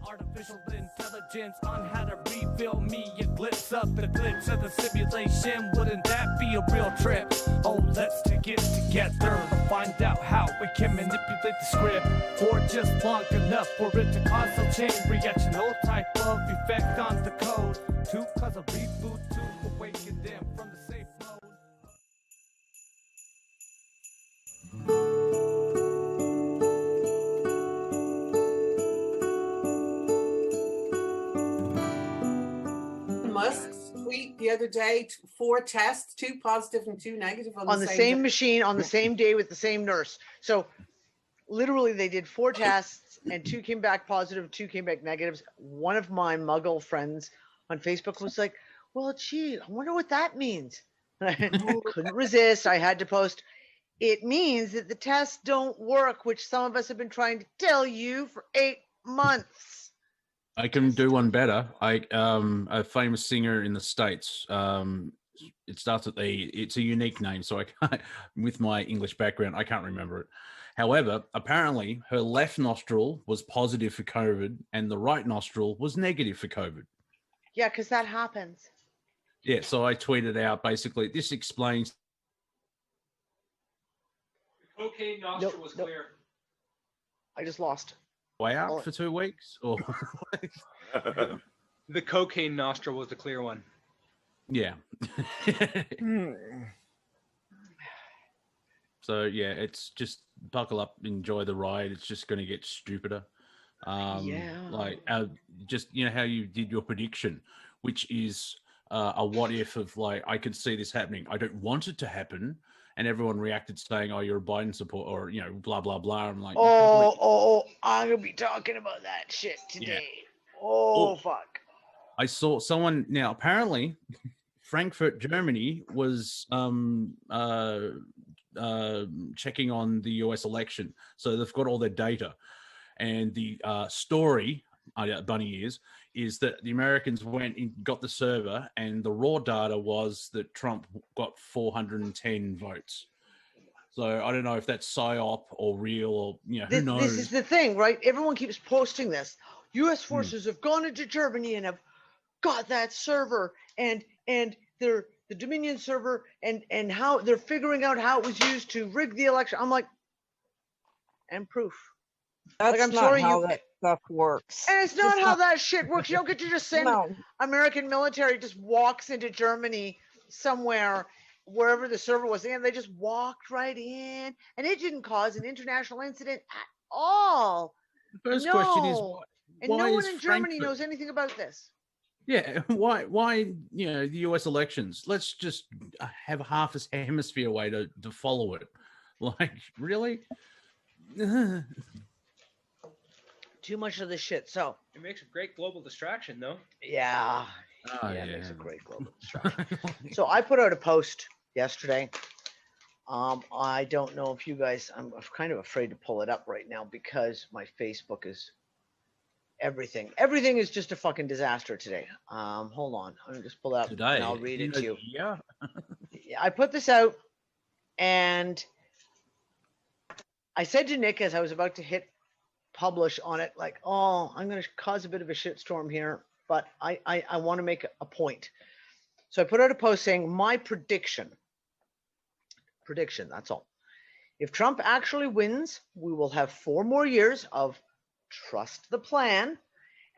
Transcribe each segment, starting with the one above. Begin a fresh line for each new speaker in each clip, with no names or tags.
artificial intelligence on how to reveal me a glimpse of the glitch of the simulation. Wouldn't that be a real trip? Oh, let's take it together to find out how we can manipulate the script for just long enough for it to cause a chain reaction, no type of effect on the code to cause a reboot to awaken them from the safe mode.
Musk's tweet the other day, 4 tests, 2 positive and 2 negative
on the same machine on the same day with the same nurse. So literally they did 4 tests and 2 came back positive, 2 came back negatives. One of my muggle friends on Facebook was like, well, gee, I wonder what that means. And I couldn't resist. I had to post, it means that the tests don't work, which some of us have been trying to tell you for 8 months.
I can do one better. A famous singer in the States. It starts at it's a unique name, so I can't, with my English background, I can't remember it. However, apparently her left nostril was positive for COVID and the right nostril was negative for COVID.
Yeah, because that happens.
Yeah, so I tweeted out basically, this explains.
The cocaine nostril was clear.
I just lost.
Way out for 2 weeks? Or
the cocaine nostril was the clear one.
Yeah. So yeah, it's just buckle up, enjoy the ride. It's just going to get stupider. Like just, you know, how you did your prediction, which is a what if of like, I could see this happening. I don't want it to happen. And everyone reacted saying, oh, you're a Biden support, or, you know, blah, blah, blah. I'm like,
I'm going to be talking about that shit today. Yeah. Fuck.
I saw someone, now apparently Frankfurt, Germany was checking on the US election. So they've got all their data. And the story, bunny ears, is that the Americans went and got the server, and the raw data was that Trump got 410 votes. So I don't know if that's psyop or real, or, you know, who knows?
This is the thing, right? Everyone keeps posting this. U.S. forces have gone into Germany and have got that server, and they're the Dominion server, and how they're figuring out how it was used to rig the election. I'm like, and proof.
That's
like, I'm
not
sorry
how
you,
that stuff works.
And it's not how that shit works. You don't get to just send American military just walks into Germany somewhere, wherever the server was, and they just walked right in, and it didn't cause an international incident at all.
The first question is,
and no one in Germany knows anything about this.
Yeah, why, you know, the US elections? Let's just have half a hemisphere way to follow it. Like, really?
Too much of this shit. So
it makes a great global distraction, though.
Yeah. It makes a great global distraction. So I put out a post yesterday. I don't know if you guys, I'm kind of afraid to pull it up right now because my Facebook is everything is just a fucking disaster today. Hold on, I'm gonna just pull it up today, and I'll read it to you.
Yeah.
I put this out, and I said to Nick as I was about to hit publish on it, like, oh, I'm going to cause a bit of a shitstorm here, but I want to make a point. So I put out a post saying my prediction, that's all. If Trump actually wins, we will have 4 more years of trust the plan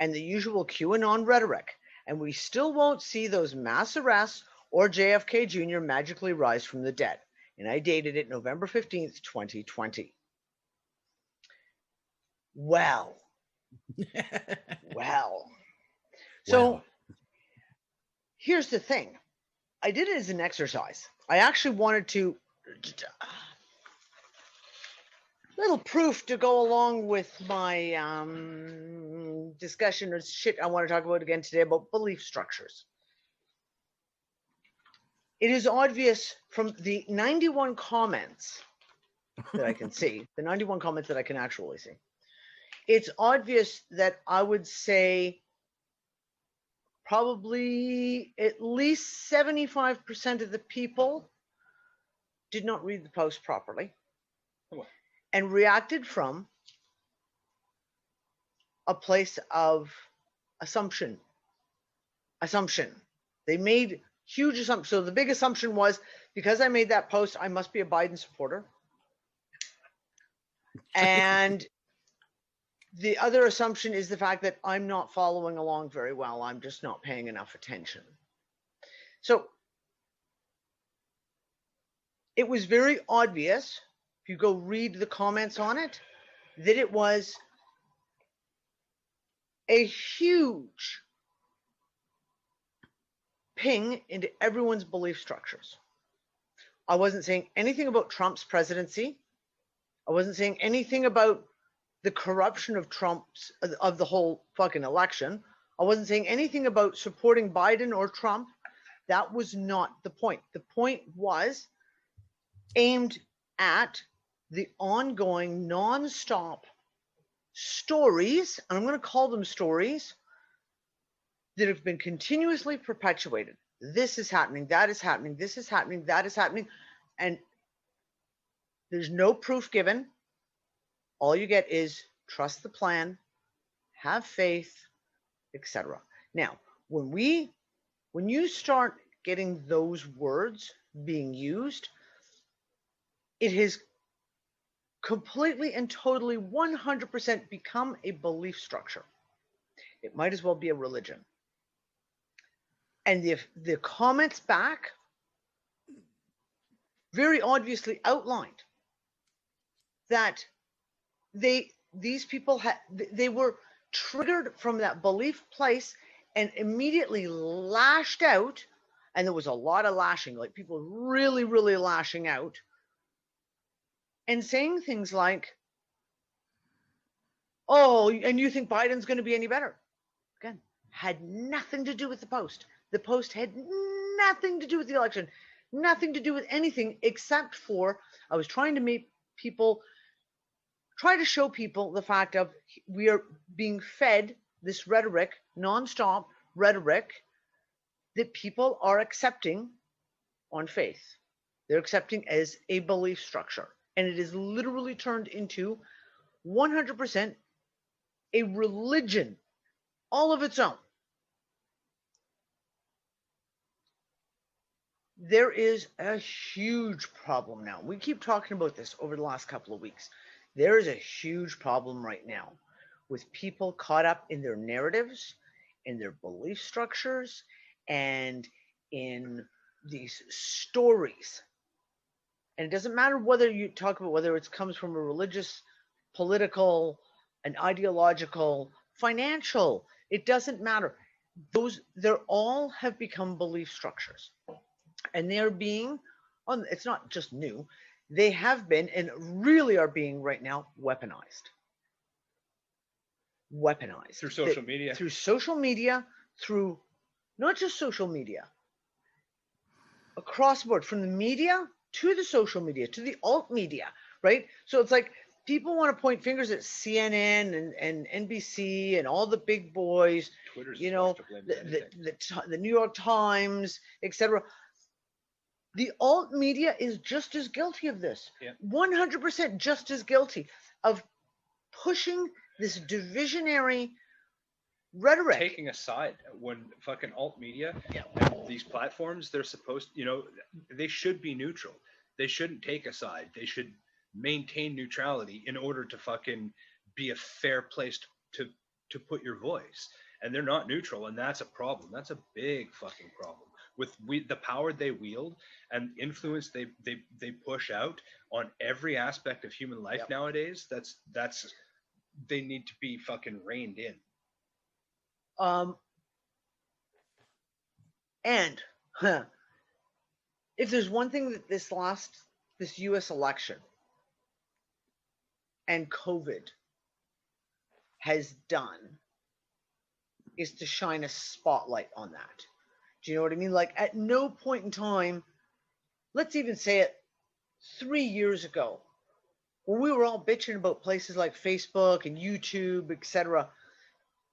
and the usual QAnon rhetoric, and we still won't see those mass arrests or JFK Jr. magically rise from the dead. And I dated it November 15th, 2020. Well. So here's the thing. I did it as an exercise. I actually wanted to little proof to go along with my discussion or shit I want to talk about again today about belief structures. It is obvious from the 91 comments that I can see, the 91 comments that I can actually see. It's obvious that I would say probably at least 75% of the people did not read the post properly and reacted from a place of assumption. They made huge assumptions. So the big assumption was, because I made that post, I must be a Biden supporter. And the other assumption is the fact that I'm not following along very well. I'm just not paying enough attention. So it was very obvious, if you go read the comments on it, that it was a huge ping into everyone's belief structures. I wasn't saying anything about Trump's presidency. I wasn't saying anything about the corruption of of the whole fucking election. I wasn't saying anything about supporting Biden or Trump. That was not the point. The point was aimed at the ongoing non-stop stories, and I'm going to call them stories, that have been continuously perpetuated. This is happening, that is happening, this is happening, that is happening, and there's no proof given. All you get is trust the plan, have faith, etc. Now, when you start getting those words being used, it has completely and totally 100% become a belief structure. It might as well be a religion. And the comments back very obviously outlined that these people they were triggered from that belief place and immediately lashed out, and there was a lot of lashing, like people really, really lashing out and saying things like, oh, and you think Biden's going to be any better? Again, had nothing to do with the post. The post had nothing to do with the election, nothing to do with anything except for I was trying to make people try to show people the fact of we are being fed this rhetoric, nonstop rhetoric, that people are accepting on faith. They're accepting as a belief structure. And it is literally turned into 100% a religion all of its own. There is a huge problem now. We keep talking about this over the last couple of weeks. There is a huge problem right now with people caught up in their narratives, in their belief structures, and in these stories. And it doesn't matter whether you talk about whether it comes from a religious, political, an ideological, financial, it doesn't matter. They're all have become belief structures. And they're being, it's not just new, they have been and really are being right now weaponized.
Through social media.
Through social media, through not just social media, across the board, from the media to the social media, to the alt media, right? So it's like people want to point fingers at CNN and NBC and all the big boys,
Twitter's
you know, the New York Times, etc. The alt media is just as guilty of this.
Yeah.
100% just as guilty of pushing this divisionary rhetoric.
Taking a side when fucking alt media,
Yeah.
and these platforms, they're supposed, they should be neutral. They shouldn't take a side. They should maintain neutrality in order to fucking be a fair place to put your voice. And they're not neutral, and that's a problem. That's a big fucking problem. With the power they wield and influence they push out on every aspect of human life nowadays, that's they need to be fucking reined in.
And if there's one thing that this US election and COVID has done, is to shine a spotlight on that. Do you know what I mean? Like, at no point in time, let's even say it 3 years ago, when we were all bitching about places like Facebook and YouTube, etc.,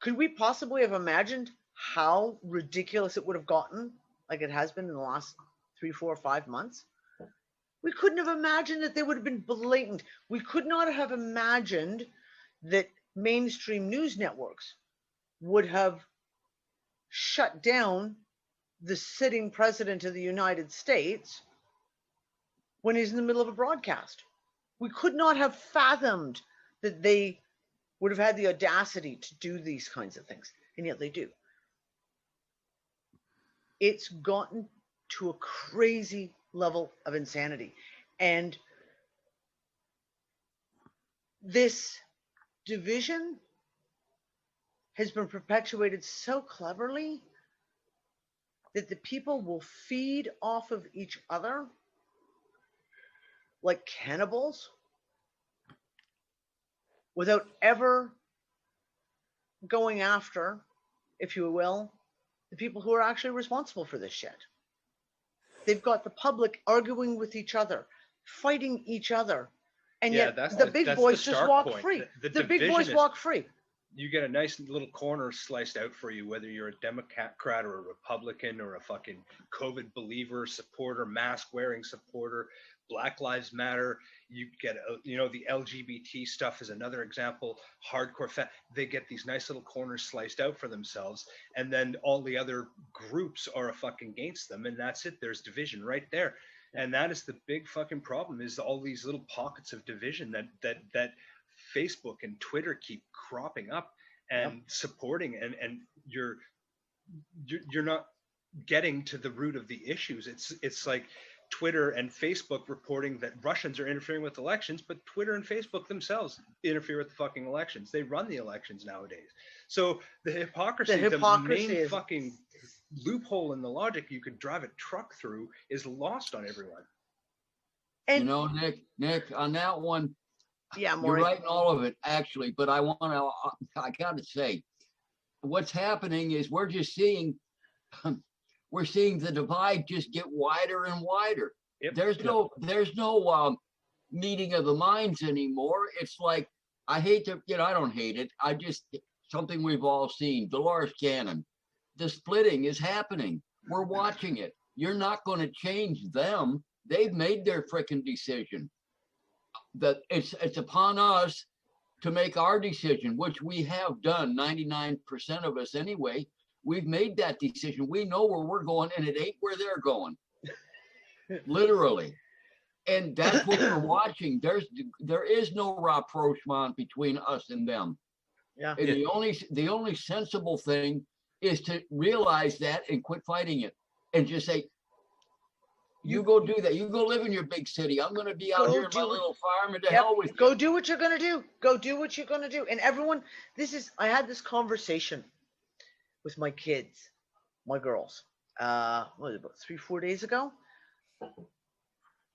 could we possibly have imagined how ridiculous it would have gotten, like it has been in the last 3, 4, 5 months? We couldn't have imagined that they would have been blatant. We could not have imagined that mainstream news networks would have shut down the sitting president of the United States when he's in the middle of a broadcast. We could not have fathomed that they would have had the audacity to do these kinds of things, and yet they do. It's gotten to a crazy level of insanity. And this division has been perpetuated so cleverly that the people will feed off of each other like cannibals without ever going after, if you will, the people who are actually responsible for this shit. They've got the public arguing with each other, fighting each other, and
Yeah,
yet
that's
the
the-
big
that's
boys
the
just
stark
walk
point.
free.
The
The big
division
boys
is-
walk free.
You get a nice little corner sliced out for you, whether you're a Democrat or a Republican or a fucking COVID believer, supporter, mask wearing supporter, Black Lives Matter. You get, the LGBT stuff is another example. Hardcore they get these nice little corners sliced out for themselves, and then all the other groups are a fucking against them, and that's it. There's division right there, and that is the big fucking problem. Is all these little pockets of division that Facebook and Twitter keep cropping up and supporting, and you're not getting to the root of the issues. It's like Twitter and Facebook reporting that Russians are interfering with elections, but Twitter and Facebook themselves interfere with the fucking elections. They run the elections nowadays. So the hypocrisy
hypocrisy
the main
is-
fucking loophole in the logic you could drive a truck through is lost on everyone.
And
You know, Nick, on that one,
yeah,
you're
Maury.
right in all of it, actually. But I got to say, what's happening is we're seeing the divide just get wider and wider.
Yep.
There's no meeting of the minds anymore. It's like, I hate to, I don't hate it. Something we've all seen. Dolores Cannon. The splitting is happening. We're watching it. You're not going to change them. They've made their freaking decision. That it's upon us to make our decision, which we have done, 99% of us anyway. We've made that decision. We know where we're going, and it ain't where they're going. Literally. And that's what we're watching. There is no rapprochement between us and them.
Yeah.
And the only sensible thing is to realize that and quit fighting it, and just say, you go do that. You go live in your big city. I'm going to be out
Go
here in my
do it.
little farm, and to
Yep.
hell with
Go
you.
do what you're going to do. Go do what you're going to do. And everyone, I had this conversation with my kids, my girls, what was it, about 3-4 days ago?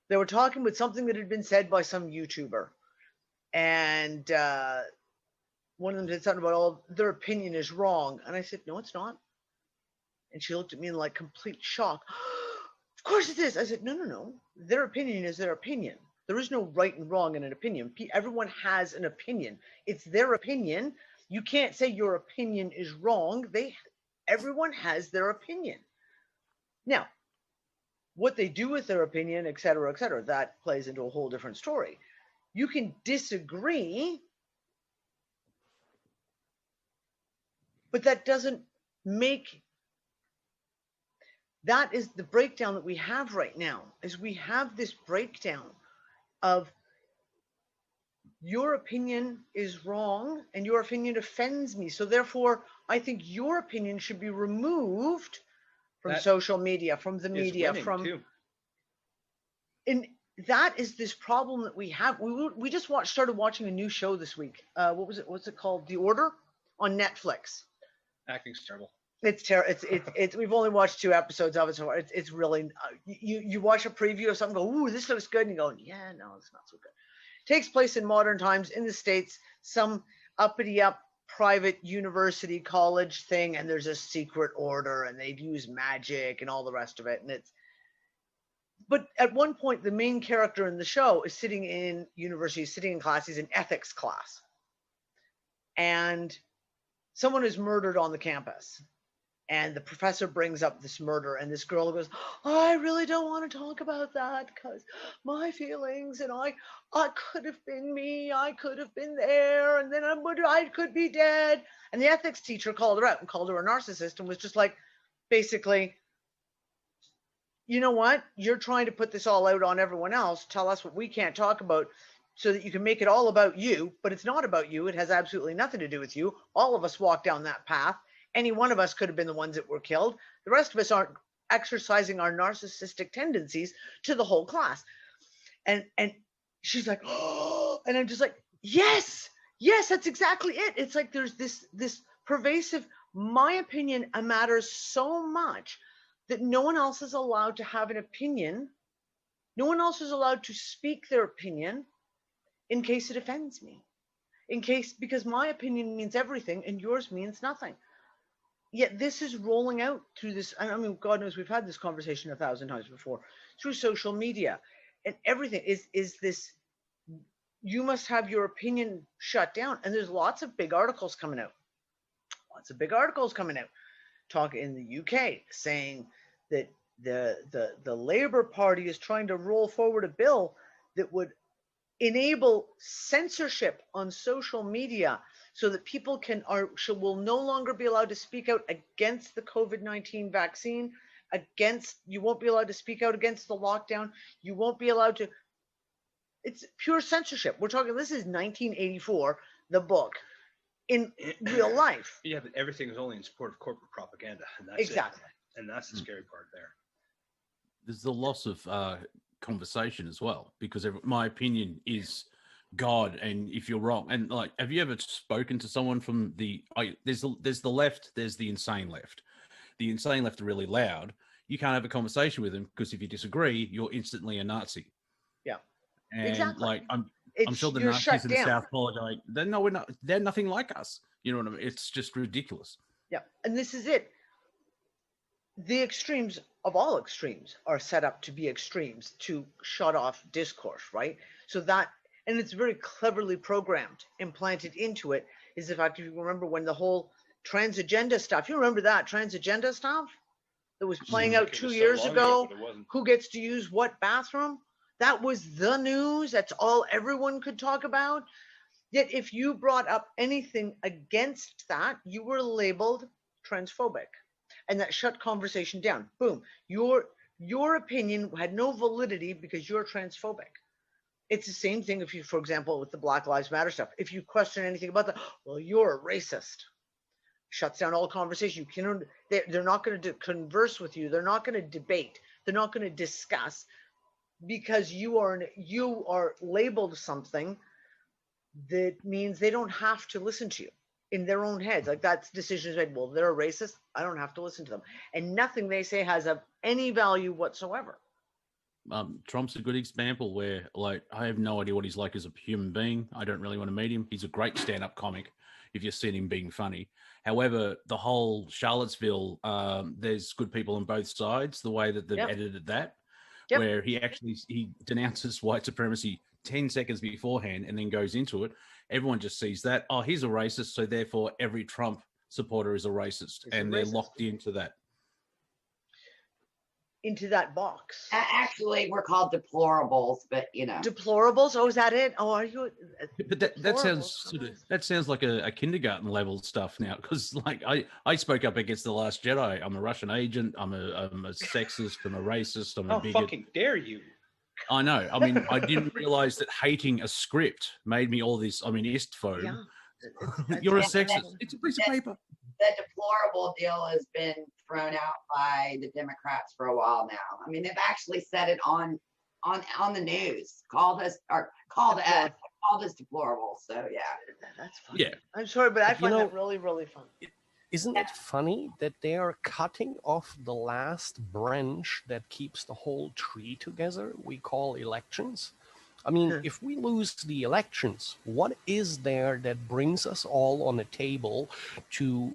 They were talking with something that had been said by some YouTuber. And one of them said something about, their opinion is wrong. And I said, no, it's not. And she looked at me in like complete shock. Of course it is. I said, no. Their opinion is their opinion. There is no right and wrong in an opinion. Everyone has an opinion. It's their opinion. You can't say your opinion is wrong. Everyone has their opinion. Now, what they do with their opinion, et cetera, that plays into a whole different story. You can disagree, but that doesn't make. That is the breakdown that we have right now, is we have this breakdown of your opinion is wrong and your opinion offends me. So therefore, I think your opinion should be removed from
That
social media, from the
Is
media,
winning,
from
too.
and that is this problem that we have. We just started watching a new show this week. What was it? What's it called? The Order on Netflix.
Acting's terrible.
It's terrible. It's. We've only watched 2 episodes of it so far. It's really. You watch a preview of something, go, ooh, this looks good, and you go, yeah, no, it's not so good. Takes place in modern times in the States, some uppity up private university college thing, and there's a secret order, and they've used magic and all the rest of it, and it's. But at one point, the main character in the show is sitting in university, sitting in class. He's in ethics class, and someone is murdered on the campus. and the professor brings up this murder, and this girl goes, oh, I really don't want to talk about that because my feelings, and I could have been me, I could have been there, and then I could be dead. And the ethics teacher called her out and called her a narcissist and was just like, basically, you know what? You're trying to put this all out on everyone else, tell us what we can't talk about so that you can make it all about you, but it's not about you. It has absolutely nothing to do with you. All of us walk down that path. Any one of us could have been the ones that were killed. The rest of us aren't exercising our narcissistic tendencies to the whole class. And she's like, oh, and I'm just like, yes, that's exactly it. It's like there's this pervasive, my opinion matters so much that no one else is allowed to have an opinion. No one else is allowed to speak their opinion in case it offends me. Because my opinion means everything and yours means nothing. Yet this is rolling out through this, I mean, God knows we've had this conversation 1,000 times before, through social media, and everything is this, you must have your opinion shut down. And there's lots of big articles coming out. Talk in the UK saying that the Labour Party is trying to roll forward a bill that would enable censorship on social media so that people will no longer be allowed to speak out against the COVID-19 vaccine, you won't be allowed to speak out against the lockdown. You won't be allowed to, it's pure censorship. We're talking, this is 1984, the book, in real life.
Yeah, but everything is only in support of corporate propaganda. And that's
exactly.
It. And that's the scary part there. There's
the loss of conversation as well, because my opinion is God, and if you're wrong, and like, have you ever spoken to someone from there's the left, there's the insane left. The insane left are really loud. You can't have a conversation with them because if you disagree, you're instantly a Nazi.
Yeah,
and
exactly.
Like I'm sure the Nazis in the South Pole are like, we're not. They're nothing like us. You know what I mean? It's just ridiculous.
Yeah, and this is it. The extremes of all extremes are set up to be extremes to shut off discourse, right? So that, and it's very cleverly programmed, implanted into it, is the fact, if you remember when the whole transagenda stuff, you remember that transagenda stuff that was playing out 2 years ago, who gets to use what bathroom? That was the news. That's all everyone could talk about. Yet if you brought up anything against that, you were labeled transphobic. And that shut conversation down. Boom. Your opinion had no validity because you're transphobic. It's the same thing if you, for example, with the Black Lives Matter stuff, if you question anything about that, well, you're a racist. Shuts down all conversation. They're not going to converse with you. They're not going to debate. They're not going to discuss, because you are labeled something that means they don't have to listen to you. In their own heads, like that's decisions made. Well, they're a racist, I don't have to listen to them, and nothing they say has of any value whatsoever.
Trump's a good example where, like, I have no idea what he's like as a human being. I don't really want to meet him. He's a great stand-up comic if you've seen him being funny. However, the whole Charlottesville, there's good people on both sides. The way that they've edited that, where he denounces white supremacy 10 seconds beforehand and then goes into it. Everyone just sees that, oh, he's a racist, so therefore every Trump supporter is a racist, and they're locked into that
box.
Actually, we're called deplorables, but you know.
Deplorables? Oh, is that it? Oh, are you?
But that sounds like a kindergarten level stuff now, because like I spoke up against The Last Jedi. I'm a Russian agent. I'm a sexist. I'm a racist. I'm a bigot.
How fucking dare you?
I know. I mean, I didn't realize that hating a script made me all this. I mean, istphobe.
Yeah.
You're a sexist. It's a piece of paper.
The deplorable deal has been thrown out by the Democrats for a while now. I mean, they've actually said it on the news. Called us deplorable. So yeah,
that's funny.
Yeah,
I'm sorry, but I find that really, really fun.
Isn't it funny that they are cutting off the last branch that keeps the whole tree together, we call elections? I mean, if we lose the elections, what is there that brings us all on a table to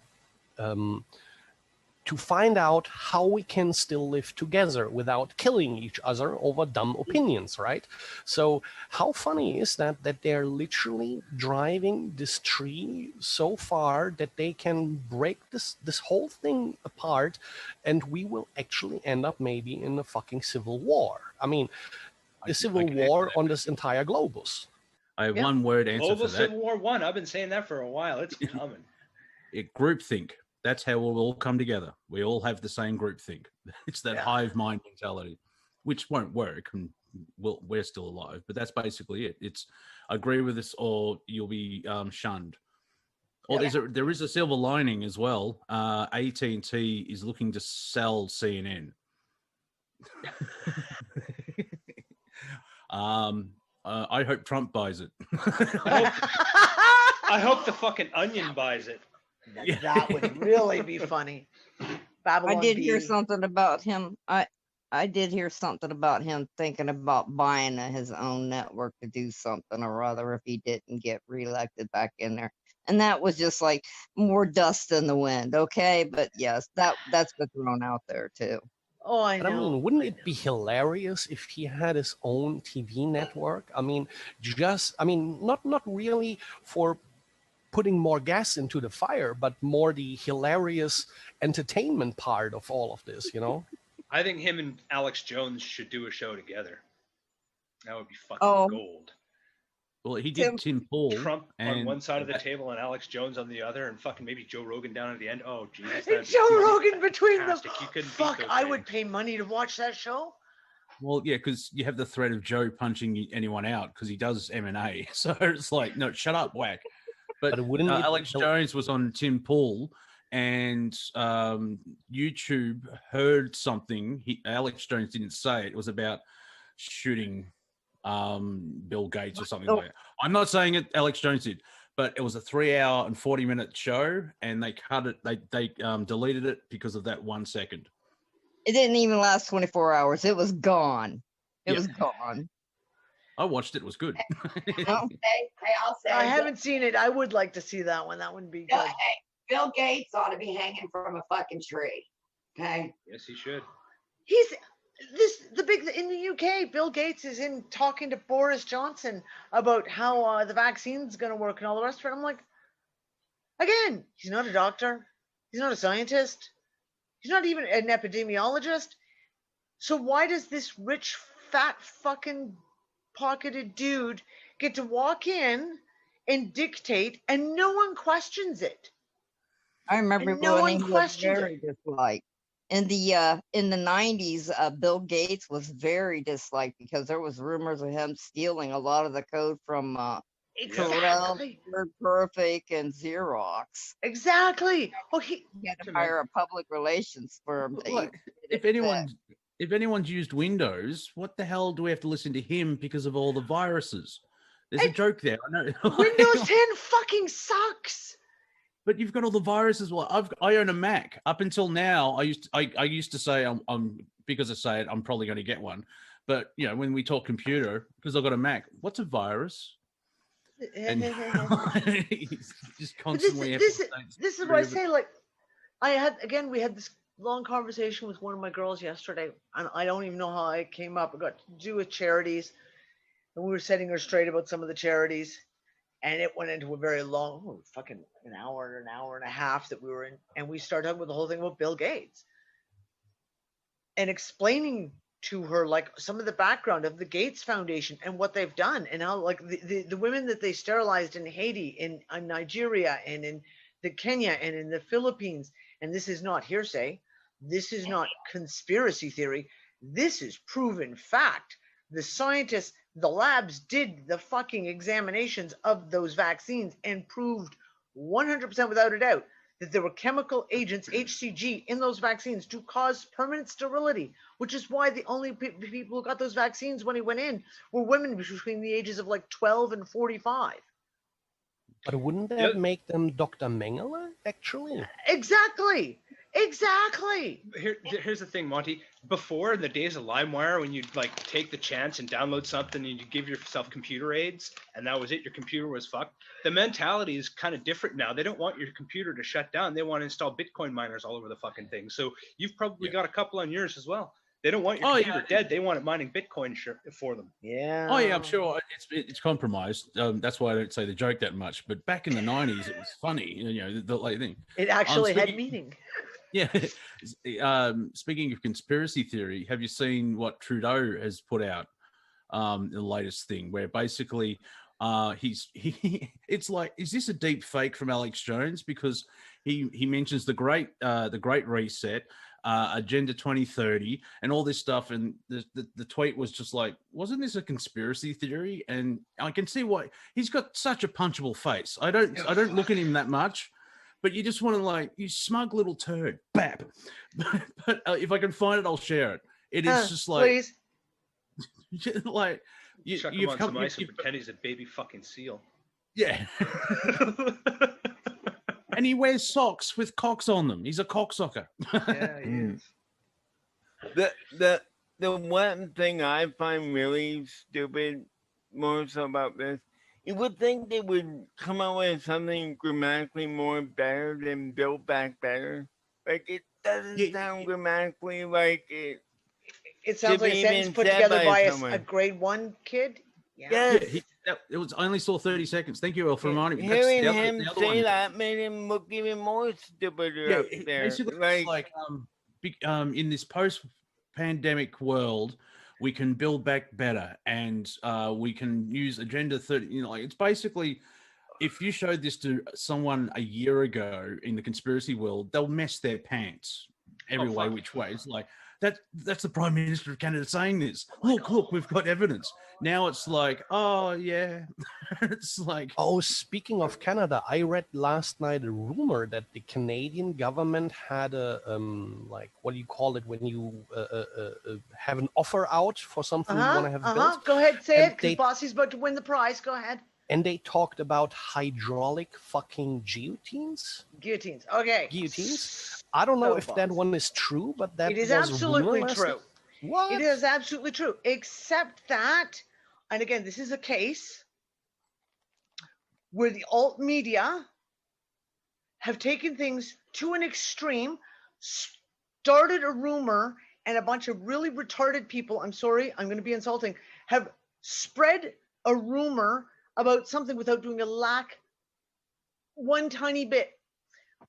to find out how we can still live together without killing each other over dumb opinions, right? So how funny is that they're literally driving this tree so far that they can break this whole thing apart, and we will actually end up maybe in a fucking civil war. I mean, the civil
can
war
answer that.
on this entire globus.
I have
Yeah.
one word answer
Global
for that.
Civil War 1. I've been saying that for a while. It's coming.
Groupthink. That's how we'll all come together. We all have the same groupthink. It's that hive mind mentality, which won't work, and we're still alive. But that's basically it. It's agree with us, or you'll be shunned. Or there is a silver lining as well. AT&T is looking to sell CNN. I hope Trump buys it.
I hope the fucking Onion buys it.
That would really be funny. Babylon
I did hear
bee.
something about him. I did hear something about him thinking about buying his own network to do something or other if he didn't get reelected back in there. And that was just like more dust in the wind. Okay, but yes, that's been thrown out there too.
Oh, I
But I
know.
mean, wouldn't it be hilarious if he had his own TV network? I mean, not really for putting more gas into the fire, but more the hilarious entertainment part of all of this, you know?
I think him and Alex Jones should do a show together. That would be fucking
Oh.
gold.
Well, he did Tim Paul.
Trump on
and
one side of the table and Alex Jones on the other, and fucking maybe Joe Rogan down at the end. Oh, Jesus.
And
that'd be
Joe Rogan between them.
fantastic. You couldn't beat
Fuck,
those
I would
things.
pay money to watch that show.
Well, yeah, because you have the threat of Joe punching anyone out because he does M&A. So it's like, no, shut up, whack. But
wouldn't it
Alex
be
Jones was on Tim Paul, and YouTube heard something. Alex Jones didn't say it. It was about shooting Bill Gates or something like that. I'm not saying it Alex Jones did, but it was a 3-hour and 40-minute show, and they cut it. They deleted it because of that 1 second.
It didn't even last 24 hours. It was gone. It
Yeah.
was gone.
I watched it. It was good.
Well,
I'll say.
I haven't seen it. I would like to see that one. That would be good.
Hey, Bill Gates ought to be hanging from a fucking tree. Okay.
Yes, he should.
He's in the UK. Bill Gates is in talking to Boris Johnson about how the vaccine's going to work and all the rest of it. I'm like, again, he's not a doctor. He's not a scientist. He's not even an epidemiologist. So why does this rich, fat, fucking pocketed dude get to walk in and dictate, and no one questions it?
I remember
And no
when
one
he was
questioned
very disliked. In the 90s, Bill Gates was very disliked because there was rumors of him stealing a lot of the code from Corel,
Exactly.
Perfect, and Xerox.
Exactly. Oh,
He had to hire a public relations firm. to
Look,
even
if anyone's used Windows, what the hell do we have to listen to him because of all the viruses? There's a joke there. I know.
Windows 10 fucking sucks.
But you've got all the viruses. Well, I own a Mac. Up until now, I used to say I'm because I say it, I'm probably going to get one. But you know, when we talk computer, because I've got a Mac, what's a virus? And he's just constantly.
This is what I say. Like, we had this long conversation with one of my girls yesterday, and I don't even know how it came up. It got to do with charities, and we were setting her straight about some of the charities, and it went into a very long, fucking an hour and a half that we were in, and we started talking about the whole thing about Bill Gates, and explaining to her like some of the background of the Gates Foundation and what they've done, and how like the women that they sterilized in Haiti, in Nigeria, and in the Kenya, and in the Philippines. And this is not hearsay. This is not conspiracy theory. This is proven fact. The scientists, the labs did the fucking examinations of those vaccines and proved 100% without a doubt that there were chemical agents, HCG, in those vaccines to cause permanent sterility, which is why the only people who got those vaccines when he went in were women between the ages of like 12 and 45.
But wouldn't that make them Dr. Mengele, actually?
Exactly. Exactly.
Here's the thing, Monty. Before, in the days of LimeWire, when you'd like take the chance and download something and you give yourself computer aids, and that was it, your computer was fucked. The mentality is kind of different now. They don't want your computer to shut down. They want to install Bitcoin miners all over the fucking thing. So you've probably got a couple on yours as well. They don't want your computer dead. They want it mining Bitcoin for them.
Yeah.
Oh yeah, I'm sure it's compromised. That's why I don't say the joke that much. But back in the '90s, it was funny. You know, the like thing.
It actually had meaning.
Yeah. Speaking of conspiracy theory, have you seen what Trudeau has put out? The latest thing, where basically it's like, is this a deep fake from Alex Jones? Because he mentions the Great Reset, Agenda 2030, and all this stuff, and the tweet was just like, wasn't this a conspiracy theory? And I can see why. He's got such a punchable face. I don't look at him that much, but you just want to, like, you smug little turd, bap. But if I can find it, I'll share it. It is just like,
please.
Like chuck him on some ice and pretend he's a baby fucking seal.
Yeah. And he wears socks with cocks on them. He's a cocksucker.
Yeah, he
is. The one thing I find really stupid, more so about this, you would think they would come out with something grammatically more better than Build Back Better. Like, it doesn't sound grammatically like it.
It sounds like a sentence put together by a grade 1 kid. Yeah.
Yes.
It was. I only saw 30 seconds. Thank you, El, for reminding me.
Hearing him say that made him look even more stupider up there.
Basically, like in this post-pandemic world, we can build back better, and we can use Agenda 30. You know, like, it's basically, if you showed this to someone a year ago in the conspiracy world, they'll mess their pants every way, which way. It's like, that's the Prime Minister of Canada saying this. Look, we've got evidence. Now it's like, oh yeah. It's like,
oh, speaking of Canada, I read last night a rumor that the Canadian government had a like, what do you call it when you have an offer out for something you want to have built?
Go ahead, say it, because Bossy's about to win the prize. Go ahead.
And they talked about hydraulic fucking guillotines.
Guillotines. Okay.
Guillotines. I don't know if that one is true, but that
it is absolutely true.
What?
It is absolutely true. Except that, and again, this is a case where the alt media have taken things to an extreme, started a rumor, and a bunch of really retarded people, I'm sorry, I'm going to be insulting, have spread a rumor about something without doing one tiny bit.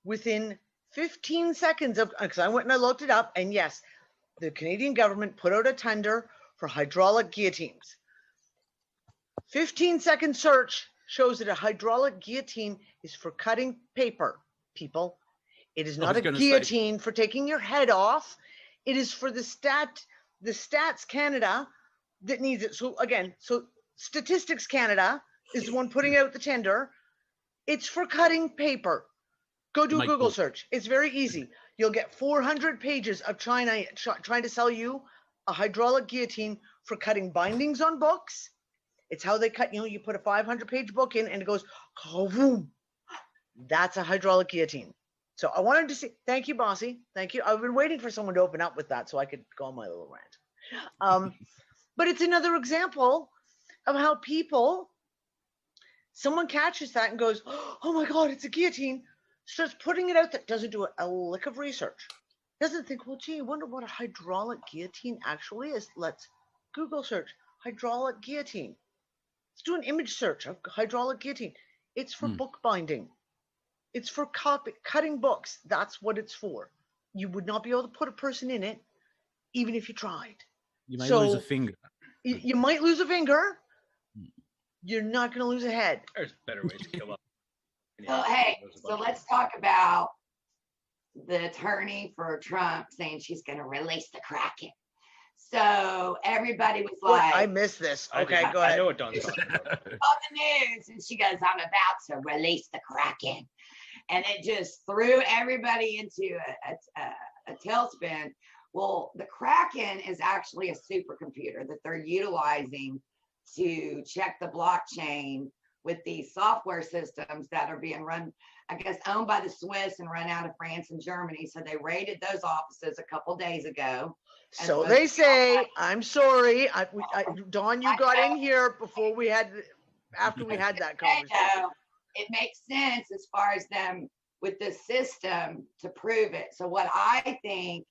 Within 15 seconds of, because I went and I looked it up, and yes, the Canadian government put out a tender for hydraulic guillotines. 15-second search shows that a hydraulic guillotine is for cutting paper, people. It is not a guillotine for taking your head off. It is for the Stats Canada that needs it. So again, Statistics Canada is the one putting out the tender. It's for cutting paper. Go do a Google search. It's very easy. You'll get 400 pages of China trying to sell you a hydraulic guillotine for cutting bindings on books. It's how they cut, you put a 500-page book in and it goes, boom. That's a hydraulic guillotine. So I wanted to say, thank you, Bossy. Thank you. I've been waiting for someone to open up with that so I could go on my little rant. But it's another example of how someone catches that and goes, oh my God, it's a guillotine. Starts putting it out there, doesn't do a lick of research, doesn't think, well, gee, I wonder what a hydraulic guillotine actually is. Let's Google search hydraulic guillotine. Let's do an image search of hydraulic guillotine. It's for bookbinding. It's for cutting books. That's what it's for. You would not be able to put a person in it, even if you tried.
You may lose a finger.
You might lose a finger. You're not going to lose a head.
There's better ways to kill up.
So, hey, so let's talk about the attorney for Trump saying she's going to release the Kraken. So everybody was like,
I missed this. Okay, go ahead.
I know what Don's talking about.
On the news, and she goes, I'm about to release the Kraken. And it just threw everybody into a tailspin. Well, the Kraken is actually a supercomputer that they're utilizing to check the blockchain with these software systems that are being run, I guess, owned by the Swiss and run out of France and Germany. So they raided those offices a couple days ago.
So they say. I'm sorry, Dawn, you got in here before we had, after we had that conversation.
It makes sense as far as them with the system to prove it. So what I think,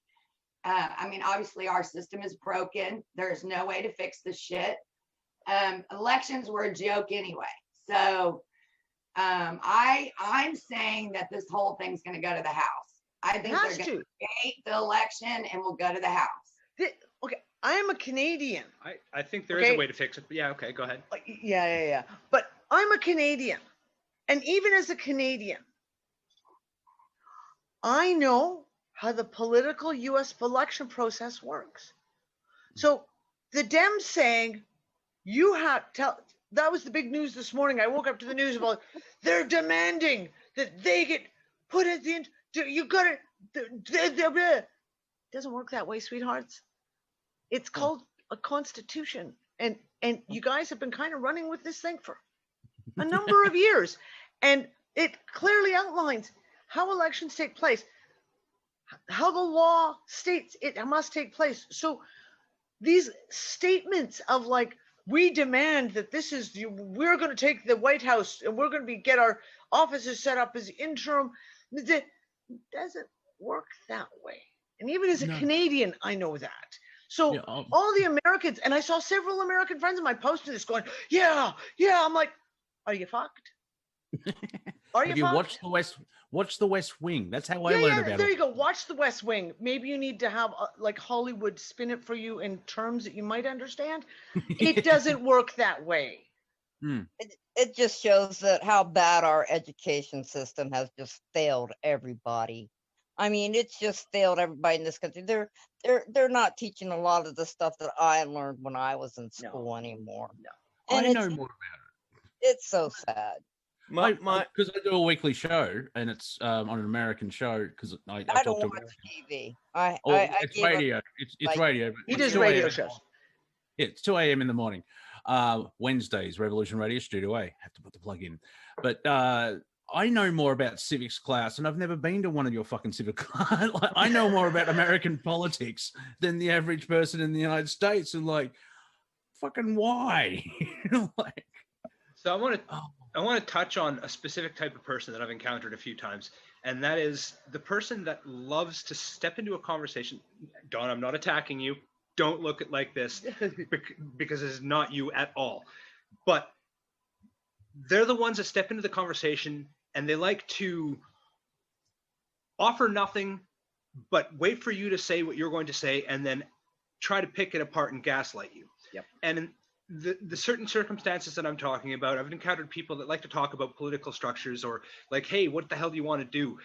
I mean, obviously our system is broken. There's no way to fix the shit. Elections were a joke anyway. So I'm saying that this whole thing's going to go to the House. I think they're going to create the election and we'll go to the House.
Okay, I am a Canadian.
I think there is a way to fix it. But yeah, okay, go ahead.
Yeah. But I'm a Canadian. And even as a Canadian, I know how the political US election process works. So the Dems saying, that was the big news this morning. I woke up to the news about they're demanding that they get put at the end. You got it. Doesn't work that way, sweethearts. It's called a constitution. And you guys have been kind of running with this thing for a number of years. And it clearly outlines how elections take place, how the law states it must take place. So these statements of like, we demand that we're going to take the White House and we're going to get our offices set up as interim. It doesn't work that way. And even as a Canadian, I know that. So all the Americans, and I saw several American friends of mine posting this going, yeah. I'm like, are you fucked?
Have you watch the West Wing? That's how I learned about it.
There you go. Watch the West Wing. Maybe you need to have like Hollywood spin it for you in terms that you might understand. It doesn't work that way.
It just shows that how bad our education system has just failed everybody. I mean, it's just failed everybody in this country. They're not teaching a lot of the stuff that I learned when I was in school anymore.
No.
And
I know more about it.
It's so sad.
Because I do a weekly show and it's on an American show because I
don't watch TV.
It's radio. It's radio.
He does radio shows.
Yeah, it's 2 a.m. in the morning. Wednesdays, Revolution Radio Studio A. Have to put the plug in. But I know more about civics class, and I've never been to one of your fucking civic class. I know more about American politics than the average person in the United States. And like, fucking why? Like,
so I want to touch on a specific type of person that I've encountered a few times, and that is the person that loves to step into a conversation. Dawn, I'm not attacking you. Don't look at like this because it's not you at all. But they're the ones that step into the conversation and they like to offer nothing but wait for you to say what you're going to say and then try to pick it apart and gaslight you.
Yep.
And in the certain circumstances that I'm talking about, I've encountered people that like to talk about political structures or like, hey, what the hell do you want to do?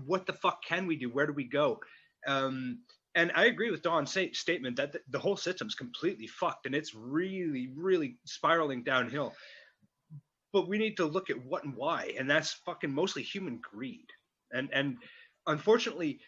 What the fuck can we do? Where do we go? And I agree with Dawn's statement that the whole system's completely fucked and it's really, really spiraling downhill. But we need to look at what and why, and that's fucking mostly human greed. And unfortunately,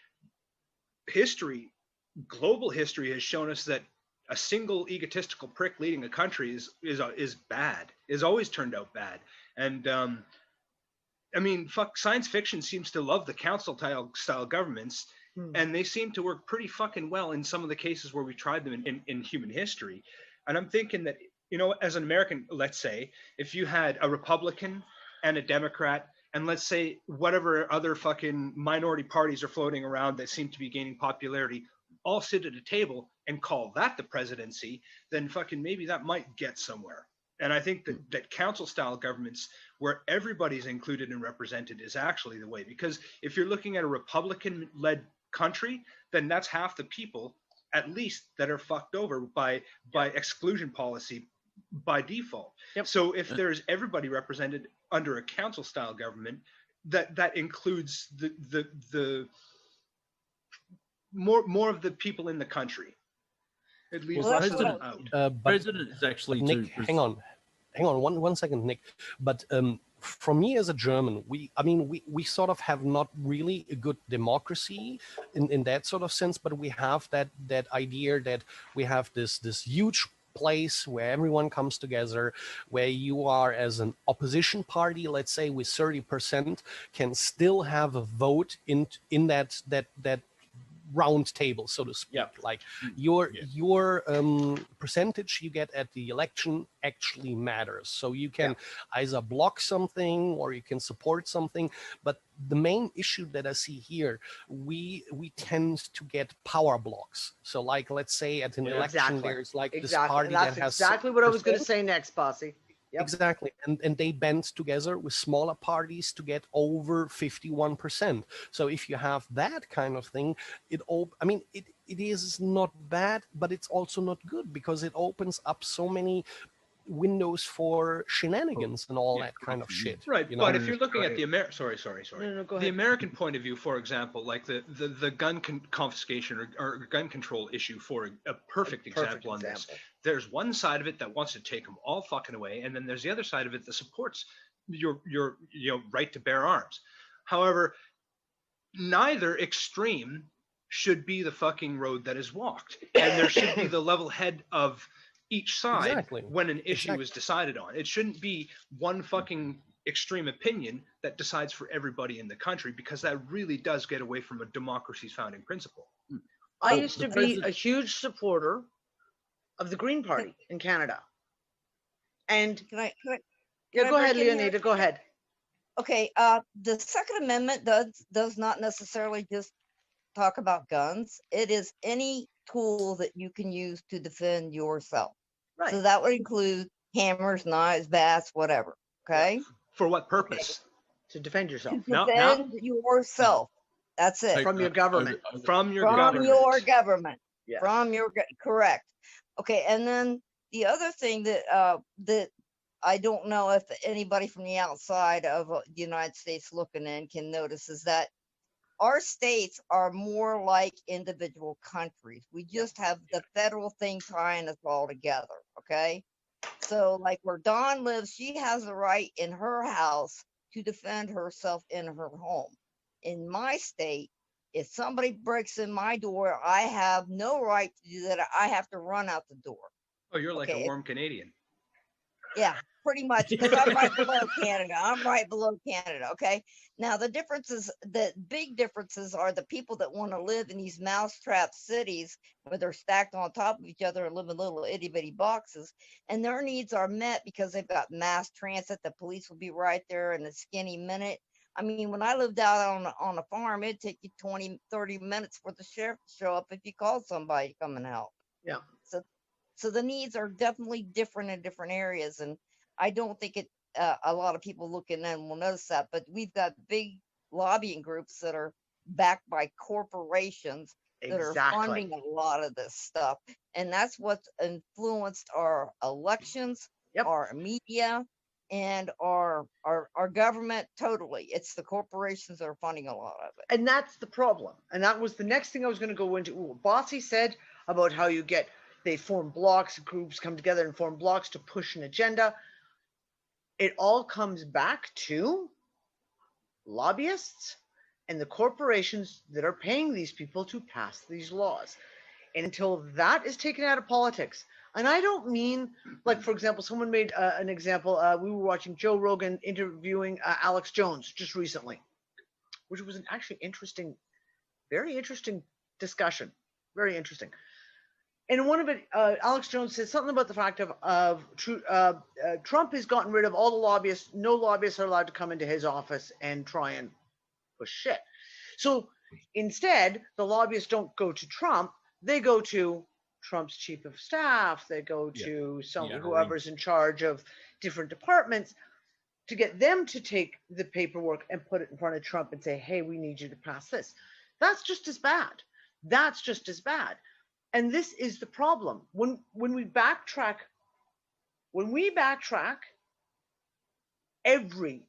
global history has shown us that a single egotistical prick leading a country is bad, is always turned out bad. And I mean, science fiction seems to love the council style governments, and they seem to work pretty fucking well in some of the cases where we tried them in human history. And I'm thinking that, you know, as an American, let's say, if you had a Republican and a Democrat, and let's say whatever other fucking minority parties are floating around that seem to be gaining popularity, all sit at a table and call that the presidency, then fucking maybe that might get somewhere. And I think that council style governments where everybody's included and represented is actually the way, because if you're looking at a Republican led country, then that's half the people at least that are fucked over by exclusion policy by default. Yep. So if there's everybody represented under a council style government, that includes the more of the people in the country. It leaves less of them out.
President is actually
Nick, hang on one second, Nick. But for me as a German, we sort of have not really a good democracy in that sort of sense, but we have that idea that we have this huge place where everyone comes together, where you are as an opposition party, let's say with 30%, can still have a vote in that round table, so to speak. Like your percentage you get at the election actually matters. So you can either block something or you can support something. But the main issue that I see here, we tend to get power blocks. So like, let's say at an election, there's like this party
That's
that has
exactly what I was going to
6%.
say next, Bossy. Yep.
Exactly. And they band together with smaller parties to get over 51%. So if you have that kind of thing, it is not bad, but it's also not good because it opens up so many windows for shenanigans and all that kind of shit.
Right,
you know?
but if you're looking at the sorry,
No, go
the
ahead.
American point of view, for example, like the gun confiscation or gun control issue, for a perfect example on this. There's one side of it that wants to take them all fucking away, and then there's the other side of it that supports your right to bear arms. However, neither extreme should be the fucking road that is walked, and there should be the level head of each side when an issue is decided on. It shouldn't be one fucking extreme opinion that decides for everybody in the country, because that really does get away from a democracy's founding principle.
I used to be a huge supporter of the Green Party in Canada. And
Can I
go ahead,
break in here?
Leonida, go ahead.
Okay, the Second Amendment does not necessarily just talk about guns. It is any tool that you can use to defend yourself.
Right.
So that would include hammers, knives, bats, whatever. Okay.
For what purpose?
To defend yourself.
To defend yourself. That's it.
From your government.
From your
government.
Yes.
Correct. Okay, and then the other thing that that I don't know if anybody from the outside of the United States looking in can notice is that our states are more like individual countries. We just have the federal thing tying us all together. Okay. So like where Dawn lives, she has a right in her house to defend herself in her home. In my state, if somebody breaks in my door, I have no right to do that. I have to run out the door.
Oh, you're like a warm Canadian.
Yeah, pretty much, because I'm right below Canada. I'm right below Canada. Okay. Now the big differences are the people that want to live in these mousetrap cities where they're stacked on top of each other and live in little itty bitty boxes, and their needs are met because they've got mass transit. The police will be right there in a skinny minute. I mean, when I lived out on a farm, it'd take you 20, 30 minutes for the sheriff to show up if you called somebody to come and help.
Yeah.
So the needs are definitely different in different areas, and I don't think a lot of people looking in will notice that. But we've got big lobbying groups that are backed by corporations that are funding a lot of this stuff, and that's what's influenced our elections, our media, and our government. Totally, it's the corporations that are funding a lot of it.
And that's the problem. And that was the next thing I was going to go into. What Bossy said about how they form blocks, groups come together and form blocks to push an agenda. It all comes back to lobbyists and the corporations that are paying these people to pass these laws. And until that is taken out of politics, and I don't mean, like, for example, someone made an example. We were watching Joe Rogan interviewing Alex Jones just recently, which was an actually interesting, very interesting discussion. Very interesting. And in one of it, Alex Jones said something about the fact of Trump has gotten rid of all the lobbyists. No lobbyists are allowed to come into his office and try and push shit. So instead, the lobbyists don't go to Trump. They go to Trump's chief of staff. They go to whoever's in charge of different departments to get them to take the paperwork and put it in front of Trump and say, hey, we need you to pass this. That's just as bad. That's just as bad. And this is the problem. When we backtrack, every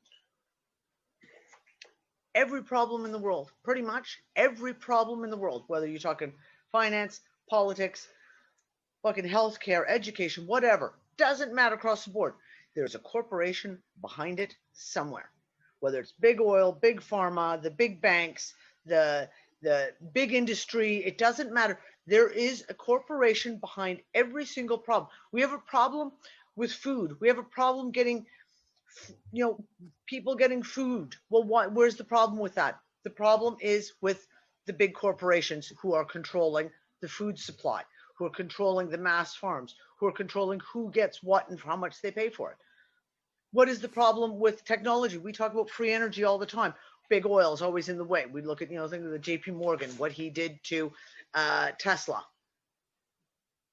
problem in the world, pretty much every problem in the world, whether you're talking finance, politics, fucking healthcare, education, whatever, doesn't matter across the board. There's a corporation behind it somewhere, whether it's big oil, big pharma, the big banks, the the big industry. It doesn't matter. There is a corporation behind every single problem. We have a problem with food. We have a problem getting, people getting food. Well, where's the problem with that? The problem is with the big corporations who are controlling the food supply, who are controlling the mass farms, who are controlling who gets what and how much they pay for it. What is the problem with technology? We talk about free energy all the time. Big oil is always in the way. We look at, think of the JP Morgan, what he did to Tesla.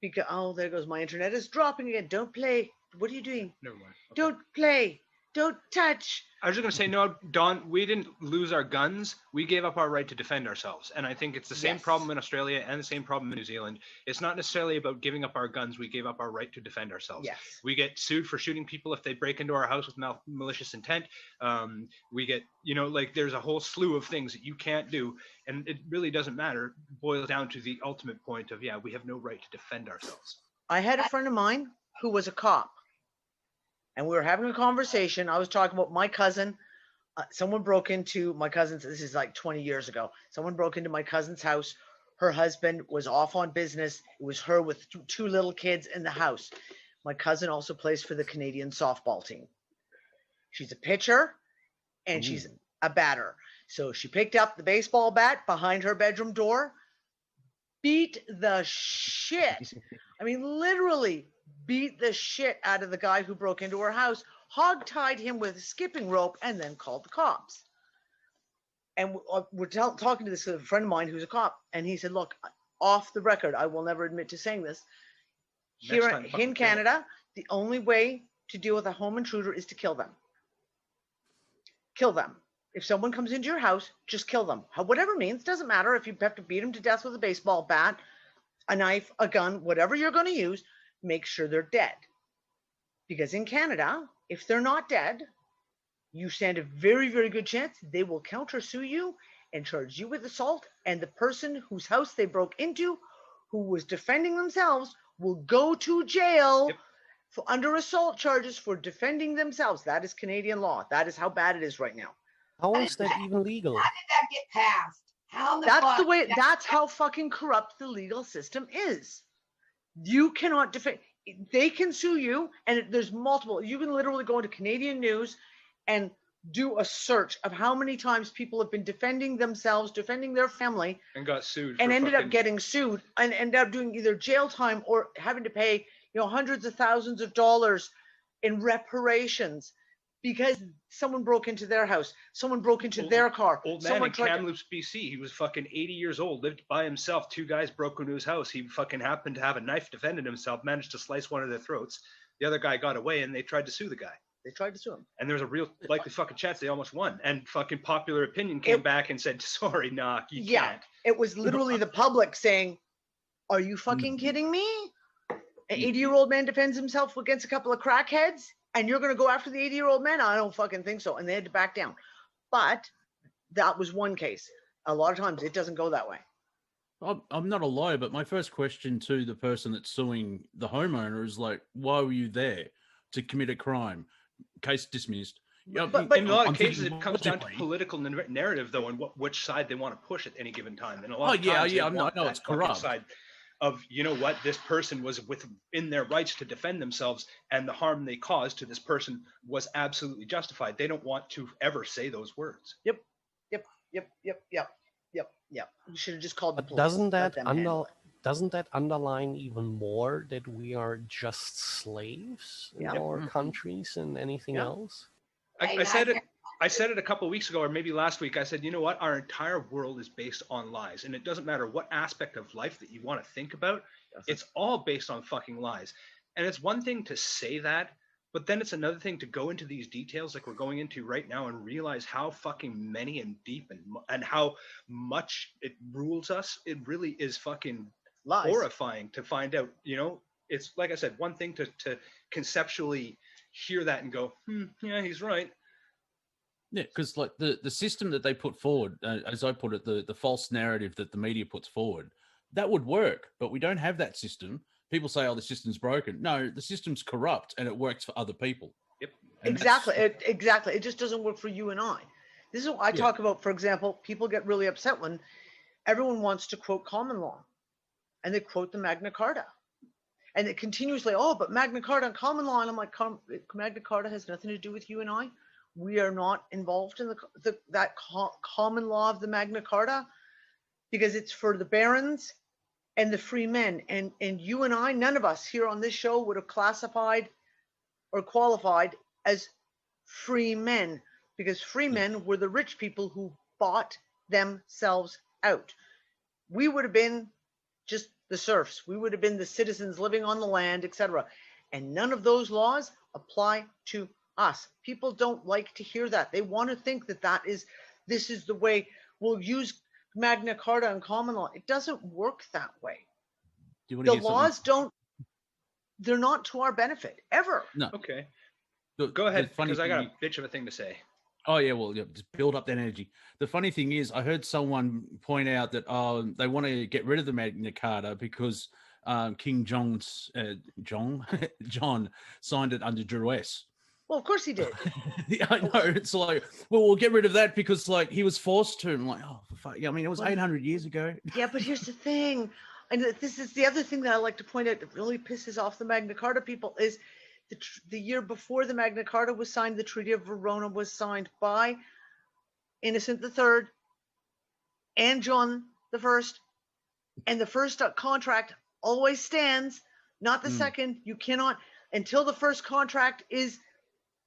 Because, oh, there goes my internet is dropping again. Don't play. What are you doing?
Never mind. Okay.
Don't play. Don't touch.
I was just going to say, no, Don, we didn't lose our guns. We gave up our right to defend ourselves. And I think it's the same
Yes.
problem in Australia and the same problem in New Zealand. It's not necessarily about giving up our guns. We gave up our right to defend ourselves.
Yes.
We get sued for shooting people if they break into our house with malicious intent. We get, there's a whole slew of things that you can't do. And it really doesn't matter. It boils down to the ultimate point of, we have no right to defend ourselves.
I had a friend of mine who was a cop. And we were having a conversation. I was talking about my cousin. Someone broke into my cousin's. This is like 20 years ago. Someone broke into my cousin's house. Her husband was off on business. It was her with two little kids in the house. My cousin also plays for the Canadian softball team. She's a pitcher and she's a batter. So she picked up the baseball bat behind her bedroom door, beat the shit. I mean, literally beat the shit out of the guy who broke into her house, hog-tied him with a skipping rope, and then called the cops. And we're talking to this friend of mine who's a cop, and he said, look, off the record, I will never admit to saying this. Here in Canada, the only way to deal with a home intruder is to kill them. Kill them. If someone comes into your house, just kill them. Whatever means, doesn't matter if you have to beat them to death with a baseball bat, a knife, a gun, whatever you're going to use, make sure they're dead. Because in Canada, if they're not dead, you stand a very, very good chance they will countersue you and charge you with assault. And the person whose house they broke into, who was defending themselves, will go to jail under assault charges for defending themselves. That is Canadian law. That is how bad it is right now.
How is that even legal?
How did that get passed? How the
That's
fuck
the way.
did that
That's how fucking corrupt the legal system is. You cannot defend. They can sue you, and there's multiple. You can literally go into Canadian news and do a search of how many times people have been defending themselves, defending their family,
And got sued.
and
for
ended
fucking-
up getting sued and ended up doing either jail time or having to pay, hundreds of thousands of dollars in reparations because someone broke into their house, someone broke into their car,
Old man
someone
in
tried to-
Kamloops, BC. He was fucking 80 years old, lived by himself. Two guys broke into his house. He fucking happened to have a knife, defended himself, managed to slice one of their throats. The other guy got away, and they tried to sue the guy.
They tried to sue him.
And there's a real likely fucking chance they almost won. And fucking popular opinion came back and said, sorry, nah, you can't.
It was literally the public saying, are you fucking kidding me? An 80-year-old man defends himself against a couple of crackheads, and you're going to go after the 80-year-old man? I don't fucking think so. And they had to back down. But that was one case. A lot of times it doesn't go that way.
I'm not a lawyer, but my first question to the person that's suing the homeowner is like, why were you there? To commit a crime? Case dismissed.
But
in a lot of
I'm
cases,
thinking
it comes down to
logically-
political narrative, though, and which side they want to push at any given time. And a lot
Oh,
of
yeah,
times,
yeah,
they
I know
want
it's
that fucking
corrupt.
side of, this person was within their rights to defend themselves, and the harm they caused to this person was absolutely justified. They don't want to ever say those words.
Yep. You should have just called the
But
police.
doesn't
Let
that
them handle it.
doesn't that underline even more that we are just slaves in
Yeah.
our countries and anything
Yeah.
else?
I said it a couple of weeks ago, or maybe last week. I said, you know what? Our entire world is based on lies, and it doesn't matter what aspect of life that you want to think about. It's all based on fucking lies. And it's one thing to say that, but then it's another thing to go into these details like we're going into right now and realize how fucking many and deep and how much it rules us. It really is fucking
Lies.
horrifying to find out. It's like I said, one thing to conceptually hear that and go, yeah, he's right.
Yeah, because like the system that they put forward, as I put it, the false narrative that the media puts forward, that would work, but we don't have that system. People say, "Oh, the system's broken." No, the system's corrupt, and it works for other people.
Yep.
And
Exactly. It just doesn't work for you and I. This is what I talk about. For example, people get really upset when everyone wants to quote common law, and they quote the Magna Carta. And it continuously, oh, but Magna Carta and common law. And I'm like, Magna Carta has nothing to do with you and I. We are not involved in that common law of the Magna Carta, because it's for the barons and the free men. And you and I, none of us here on this show would have classified or qualified as free men, because free men were the rich people who bought themselves out. We would have been just the serfs. We would have been the citizens living on the land, etc. And none of those laws apply to us. People don't like to hear that. They want to think that this is the way we'll use Magna Carta and common law. It doesn't work that way.
Do you want to
The
hear
laws
something?
they're not to our benefit ever.
No.
Okay.
Look,
Go ahead,
the funny
because I got
thing-
a bitch of a thing to say.
Oh yeah, well, yeah, just build up that energy. The funny thing is, I heard someone point out that they want to get rid of the Magna Carta because King John signed it under duress.
Well, of course he did.
Yeah, I know. It's like, well, we'll get rid of that because like he was forced to. I'm like, oh, fuck. I mean, it was 800 years ago.
Yeah, but here's the thing, and this is the other thing that I like to point out that really pisses off the Magna Carta people is the year before the Magna Carta was signed, the Treaty of Verona was signed by Innocent III and John I, and the first contract always stands, not the second. You cannot, until the first contract is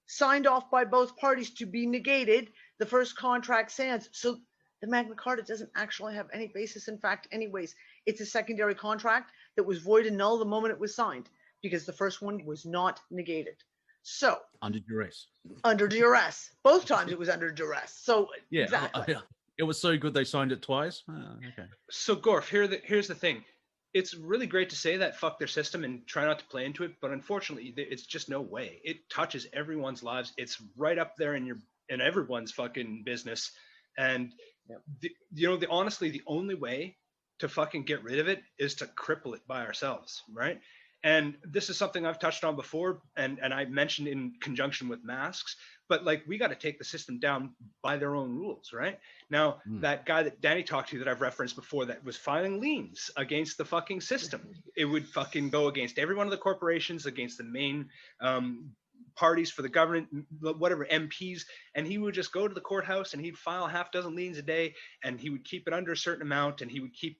signed off by both parties to be negated, the first contract stands. So the Magna Carta doesn't actually have any basis in fact anyways. It's a secondary contract that was void and null the moment it was signed, because the first one was not negated. So
Under duress.
under duress, both times it was under duress. So
Yeah,
exactly.
it was so good they signed it twice. Oh, okay.
So Gorf, here's the thing. It's really great to say that fuck their system and try not to play into it, but unfortunately, it's just no way. It touches everyone's lives. It's right up there in everyone's fucking business. And honestly, the only way to fucking get rid of it is to cripple it by ourselves, right? And this is something I've touched on before, and I mentioned in conjunction with masks, but like we got to take the system down by their own rules, right? Now, that guy that Danny talked to that I've referenced before that was filing liens against the fucking system, it would fucking go against every one of the corporations, against the main parties for the government, whatever, MPs, and he would just go to the courthouse and he'd file a half dozen liens a day, and he would keep it under a certain amount, and he would keep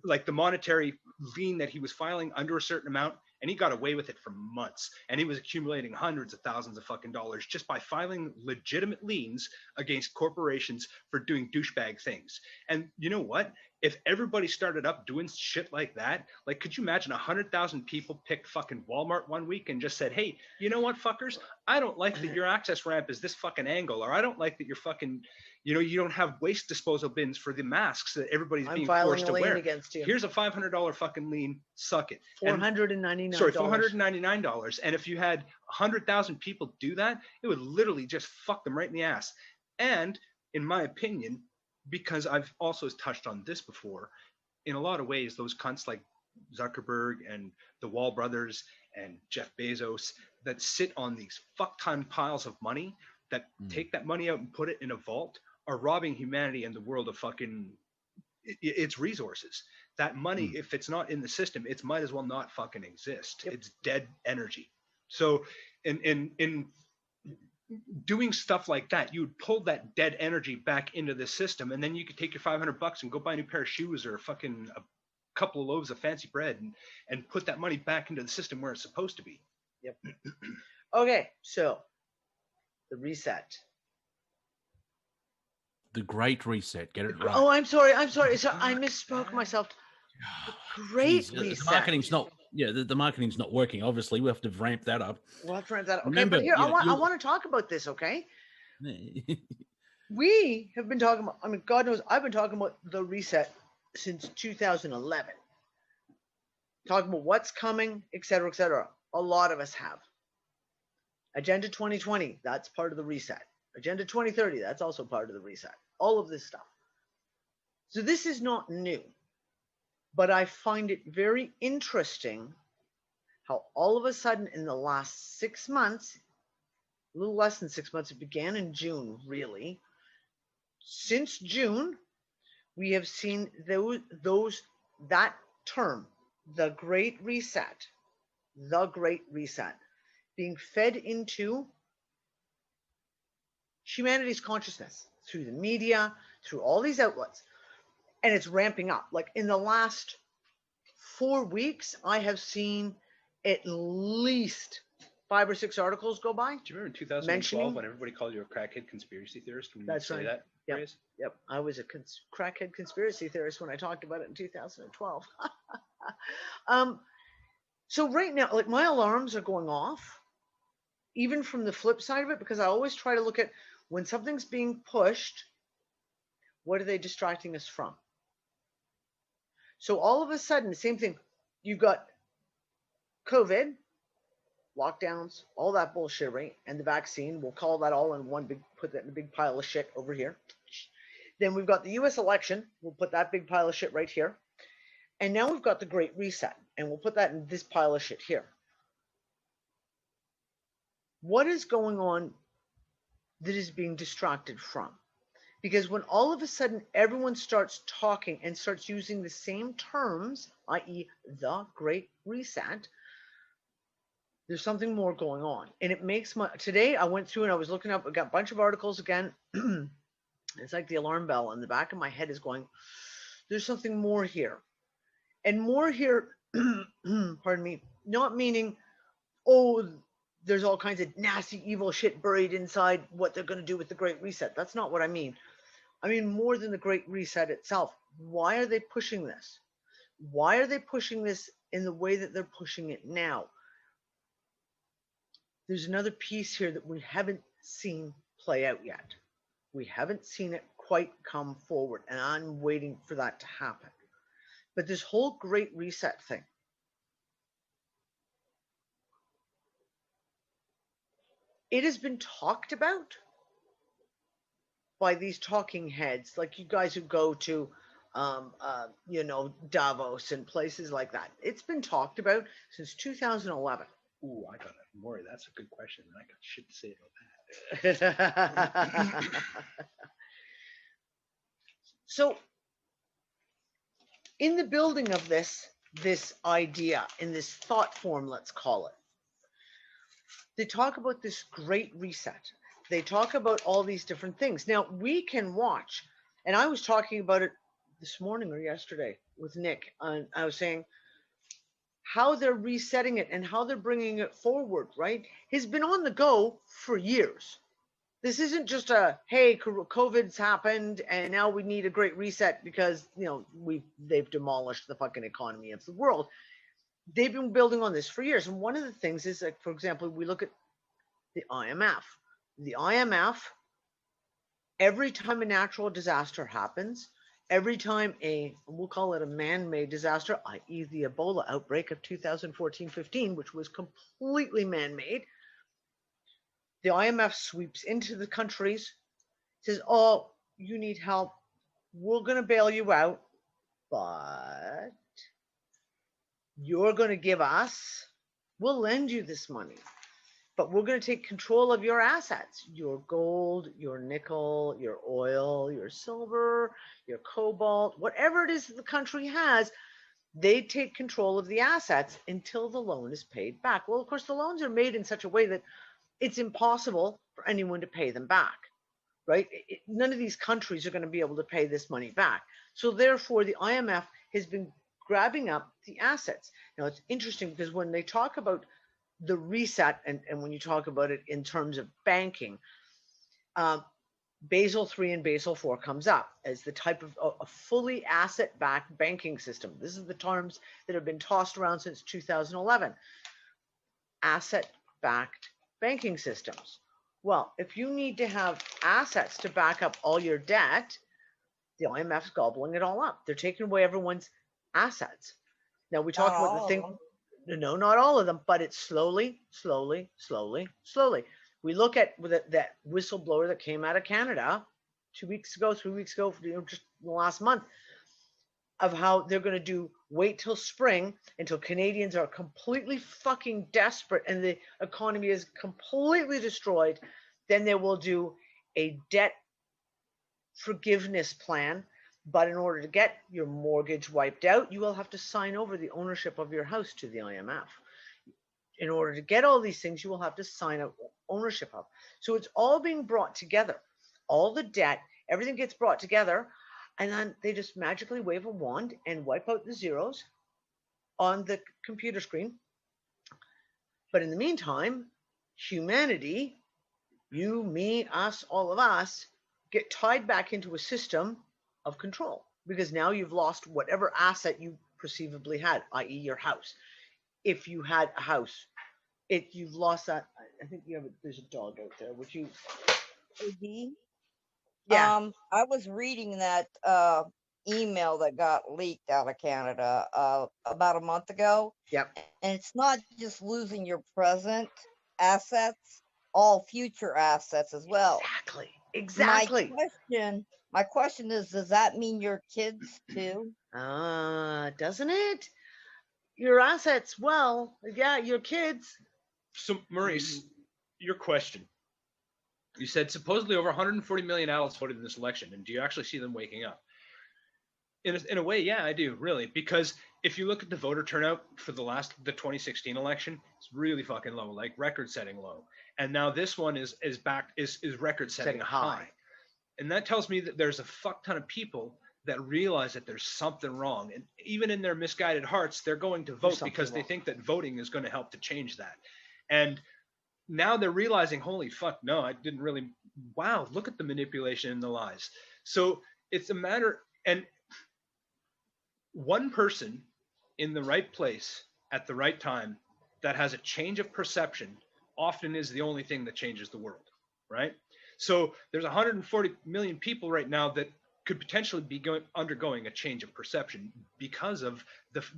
like the monetary lien that he was filing under a certain amount, and he got away with it for months, and he was accumulating hundreds of thousands of fucking dollars just by filing legitimate liens against corporations for doing douchebag things. And you know what? If everybody started up doing shit like that, like, could you imagine 100,000 people picked fucking Walmart one week and just said, hey, you know what, fuckers? I don't like that your access ramp is this fucking angle, or I don't like that you're fucking, you don't have waste disposal bins for the masks that everybody's being forced to wear.
Against you.
Here's a $500 fucking lien. Suck it.
$499.
Sorry, $499. And if you had 100,000 people do that, it would literally just fuck them right in the ass. And in my opinion, because I've also touched on this before, in a lot of ways, those cunts like Zuckerberg and the Wall brothers and Jeff Bezos that sit on these fuck ton piles of money that take that money out and put it in a vault are robbing humanity and the world of fucking its resources. That money, if it's not in the system, it might as well not fucking exist. It's dead energy. So in doing stuff like that, you would pull that dead energy back into the system, and then you could take your $500 and go buy a new pair of shoes or fucking a couple of loaves of fancy bread and put that money back into the system where it's supposed to be.
Yep. Okay, so the reset.
The Great Reset. Get it right.
Oh, I'm sorry. So I misspoke myself. The Great
Jeez,
Reset.
the marketing's not. Yeah, the marketing's not working. Obviously, we have to ramp that up.
We'll have to ramp that up. Okay,
Remember,
but here I
you're-
want to talk about this. Okay, we have been talking about. I mean, God knows I've been talking about the reset since 2011. Talking about what's coming, et cetera, et cetera. A lot of us have. Agenda 2020, that's part of the reset. Agenda 2030, that's also part of the reset. All of this stuff. So this is not new, but I find it very interesting how all of a sudden in the last 6 months, a little less than 6 months, it began in June, really. Since June, we have seen that term, the Great Reset, being fed into humanity's consciousness through the media, through all these outlets, and it's ramping up. Like in the last 4 weeks, I have seen at least 5 or 6 articles go by.
Do you remember in 2012
mentioning-
when everybody called you a crackhead conspiracy theorist? When
That's
you say
right.
that
Yep.
phrase?
Yep, I was a crackhead conspiracy theorist when I talked about it in 2012. So right now, like my alarms are going off, even from the flip side of it, because I always try to look at when something's being pushed, what are they distracting us from? So all of a sudden, the same thing, you've got COVID, lockdowns, all that bullshit, right? And the vaccine, we'll call that all in one big, put that in a big pile of shit over here. Then we've got the US election, we'll put that big pile of shit right here. And now we've got the Great Reset, and we'll put that in this pile of shit here. What is going on that is being distracted from? Because when all of a sudden everyone starts talking and starts using the same terms, i.e. the Great Reset, there's something more going on. And it makes today I went through and I was looking up, I got a bunch of articles again. It's like the alarm bell in the back of my head is going, there's something more here. And more here, pardon me, not meaning, oh, there's all kinds of nasty, evil shit buried inside what they're going to do with the Great Reset. That's not what I mean. I mean more than the Great Reset itself. Why are they pushing this? Why are they pushing this in the way that they're pushing it now? There's another piece here that we haven't seen play out yet. We haven't seen it quite come forward, and I'm waiting for that to happen. But this whole Great Reset thing, it has been talked about by these talking heads, like you guys who go to, Davos and places like that. It's been talked about since 2011.
Ooh, I got more. That's a good question. I got shit to say about that.
So, in the building of this idea, in this thought form, let's call it, they talk about this Great Reset. They talk about all these different things. Now, we can watch, and I was talking about it this morning or yesterday with Nick, and I was saying how they're resetting it and how they're bringing it forward, right? Has been on the go for years. This isn't just a, hey, COVID's happened and now we need a Great Reset because, they've demolished the fucking economy of the world. They've been building on this for years. And one of the things is, like, for example, we look at the IMF. The IMF, every time a natural disaster happens, every time we'll call it a man-made disaster, i.e. the Ebola outbreak of 2014-15, which was completely man-made, the IMF sweeps into the countries, says, oh, you need help. We're going to bail you out, but you're going to give us, we'll lend you this money, but we're going to take control of your assets, your gold, your nickel, your oil, your silver, your cobalt, whatever it is that the country has, they take control of the assets until the loan is paid back. Well, of course, the loans are made in such a way that it's impossible for anyone to pay them back, right? None of these countries are going to be able to pay this money back. So therefore, the IMF has been grabbing up the assets. Now, it's interesting because when they talk about the reset, and when you talk about it in terms of banking, Basel III and Basel IV comes up as the type of a fully asset-backed banking system. This is the terms that have been tossed around since 2011. Asset-backed banking systems. Well, if you need to have assets to back up all your debt, the IMF's gobbling it all up. They're taking away everyone's assets. Now we talk about the thing. No, not all of them, but it's slowly. We look at that whistleblower that came out of Canada 2 weeks ago, 3 weeks ago, just the last month, of how they're going to wait till spring until Canadians are completely fucking desperate and the economy is completely destroyed. Then they will do a debt forgiveness plan But in order to get your mortgage wiped out, you will have to sign over the ownership of your house to the IMF. In order to get all these things, you will have to sign up ownership of. So it's all being brought together. All the debt, everything gets brought together, and then they just magically wave a wand and wipe out the zeros on the computer screen. But in the meantime, humanity, you, me, us, all of us, get tied back into a system of control, because now you've lost whatever asset you perceivably had, i.e. your house. If you had a house, you've lost that. I think there's a dog out there. Would you?
AD?
Yeah.
I was reading that email that got leaked out of Canada about a month ago.
Yep.
And it's not just losing your present assets, all future assets as well.
Exactly.
My question is, does that mean your kids too?
Doesn't it? Your assets, well, yeah, your kids.
So, Maurice, your question. You said supposedly over 140 million adults voted in this election, and do you actually see them waking up? In a way, yeah, I do, really, because if you look at the voter turnout for the 2016 election, it's really fucking low, like record-setting low. And now this one is record-setting high. And that tells me that there's a fuck ton of people that realize that there's something wrong. And even in their misguided hearts, they're going to vote because they think that voting is going to help to change that. And now they're realizing, holy fuck, no, I didn't really, wow, look at the manipulation and the lies. So it's a matter, and one person in the right place at the right time that has a change of perception often is the only thing that changes the world, right? So there's 140 million people right now that could potentially be undergoing a change of perception because of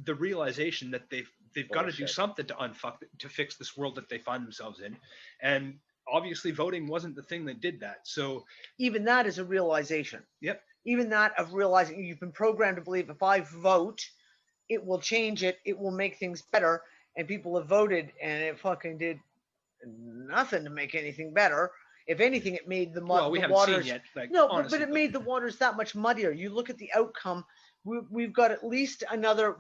the realization that they've got to do something to fix this world that they find themselves in. And obviously voting wasn't the thing that did that. So
even that is a realization.
Yep.
Even that of realizing you've been programmed to believe if I vote, it will change it, it will make things better. And people have voted and it fucking did nothing to make anything better. If anything, it made the waters.
Seen yet,
but it made the waters that much muddier. You look at the outcome. We've got at least another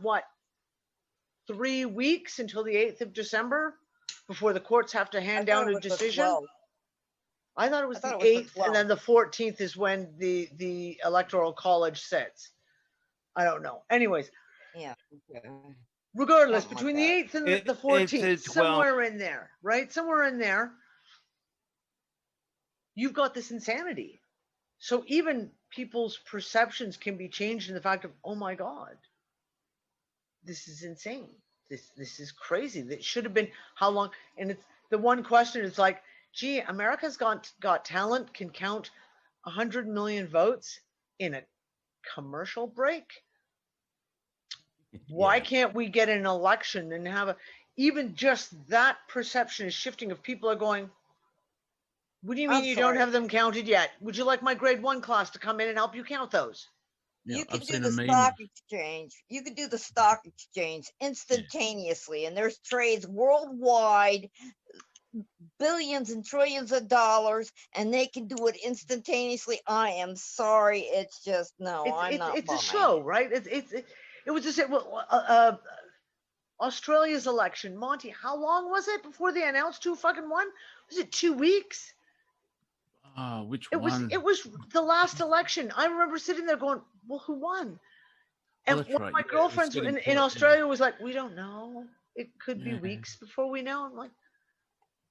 3 weeks until the 8th of December before the courts have to hand down a decision. I thought it was the 8th, and then the 14th is when the Electoral College sits. I don't know. Anyways.
Yeah.
Regardless, between the 8th and the 14th, somewhere in there, right? Somewhere in there. You've got this insanity. So even people's perceptions can be changed in the fact of, oh my God, this is insane. This is crazy. That should have been how long? And it's the one question is like, gee, America's got talent, can count 100 million votes in a commercial break. Why can't we get an election and have even just that perception is shifting of people are going, what do you mean you don't have them counted yet? Would you like my grade 1 class to come in and help you count those?
You can do the stock exchange. You can do the stock exchange instantaneously, and there's trades worldwide, billions and trillions of dollars, and they can do it instantaneously. I am sorry, it's just I'm not.
It's a show, right? It was just Australia's election. Monty, how long was it before they announced who fucking won? Was it 2 weeks?
Which
one? It was the last election. I remember sitting there going, well, who won? And one of my girlfriends in Australia was like, we don't know. It could be weeks before we know. I'm like,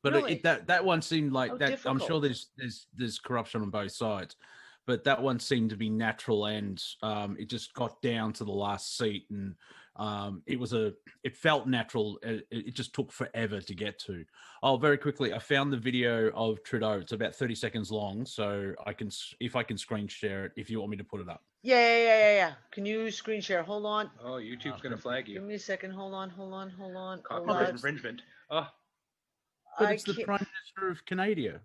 but
really?
that one seemed like
How
that.
difficult.
I'm sure there's corruption on both sides, but that one seemed to be natural, and it just got down to the last seat, and it felt natural. It just took forever to get to. Oh, very quickly, I found the video of Trudeau. It's about 30 seconds long, so if I can screen share it, if you want me to put it up.
Yeah. Can you screen share? Hold on.
Oh, YouTube's gonna flag you.
Give me a second. Hold on.
Copyright infringement. Oh.
But it's the Prime Minister of Canada.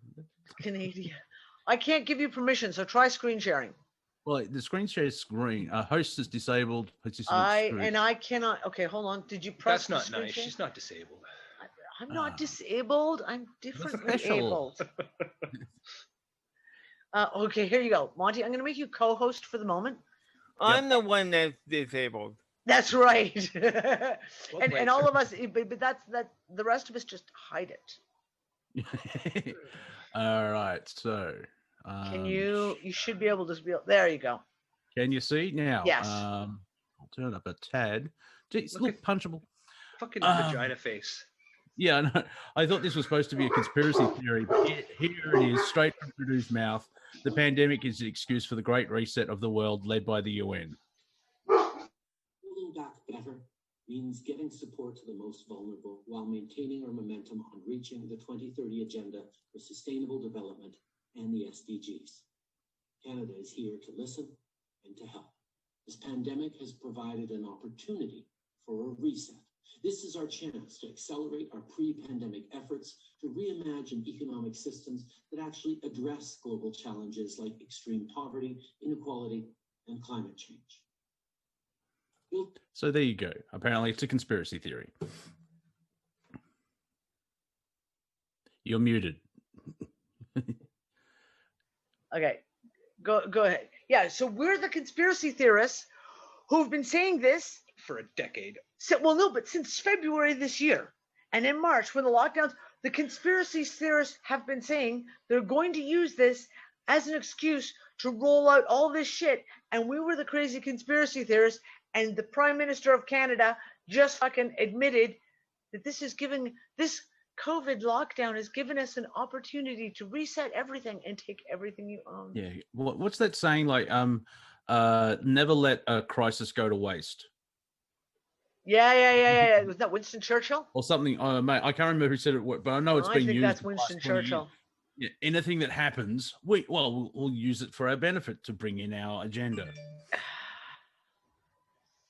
I can't give you permission, so try screen sharing.
Well, the screen share is green. Host is disabled.
I cannot. Okay, hold on. Did you press?
That's not nice. She's not disabled.
I'm not disabled. I'm differently abled. Okay, here you go, Monty. I'm going to make you co-host for the moment.
I'm the one that's disabled.
That's right.
Well,
and all of us, but that's the rest of us just hide it.
All right. So,
Can you should be able to there you go.
Can you see now?
Yes.
I'll turn up a tad. It's
Look
look punchable.
Fucking vagina face.
Yeah, I know. I thought this was supposed to be a conspiracy theory, but here it is, straight from Trudeau's mouth. The pandemic is the excuse for the great reset of the world led by the UN.
Building back better means giving support to the most vulnerable while maintaining our momentum on reaching the 2030 Agenda for Sustainable Development and the SDGs. Canada is here to listen and to help. This pandemic has provided an opportunity for a reset. This is our chance to accelerate our pre-pandemic efforts to reimagine economic systems that actually address global challenges like extreme poverty, inequality, and climate change.
So there you go. Apparently it's a conspiracy theory. You're muted.
Okay, go ahead. Yeah, so we're the conspiracy theorists who've been saying this
for a decade.
Well, no, but since February this year, and in March when the lockdowns, the conspiracy theorists have been saying they're going to use this as an excuse to roll out all this shit. And we were the crazy conspiracy theorists, and the Prime Minister of Canada just fucking admitted that this COVID lockdown has given us an opportunity to reset everything and take everything you own.
Yeah. What's that saying? Like, never let a crisis go to waste.
Yeah. Was that Winston Churchill?
Or something. Mate, I can't remember who said it, but I know it's been used.
I think that's Winston Churchill.
Yeah, anything that happens, we'll use it for our benefit to bring in our agenda.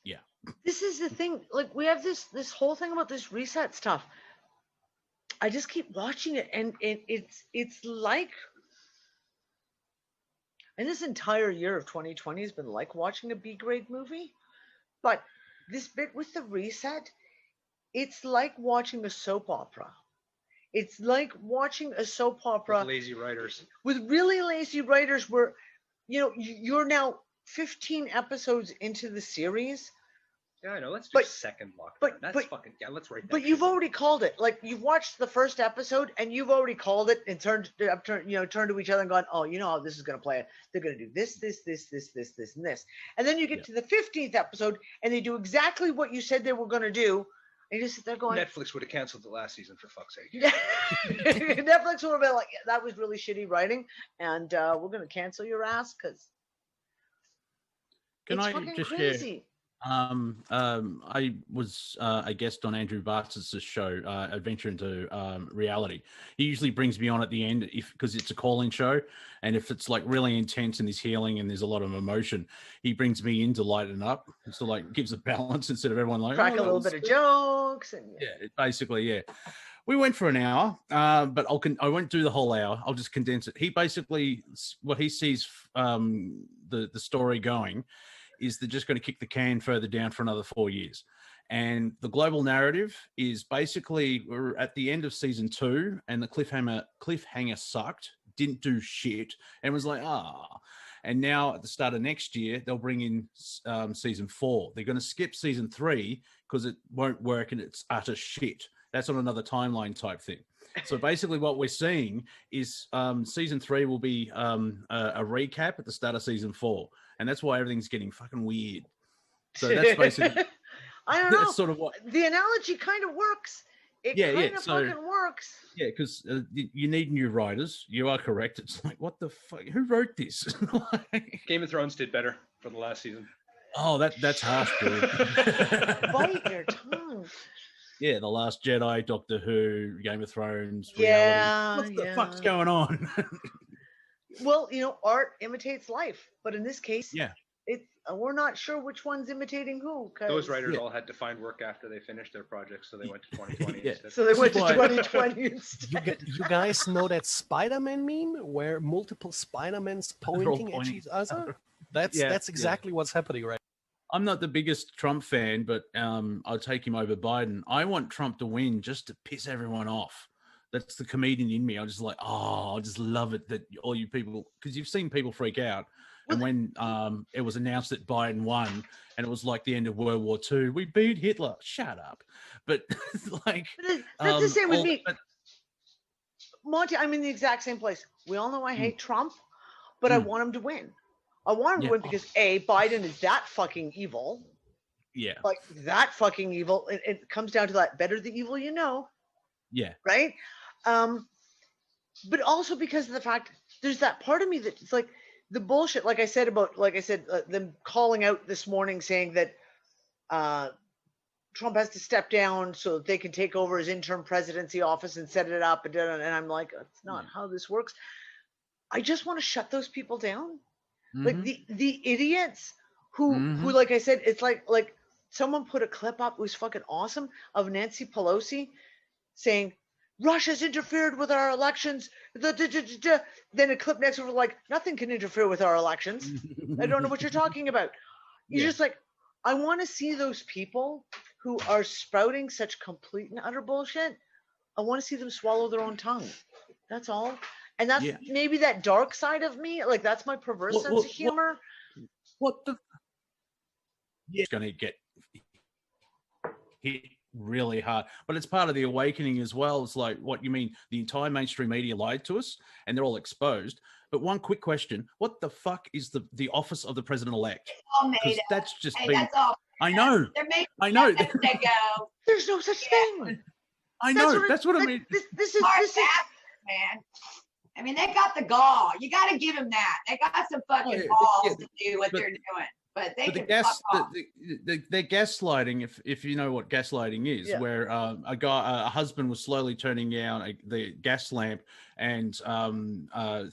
Yeah.
This is the thing. Like, we have this whole thing about this reset stuff. I just keep watching it, and it's like, and this entire year of 2020 has been like watching a B-grade movie, but this bit with the reset, it's like watching a soap opera. It's like watching a soap opera
with lazy writers.
With really lazy writers where, you're now 15 episodes into the series.
Yeah, I know. Let's do second lockdown. Let's write that.
But you've already called it. Like, you've watched the first episode and you've already called it and turned to each other and gone, oh, you know how this is going to play it. They're going to do this, and this. And then you get to the 15th episode and they do exactly what you said they were going to do. And you just sit there going,
Netflix would have canceled the last season, for fuck's sake.
Netflix would have been like, that was really shitty writing, and we're going to cancel your ass because it's fucking crazy.
Share? I was a guest on Andrew Bartz's show, Adventure into Reality. He usually brings me on at the end because it's a call-in show, and if it's like really intense and he's healing and there's a lot of emotion, he brings me in to lighten up. So like gives a balance instead of everyone like
crack a little bit of jokes and
basically. We went for an hour, but I won't do the whole hour. I'll just condense it. He basically, what he sees the story going is they're just going to kick the can further down for another 4 years. And the global narrative is basically we're at the end of season 2 and the cliffhanger sucked, didn't do shit, and was like, And now at the start of next year, they'll bring in season 4. They're going to skip season 3 because it won't work and it's utter shit. That's on another timeline type thing. So basically what we're seeing is season 3 will be a recap at the start of season 4. And that's why everything's getting fucking weird. So that's basically...
I don't know.
That's sort of what...
The analogy kind of works. It kind of fucking works.
Yeah, because you need new writers. You are correct. It's like, what the fuck? Who wrote this?
Game of Thrones did better for the last season.
Oh, that's harsh, dude.
Bite your tongue.
Yeah, The Last Jedi, Doctor Who, Game of Thrones,
reality.
What the fuck's going on?
Well, art imitates life, but in this case, we're not sure which one's imitating who.
Those writers all had to find work after they finished their projects, so they went to 2020 instead.
So they went to 2020 instead.
You guys know that Spider-Man meme where multiple Spider-Mans pointing at each other? That's exactly what's happening right now.
I'm not the biggest Trump fan, but I'll take him over Biden. I want Trump to win just to piss everyone off. That's the comedian in me. I just love it that all you people, because you've seen people freak out. And when it was announced that Biden won, and it was like the end of World War II, we beat Hitler. Shut up. But like,
that's the same with
all-
me.
but-
Monty, I'm in the exact same place. We all know I hate Trump, but I want him to win. I want him to win because A, Biden is that fucking evil.
yeah,
Like that fucking evil. It comes down to that better the evil you know,
yeah,
right? But also because of the fact there's that part of me that it's like the bullshit, like I said, them calling out this morning saying that Trump has to step down so that they can take over his interim presidency office and set it up. And I'm like, that's not how this works. I just want to shut those people down. Like the idiots who like I said, it's like someone put a clip up, it was fucking awesome, of Nancy Pelosi saying, Russia's interfered with our elections. Then a clip next over like, nothing can interfere with our elections. I don't know what you're talking about. You're just like, I want to see those people who are sprouting such complete and utter bullshit. I want to see them swallow their own tongue. That's all. And that's maybe that dark side of me. Like that's my perverse sense of humor.
What the? It's going to get hit really hard, but it's part of the awakening as well. It's like, what you mean? The entire mainstream media lied to us, and they're all exposed. But one quick question: what the fuck is the office of the president-elect? Because that's just been.
That's all.
I know.
They're making
I know.
They go.
There's no such thing.
I know. That's what I mean.
This is
man. I mean, they got the gall. You got to give them that. They got some fucking balls to do what they're doing. But they can fuck off.
They're gaslighting. If you know what gaslighting is, where a husband was slowly turning down the gas lamp and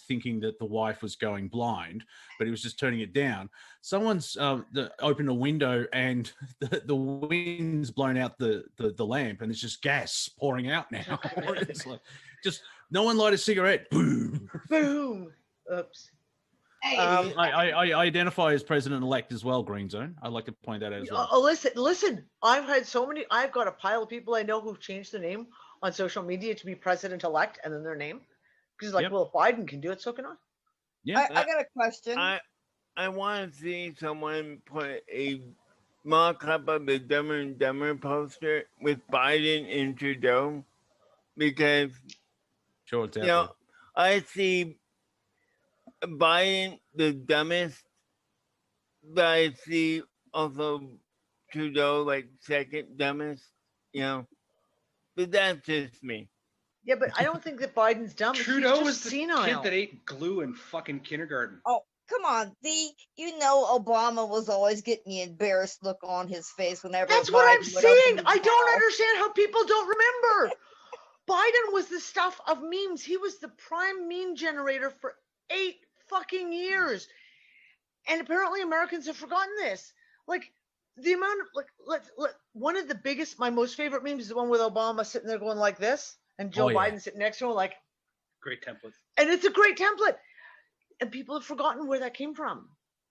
thinking that the wife was going blind, but he was just turning it down. Someone's opened a window and the wind's blown out the lamp, and it's just gas pouring out now. It's like, just no one light a cigarette. Boom.
Boom. Oops.
I identify as president-elect as well, Green Zone. I'd like to point that out as well.
Listen. I've got a pile of people I know who've changed their name on social media to be president-elect and then their name. Because well, if Biden can do it, so can I.
Yeah.
I got a question.
I want to see someone put a mock-up of the Dumber and Dumber poster with Biden and Trudeau. Because,
sure, it's out
I see Biden the dumbest, but I see also Trudeau like second dumbest, but that's just me.
Yeah, but I don't think that Biden's dumb.
Trudeau was the
senile.
kid that ate glue in fucking kindergarten.
Oh, come on. Obama was always getting the embarrassed look on his face whenever.
That's what I'm saying. I don't understand how people don't remember. Biden was the stuff of memes. He was the prime meme generator for 8 fucking years. And apparently Americans have forgotten this. Like the amount of one of the biggest, my most favorite memes is the one with Obama sitting there going like this and Joe Biden sitting next to him like.
Great template.
And it's a great template. And people have forgotten where that came from.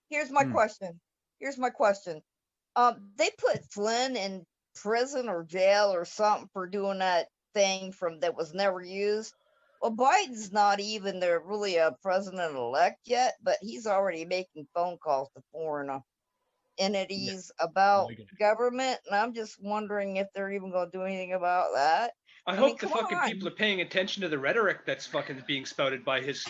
Here's my question. They put Flynn in prison or jail or something for doing that thing that was never used. Well, Biden's not even really a president-elect yet, but he's already making phone calls to foreign entities about government, and I'm just wondering if they're even going to do anything about that.
I hope the fucking people are paying attention to the rhetoric that's fucking being spouted by his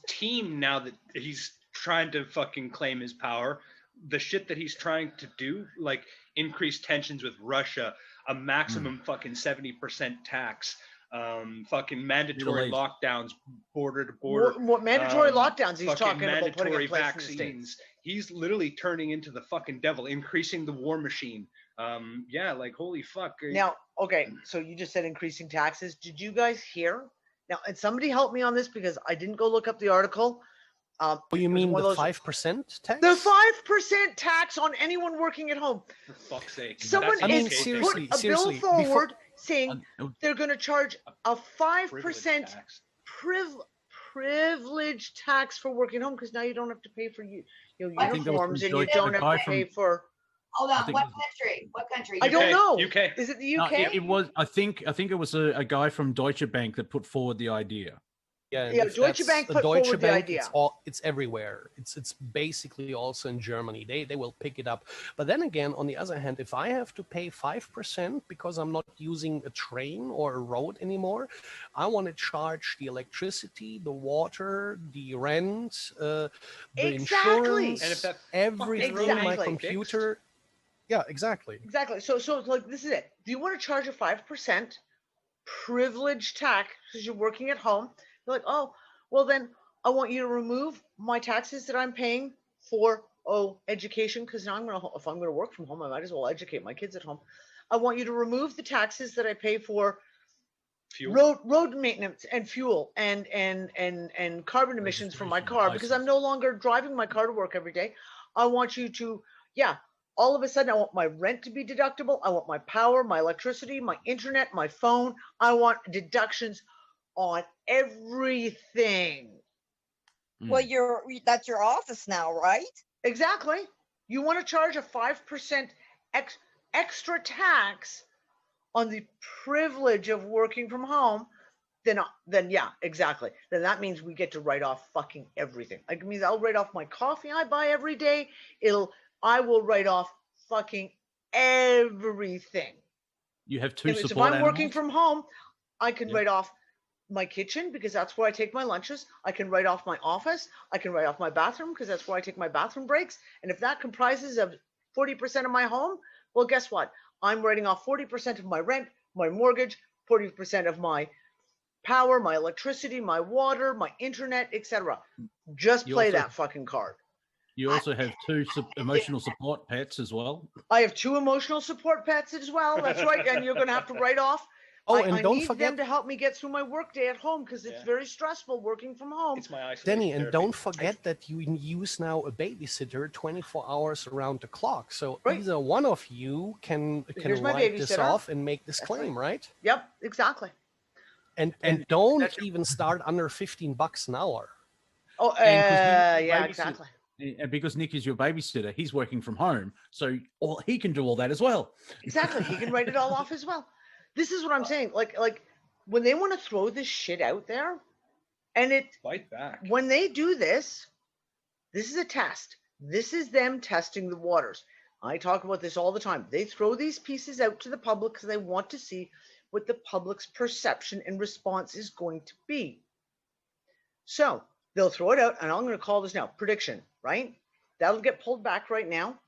team now that he's trying to fucking claim his power. The shit that he's trying to do, like increase tensions with Russia, a maximum fucking 70% tax, fucking mandatory lockdowns, border to border.
What mandatory lockdowns he's talking about putting in
mandatory
place
vaccines.
in the States.
He's literally turning into the fucking devil, increasing the war machine. Holy fuck.
Now, okay, so you just said increasing taxes. Did you guys hear? Now, and somebody help me on this because I didn't go look up the article.
You mean the 5% tax?
The 5% tax on anyone working at home.
For fuck's sake.
Someone
seriously,
put a bill forward saying they're going to charge a 5% privilege tax for working home because now you don't have to pay for uniforms and you don't have to pay for.
Hold on, what country?
I don't know.
UK.
Is it the UK?
It was. I think it was a guy from Deutsche Bank that put forward the idea.
Yeah, and
Yeah,
if
Deutsche
that's
Bank
a
put
Deutsche
forward the
Bank,
idea.
it's everywhere. It's basically also in Germany. They will pick it up. But then again, on the other hand, if I have to pay 5% because I'm not using a train or a road anymore, I want to charge the electricity, the water, the rent, the
Exactly.
insurance,
And if that
everything,
fucking road
my
ain't
computer. Yeah, exactly.
Exactly. So like this is it. Do you want to charge a 5% privilege tax because you're working at home? You're like, oh, well then I want you to remove my taxes that I'm paying for education, because now if I'm gonna work from home, I might as well educate my kids at home. I want you to remove the taxes that I pay for
fuel.
road maintenance and fuel and carbon emissions from my car, because I'm no longer driving my car to work every day. I want you to, yeah, all of a sudden I want my rent to be deductible. I want my power, my electricity, my internet, my phone. I want deductions on everything.
Well, that's your office now, right?
Exactly. You want to charge a 5% extra tax on the privilege of working from home, then yeah, exactly. Then that means we get to write off fucking everything. Like, it means I'll write off my coffee I buy every day. I will write off fucking everything.
You have two support
If I'm
animals?
working from home, I can write off my kitchen because that's where I take my lunches. I can write off my office. I can write off my bathroom because that's where I take my bathroom breaks. And if that comprises of 40% of my home, well, guess what? I'm writing off 40% of my rent, my mortgage, 40% of my power, my electricity, my water, my internet, etc. Just play that fucking card.
You also have two emotional support pets as well.
I have 2 emotional support pets as well. That's right. And you're going to have to write off.
Oh,
I
and don't
need
forget
them to help me get through my workday at home because it's very stressful working from home.
It's my isolation
Denny, and
therapy.
don't forget that you use now a babysitter 24 hours around the clock. So either one of you can
Here's my
write this
babysitter.
off and make this claim, right?
Yep, exactly.
And don't even start under $15 an hour.
Oh,
And
yeah, exactly.
And because Nick is your babysitter, he's working from home, so he can do all that as well.
Exactly. He can write it all off as well. This is what I'm saying. Like when they want to throw this shit out there, and
fight back.
When they do this, this is a test. This is them testing the waters. I talk about this all the time. They throw these pieces out to the public because they want to see what the public's perception and response is going to be. So they'll throw it out, and I'm going to call this now prediction, right? That'll get pulled back right now.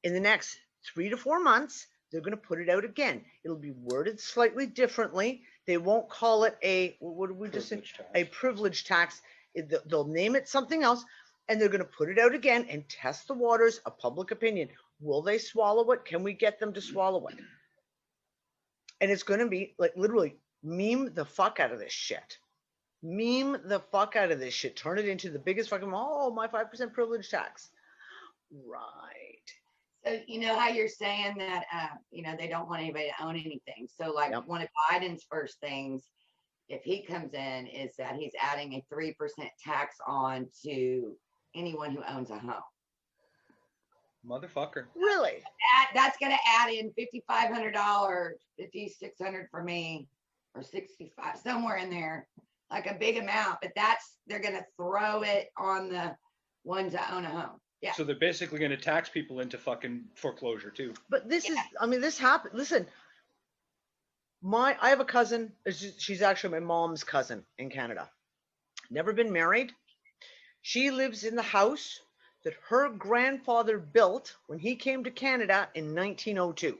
In the next 3 to 4 months, they're going to put it out again. It'll be worded slightly differently. They won't call it what did we just say? A privilege tax. They'll name it something else, and they're going to put it out again and test the waters of public opinion. Will they swallow it? Can we get them to swallow it? And it's going to be like literally meme the fuck out of this shit. Meme the fuck out of this shit. Turn it into the biggest fucking, my 5% privilege tax. Right.
So you know how you're saying that they don't want anybody to own anything. So like one of Biden's first things, if he comes in, is that he's adding a 3% tax on to anyone who owns a home.
Motherfucker.
Really?
That's gonna add in $5,500, $5,600 for me, or 65, somewhere in there, like a big amount. But they're gonna throw it on the ones that own a home. Yeah.
So they're basically going to tax people into fucking foreclosure too.
But this happened. Listen, I have a cousin. She's actually my mom's cousin in Canada. Never been married. She lives in the house that her grandfather built when he came to Canada in 1902.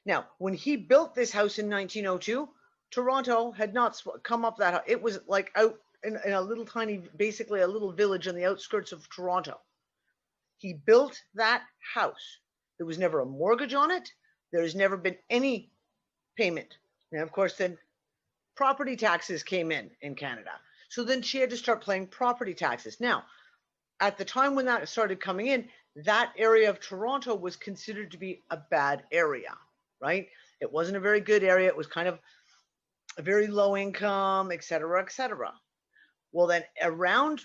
Now, when he built this house in 1902, Toronto had not come up that. It was like out in a little tiny, basically a little village on the outskirts of Toronto. He built that house. There was never a mortgage on it. There's never been any payment. And of course, then property taxes came in Canada. So then she had to start paying property taxes. Now, at the time when that started coming in, that area of Toronto was considered to be a bad area, right? It wasn't a very good area. It was kind of a very low income, et cetera, et cetera. Well, then around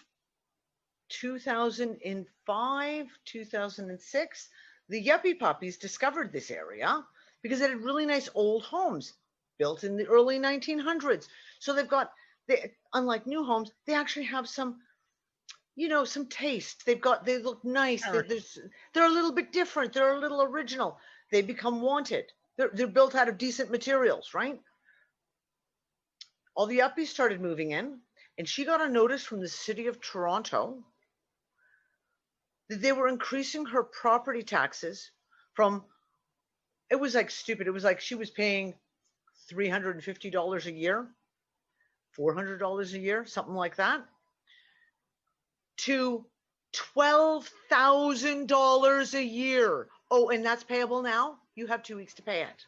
2005, 2006, the yuppie puppies discovered this area because it had really nice old homes built in the early 1900s. So they've got They, unlike new homes, they actually have some, some taste. They look nice. They're a little bit different. They're a little original. They become wanted. They're built out of decent materials, right? All the uppies started moving in, and she got a notice from the city of Toronto that they were increasing her property taxes from, it was like stupid. It was like she was paying $350 a year, $400 a year, something like that, to $12,000 a year. Oh, and that's payable now? You have 2 weeks to pay it.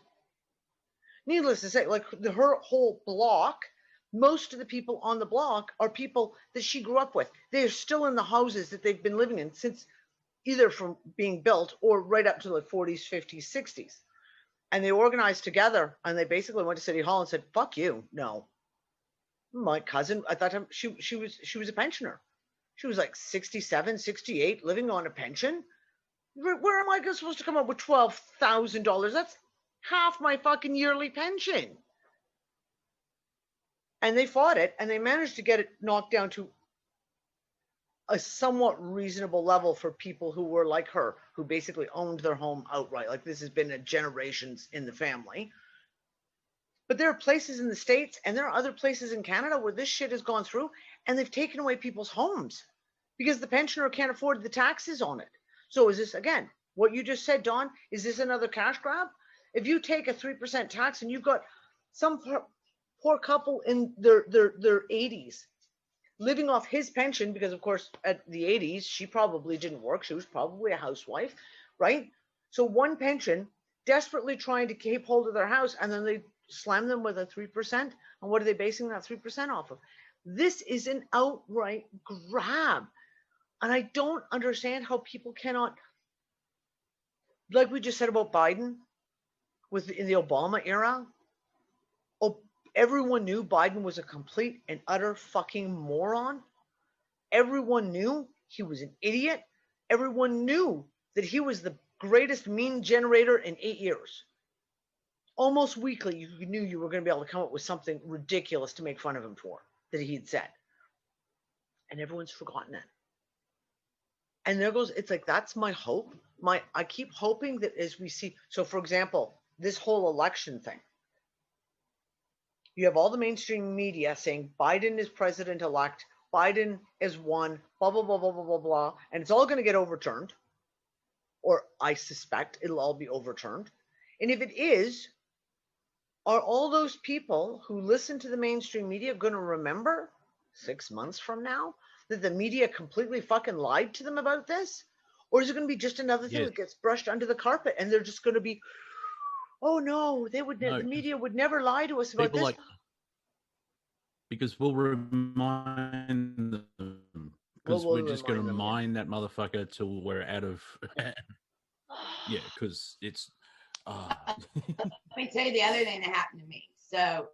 Needless to say, like her whole block, most of the people on the block are people that she grew up with. They're still in the houses that they've been living in since either from being built or right up to the 40s, 50s, 60s. And they organized together and they basically went to City Hall and said, fuck you. No. My cousin, at that time, she was a pensioner. She was like 67, 68, living on a pension. Where am I supposed to come up with $12,000? That's half my fucking yearly pension. And they fought it, and they managed to get it knocked down to a somewhat reasonable level for people who were like her, who basically owned their home outright. Like this has been a generations in the family. But there are places in the States and there are other places in Canada where this shit has gone through and they've taken away people's homes because the pensioner can't afford the taxes on it. So is this, again, what you just said, Don, is this another cash grab? If you take a 3% tax and you've got some poor couple in their 80s living off his pension, because of course at the 80s, she probably didn't work. She was probably a housewife, right? So one pension, desperately trying to keep hold of their house, and then they slam them with a 3%. And what are they basing that 3% off of? This is an outright grab. And I don't understand how people cannot, like we just said about Biden in the Obama era, everyone knew Biden was a complete and utter fucking moron. Everyone knew he was an idiot. Everyone knew that he was the greatest meme generator in 8 years. Almost weekly, you knew you were going to be able to come up with something ridiculous to make fun of him for that he'd said. And everyone's forgotten it. And there goes, it's like, that's my hope. I keep hoping that as we see, so for example, this whole election thing, you have all the mainstream media saying Biden is president-elect, Biden is won, blah, blah, blah, blah, blah, blah, blah, and it's all going to get overturned, or I suspect it'll all be overturned. And if it is, are all those people who listen to the mainstream media going to remember 6 months from now that the media completely fucking lied to them about this? Or is it going to be just another thing that gets brushed under the carpet and they're just going to be, oh no, the media would never lie to us about this.
Because we'll remind them. Because we're just going to mine that motherfucker till we're out of. Yeah, because it's.
Let me tell you the other thing that happened to me. So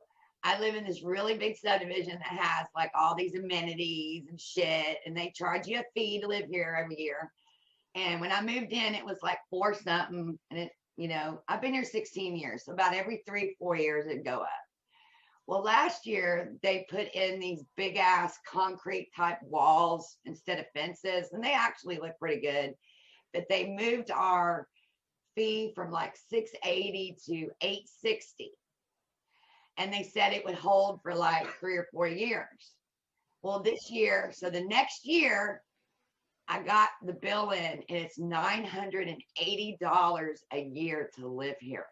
I live in this really big subdivision that has like all these amenities and shit, and they charge you a fee to live here every year. And when I moved in, it was like $4 something, and it, I've been here 16 years, so about every 3-4 years it'd go up. Well, last year they put in these big ass concrete type walls instead of fences, and they actually look pretty good. But they moved our fee from like $680 to $860, and they said it would hold for like 3 or 4 years. Well, this year, so the next year, I got the bill in, and it's $980 a year to live here.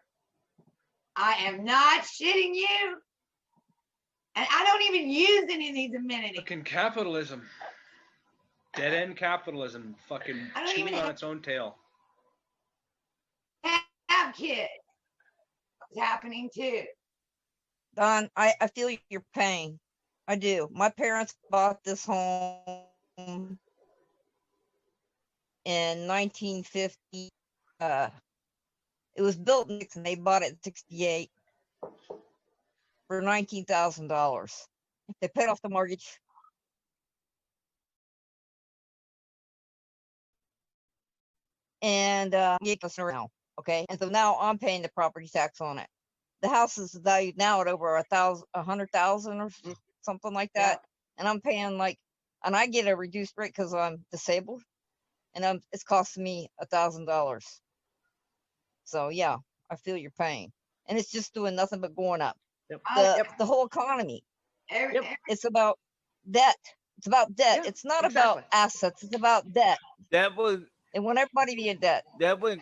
I am not shitting you. And I don't even use any of these amenities.
Fucking capitalism. Dead end capitalism. Fucking chewing on its own tail.
Have kids. It's happening too.
Don, I feel your pain. I do. My parents bought this home in 1950. It was built in, and they bought it in 68 for $19,000. They paid off the mortgage. And gave us now, okay. And so now I'm paying the property tax on it. The house is valued now at over $100,000 or something like
Yeah.
that. And I'm paying like, and I get a reduced rate because I'm disabled, and it's costing me $1,000. So yeah, I feel your pain, and it's just doing nothing but going up.
Yep.
The whole economy.
Every,
It's about debt. It's about debt.
Yeah,
It's not
exactly.
about assets. It's about debt.
That would
They want everybody to be in debt.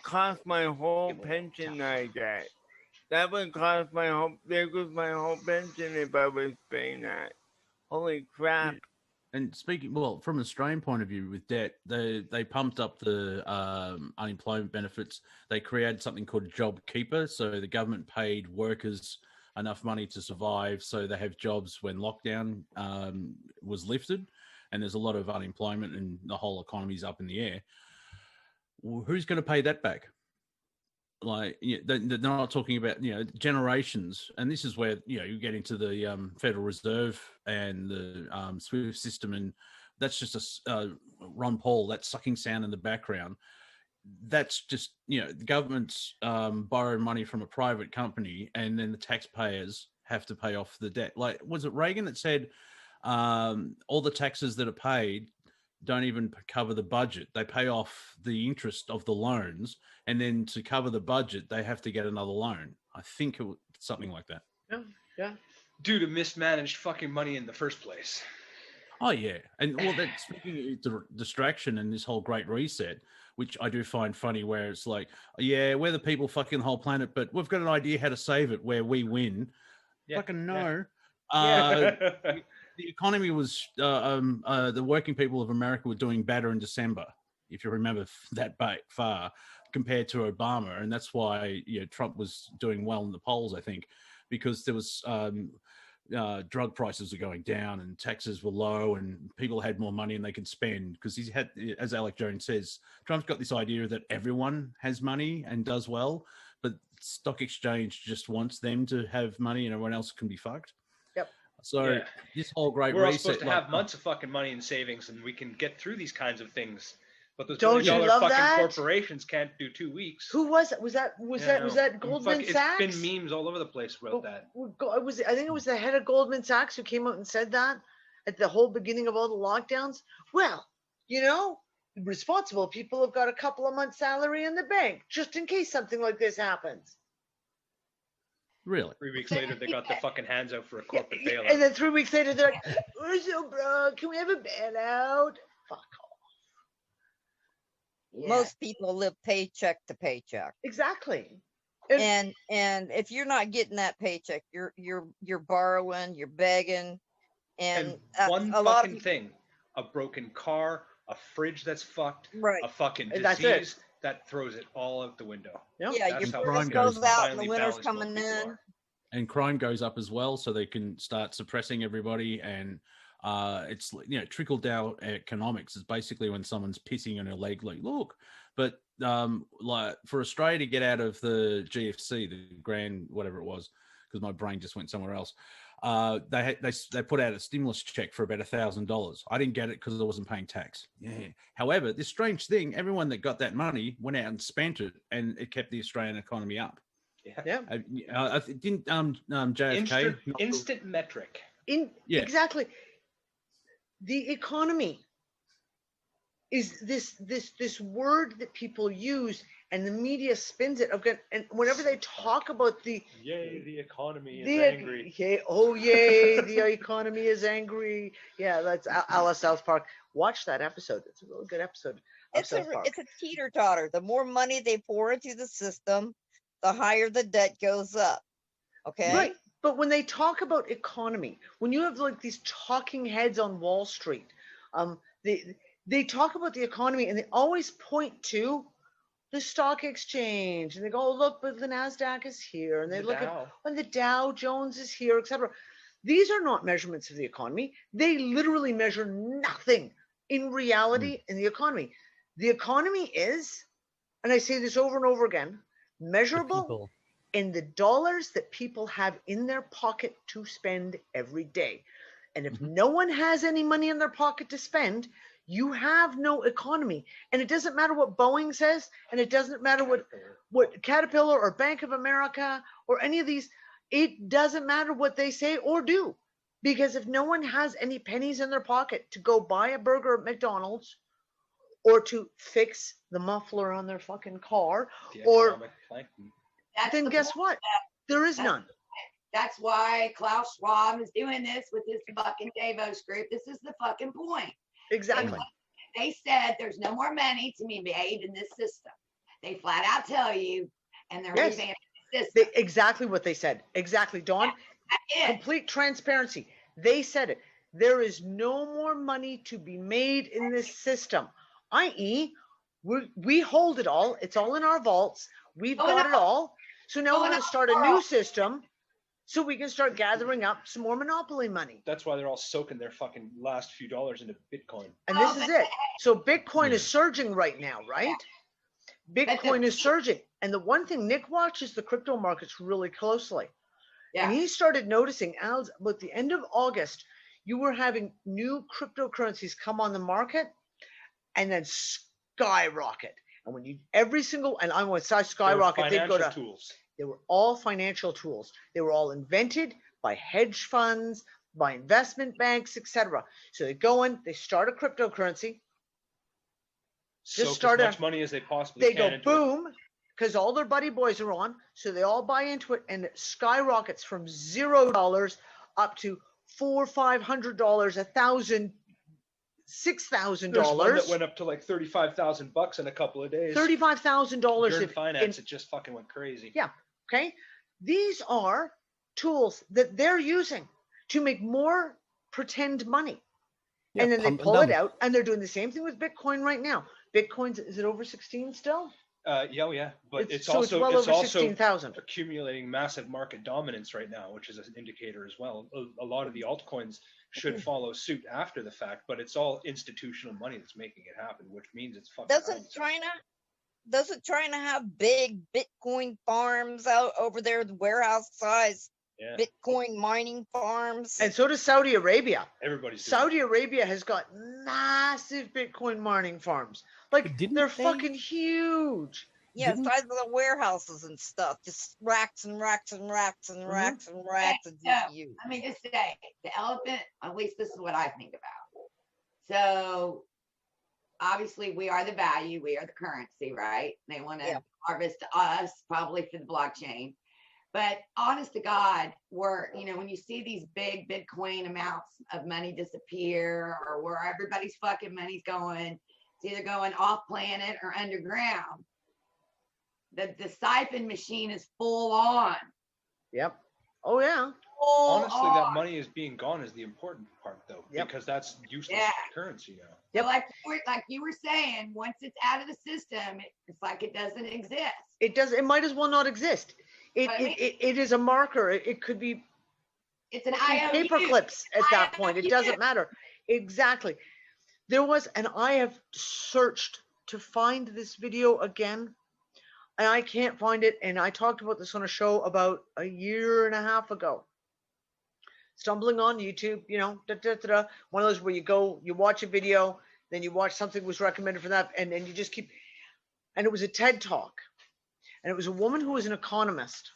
cost my whole pension I get. That would cost my whole. There goes my whole pension if I was paying that. Holy crap!
And speaking, well, from an Australian point of view with debt, they pumped up the unemployment benefits. They created something called Job Keeper. So the government paid workers enough money to survive so they have jobs when lockdown was lifted. And there's a lot of unemployment and the whole economy's up in the air. Well, who's going to pay that back? Like, they're not talking about, generations. And this is where, you get into the Federal Reserve and the SWIFT system. And that's just Ron Paul, that sucking sound in the background. That's just, the government's borrowing money from a private company, and then the taxpayers have to pay off the debt. Like, was it Reagan that said all the taxes that are paid don't even cover the budget? They pay off the interest of the loans, and then to cover the budget, they have to get another loan. I think it was something like that.
Yeah.
Due to mismanaged fucking money in the first place.
Oh, yeah. And well, that speaking of distraction and this whole great reset, which I do find funny, where it's like, yeah, we're the people fucking the whole planet, but we've got an idea how to save it where we win.
Yeah,
fucking no.
yeah.
The economy was, the working people of America were doing better in December, if you remember that far, compared to Obama. And that's why, Trump was doing well in the polls, I think, because there was drug prices were going down and taxes were low and people had more money and they could spend, because he's had, as Alec Jones says, Trump's got this idea that everyone has money and does well, but stock exchange just wants them to have money and everyone else can be fucked. So this whole great
we're all
reset,
supposed to have months of fucking money in savings, and we can get through these kinds of things. But those
Don't you
$20
love
fucking
that?
corporations can't do 2 weeks.
Who was it? Was that Goldman Sachs?
It's been memes all over the place about that.
I think it was the head of Goldman Sachs who came out and said that at the whole beginning of all the lockdowns. Well, responsible people have got a couple of months' salary in the bank just in case something like this happens.
Really?
3 weeks later, they got their fucking hands out for a corporate bailout.
And then 3 weeks later, they're like, we're so broke. Can we have a bailout? Fuck off.
Most people live paycheck to paycheck.
Exactly.
And if you're not getting that paycheck, you're borrowing, you're begging, and
one
a lot of
fucking thing, a broken car, a fridge that's fucked,
Right.
a fucking
That's
disease that throws it all out the window.
Yep.
yeah,
That's
your
how
bills
crime
goes
goes
out and the
finally
winter's
balanced most
coming
people
in.
are.
And crime goes up as well, so they can start suppressing everybody. And it's trickle down economics is basically when someone's pissing on a leg, like, look. But like for Australia to get out of the GFC, the grand whatever it was, because my brain just went somewhere else. They put out a stimulus check for about $1,000. I didn't get it because I wasn't paying tax. Yeah. However, this strange thing, everyone that got that money went out and spent it, and it kept the Australian economy up.
Yeah.
Didn't JFK
Instant metric.
Yeah.
Exactly. The economy is this word that people use, and the media spins it. Okay, and whenever they talk about the
Yay, the economy is
the
angry.
yay, the economy is angry. Yeah, that's Alice South Park. Watch that episode. It's a really good episode of
It's
South Park.
a teeter totter. The more money they pour into the system, the higher the debt goes up. Okay.
Right. But when they talk about economy, when you have like these talking heads on Wall Street, they talk about the economy and they always point to the stock exchange, and they go, oh, look, but the NASDAQ is here, and they look at when the Dow Jones is here, etc. These are not measurements of the economy. They literally measure nothing in reality in the economy. The economy is, and I say this over and over again, measurable in the dollars that people have in their pocket to spend every day. And if no one has any money in their pocket to spend, you have no economy. And it doesn't matter what Boeing says, and it doesn't matter what Caterpillar or Bank of America or any of these, it doesn't matter what they say or do. Because if no one has any pennies in their pocket to go buy a burger at McDonald's or to fix the muffler on their fucking car,
The
or
economic plankton.
That's
then
the
guess
point.
what? There is
That's-
none.
That's why Klaus Schwab is doing this with his fucking Davos group. This is the fucking point.
Exactly.
They said there's no more money to be made in this system. They flat out tell you, and they're
Yes.
revamping the system.
Exactly what they said. Exactly, Dawn.
That's it.
Complete transparency. They said it. There is no more money to be made in this system, i.e., we hold it all. It's all in our vaults. We've got it all. So now we're going to start a new system so we can start gathering up some more monopoly money.
That's why they're all soaking their fucking last few dollars into Bitcoin.
And this is it. So Bitcoin is surging right now, right? Bitcoin is surging. And the one thing, Nick watches the crypto markets really closely. And he started noticing as about the end of August, you were having new cryptocurrencies come on the market and then skyrocket. And when you every single, and I want to say skyrocket, they'd go to
tools.
They were all financial tools. They were all invented by hedge funds, by investment banks, etc. So they go in, they start a cryptocurrency.
Just start as much money as they possibly
They
can.
go
into
boom, because all their buddy boys are on, so they all buy into it, and it skyrockets from $0 up to $400, $500, $1,000, $6,000.
There's one that went up to like $35,000 in a couple of days.
$35,000.
During finance, it just fucking went crazy.
Yeah. Okay. These are tools that they're using to make more pretend money.
Yeah,
and then they
pump and
pull it
dump.
out, and they're doing the same thing with Bitcoin right now. Bitcoin's, is it over 16 still?
Yeah, but it's
so
also
it's well over
also
16,000.
accumulating massive market dominance right now, which is an indicator as well. A lot of the altcoins should follow suit after the fact, but it's all institutional money that's making it happen, which means it's fucking.
Doesn't China have big Bitcoin farms out over there, the warehouse size Bitcoin mining farms?
And so does Saudi Arabia.
Everybody's
Saudi Arabia has got massive Bitcoin mining farms. Like, they're fucking huge.
Yeah, size of the warehouses and stuff. Just racks and racks and racks and racks and racks of GPUs.
Let me just say, the elephant, at least this is what I think about. So obviously we are the value, we are the currency, right? They want to harvest us probably for the blockchain. But honest to God, when you see these big Bitcoin amounts of money disappear, or where everybody's fucking money's going, it's either going off planet or underground. The siphon machine is full on.
Yep. Oh yeah.
Honestly, that money is being gone is the important part, though, because that's useless currency now.
Yeah, like you were saying, once it's out of the system, it's like it doesn't exist.
It does. It might as well not exist. It is a marker. It could be.
It's an IOU.
Paper clips at that point. It doesn't matter. Exactly. There was, and I have searched to find this video again, and I can't find it. And I talked about this on a show about a year and a half ago. Stumbling on YouTube, one of those where you watch a video, then you watch something was recommended for that, and then you just keep. And it was a TED Talk. And it was a woman who was an economist.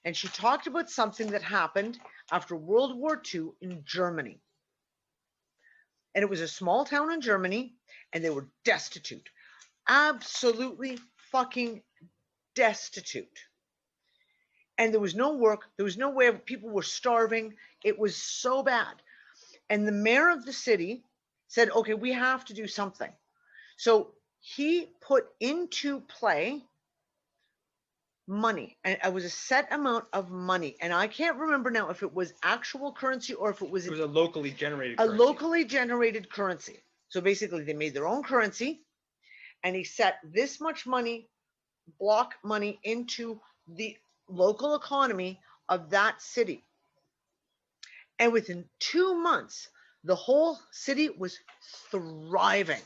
And she talked about something that happened after World War II in Germany. And it was a small town in Germany, and they were destitute. Absolutely fucking destitute. And there was no work. There was no way. People were starving. It was so bad. And the mayor of the city said, okay, we have to do something. So he put into play money, and it was a set amount of money, and I can't remember now if it was actual currency or if it was
a locally generated
currency. Locally generated currency. So basically they made their own currency, and he set this much money, block money, into the local economy of that city, and within 2 months the whole city was thriving.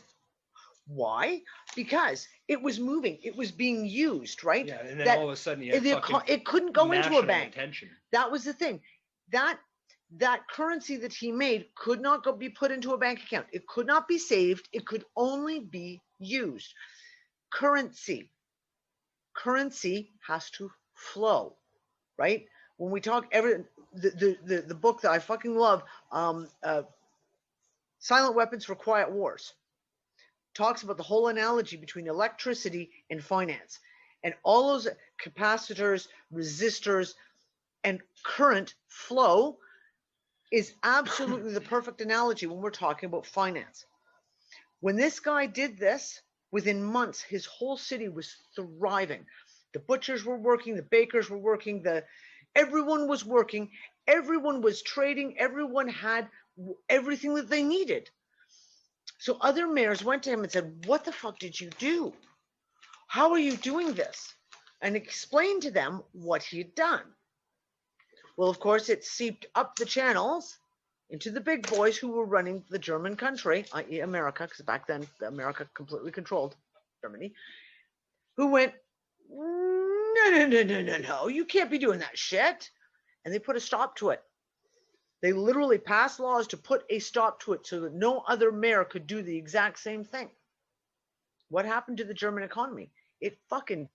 Why? Because it was moving. It was being used, right?
Yeah, and then all of a sudden
it couldn't go into a bank.
Attention.
That was the thing. That currency that he made could not be put into a bank account. It could not be saved. It could only be used. Currency has to flow, right? When we talk the book that I fucking love, Silent Weapons for Quiet Wars, talks about the whole analogy between electricity and finance, and all those capacitors, resistors, and current flow is absolutely the perfect analogy when we're talking about finance. When this guy did this, within months, his whole city was thriving. The butchers were working, the bakers were working, everyone was working, everyone was trading, everyone had everything that they needed. So other mayors went to him and said, what the fuck did you do? How are you doing this? And explained to them what he had done. Well, of course, it seeped up the channels into the big boys who were running the German country, i.e. America, because back then America completely controlled Germany, who went, no, you can't be doing that shit. And they put a stop to it. They literally passed laws to put a stop to it so that no other mayor could do the exact same thing. What happened to the German economy? It fucking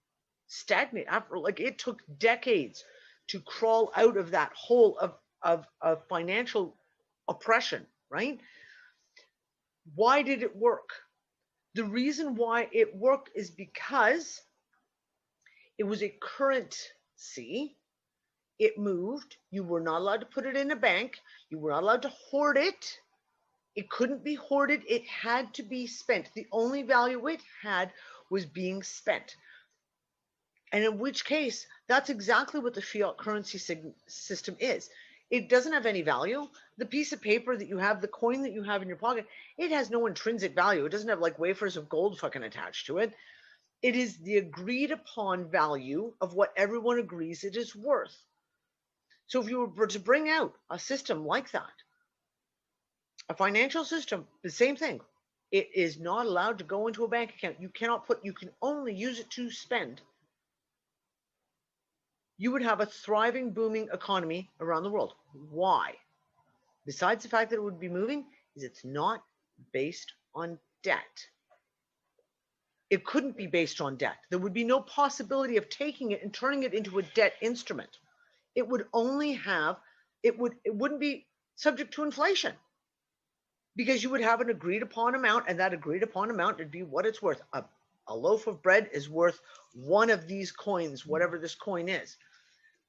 stagnated. It took decades to crawl out of that hole of financial oppression, right? Why did it work? The reason why it worked is because it was a currency. It moved. You were not allowed to put it in a bank. You were not allowed to hoard it. It couldn't be hoarded. It had to be spent. The only value it had was being spent. And in which case, that's exactly what the fiat currency system is. It doesn't have any value. The piece of paper that you have, the coin that you have in your pocket, it has no intrinsic value. It doesn't have like wafers of gold fucking attached to it. It is the agreed upon value of what everyone agrees it is worth. So if you were to bring out a system like that, a financial system, the same thing, it is not allowed to go into a bank account. You can only use it to spend. You would have a thriving, booming economy around the world. Why? Besides the fact that it would be moving, is it's not based on debt. It couldn't be based on debt. There would be no possibility of taking it and turning it into a debt instrument. It would only have, it wouldn't be subject to inflation, because you would have an agreed upon amount, and that agreed upon amount would be what it's worth. A loaf of bread is worth one of these coins, whatever this coin is.